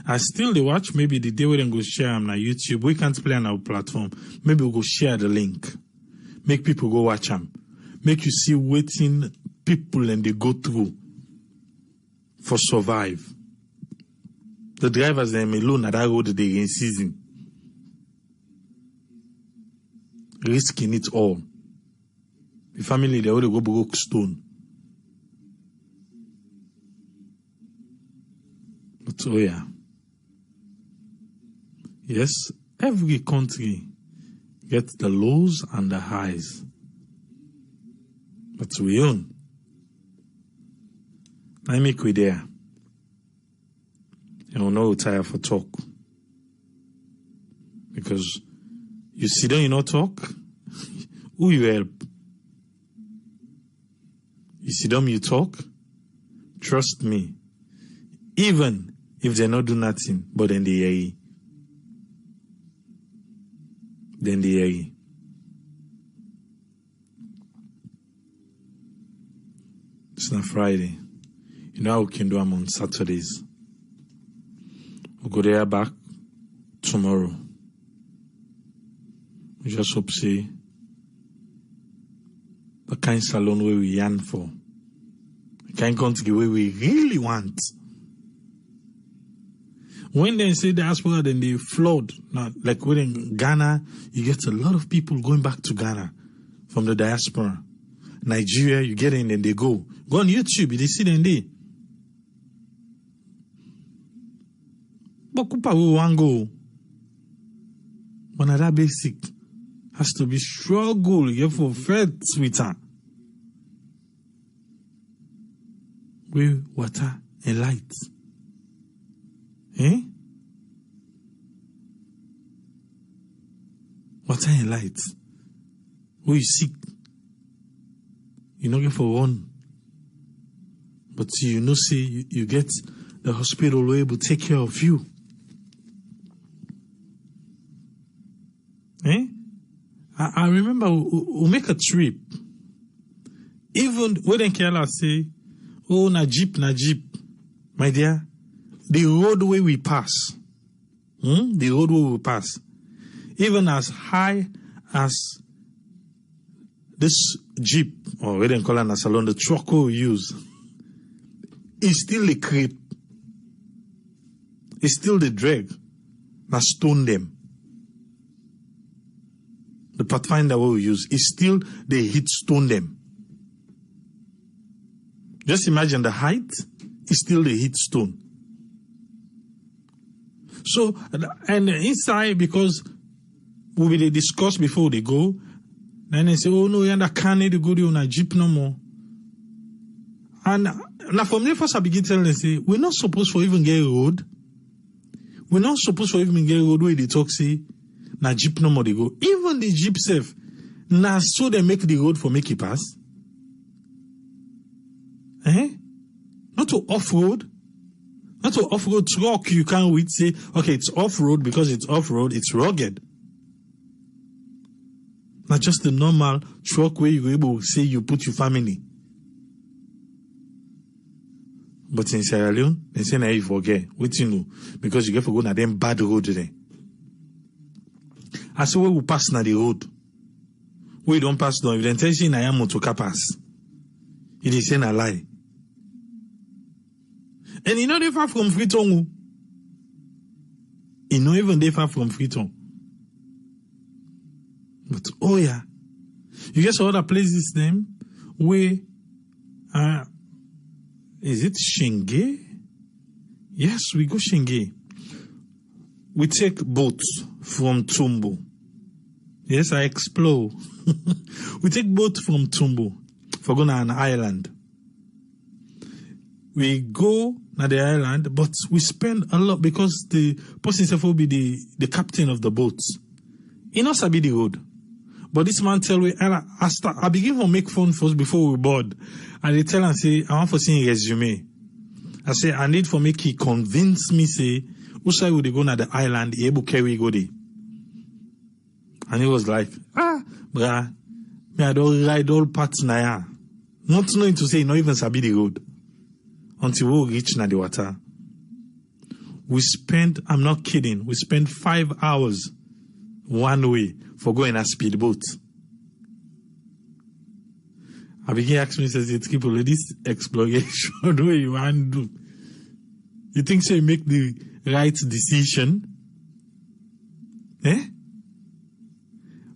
I still they watch, maybe the day we then go share on our YouTube. We can't play on our platform. Maybe we'll go share the link. Make people go watch them. Make you see waiting people and they go through for survive. The drivers they alone at that road they in season. Risking it all. The family they already go broke stone. But oh yeah. Yes, every country gets the lows and the highs. But we own. I make we there. And we'll not retire for talk. Because you sit down, you not talk, who you help? You sit down, you talk, trust me. Even if they not do nothing, but then they hear you. Then they hear you. It's not Friday. You know how we can do them on Saturdays. We'll go there back tomorrow. We just hope say the kind of salon where we yearn for. The kind of country where we really want. When they say diaspora, then they flood. Now, like when in Ghana, you get a lot of people going back to Ghana from the diaspora. Nigeria, you get in and they go. Go on YouTube, they see them there. But Kupa we want go. But that basic has to be struggle. You have to fed sweeter. With water and light. Eh? Water and light. When you sick, you not get for one. But you know, say you get the hospital where able to take care of you. Eh? I remember we make a trip. Even when Kerala say, oh, na jeep. My dear, the roadway we pass, the roadway we pass, even as high as this jeep, or we didn't call it a salon, the truck we use, is still the creep. It's still the drag. Now stone them. The pathfinder we use is still the hit stone them. Just imagine the height is still the hit stone. So, and inside, because we will discuss before they go, then they say, oh no, you can't need to go on a jeep no more. And now from the first I begin telling them, say, we're not supposed to even get a road. We're not supposed to even get a road where they talk, say, na jeep no more they go. Even the jeep safe, now so they make the road for make it pass. Eh? Not to off-road. Not to off-road truck you can't wait say, okay, it's off-road because it's off-road, it's rugged. Not just the normal truck where you're able to say you put your family. But in Sierra Leone, they say now you forget. What you know? Because you get for go na them bad road there. I say where we pass na the road. We don't pass down. If they tell you na ya motoka pass, it is saying a lie. And you know they far from Freetown. You know even they far from Freetown. But oh yeah, you get some other places name where is it Shenge? Yes, we go Shenge. We take boats from Tumbo. Yes, I explore. We take boat from Tumbo for going to an island. We go to the island, but we spend a lot because the person himself will be the captain of the boat. He knows I be the road. But this man tell me, I begin to make phone first before we board. And they tell and say, I want to see a resume. I say, I need for make he convince me, say, who say would they go na the island, he able carry go there. And he was like, bruh, me I don't ride all parts na ya. Not knowing to say, not even sabi the road. Until we reach na the water. We spent, I'm not kidding, we spent 5 hours one way for going a speedboat. I begin asking me, says, people, this exploration, what do you want to do? You think so you make the right decision? Eh?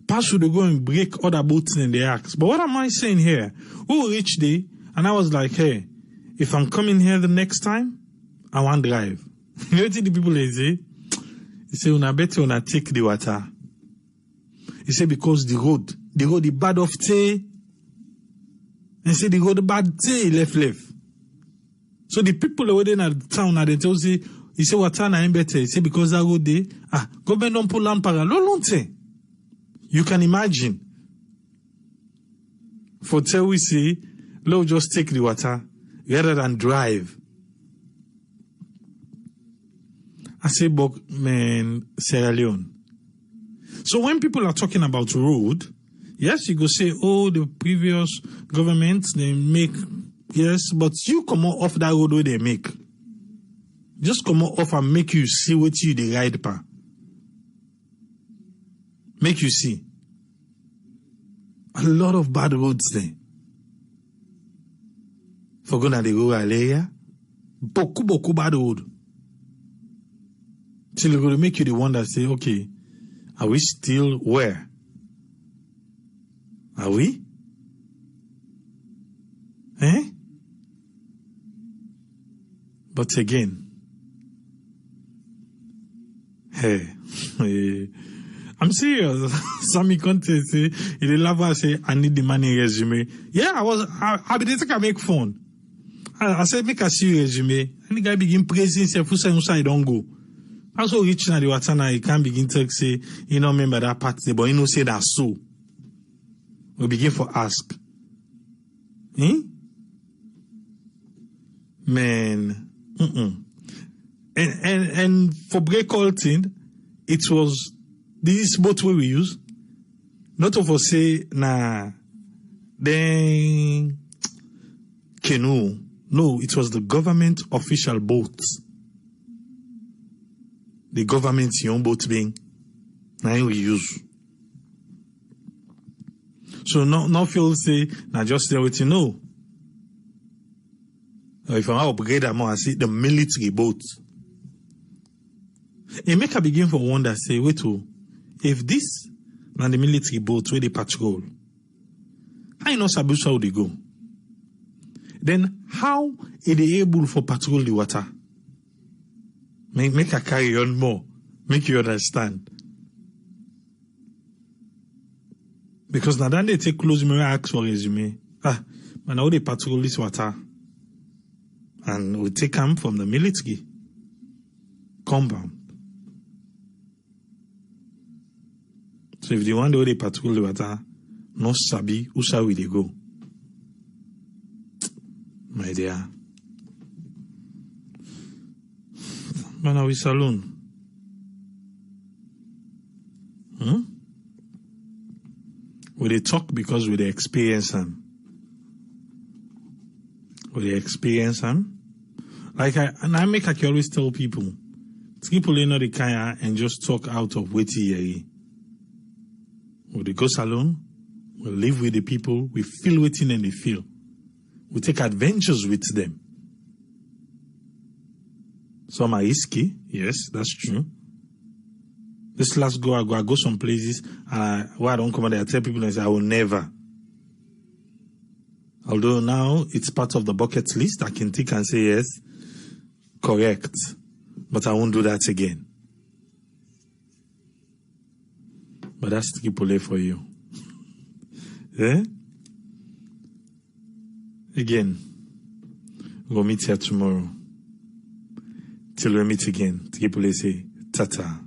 Pass should go and break other boats in the axe. But what am I saying here? We will reach there, and I was like, hey, if I'm coming here the next time, I want to drive. You know what the people they say? They say, una better una take the water. He say, because the road the bad of tea. And say the road bad tea, left. So the people over there in the town, they tell say, he say, water na better. He say, because that road there, government don't pull land parallel. You can imagine. For tell we say, Lord, just take the water rather than drive. I say, but man, Sierra Leone. So when people are talking about road, yes, you go say, oh, the previous governments, they make, yes, but you come off that road where they make. Just come off and make you see what you the ride pa. Make you see. A lot of bad roads there. For going to the rural area, boku bad road. Till it's going to make you the one that say, okay, are we still where? Are we? Eh? But again, hey, I'm serious. Sammy Conte say, he love I say, I need the money resume. Yeah, I didn't make phone. I said, make a see resume. And the guy begin praising himself, who say, I don't go. Also reaching at the water now, he can't begin to say, you know, remember that part, but you know, say that so. We begin for ask. Man. And for break all thing, it was this boat way we use. Not of us say, nah, then canoe. No, it was the government official boat. The government's own boat being, now we use. So no feel say, now just there with you know. If I upgrade them, I see the military boat. It make a begin for wonder, say, wait, if this now the military boat where they patrol, I know Sabusa how they go. Then how are they able for patrol the water? Make a carry on more. Make you understand. Because now then they take close mirror ask for resume. But now they patrol this water. And we take them from the military compound. So if they want to they patrol the water, no sabi, who shall we they go? My dear. But now we saloon. We they talk because we they experience them. We they experience them. Like I make like I always tell people you know the kind and just talk out of witty. We they go salon, we live with the people, we feel waiting and they feel. We take adventures with them. Some are risky, yes, that's true. This last go, I go some places, where I don't come there, I tell people, I say, I will never. Although now it's part of the bucket list, I can tick and say yes, correct. But I won't do that again. But that's Tripoli for you. Eh? Again, we'll meet here tomorrow. Till we meet again, Tripoli say, tata.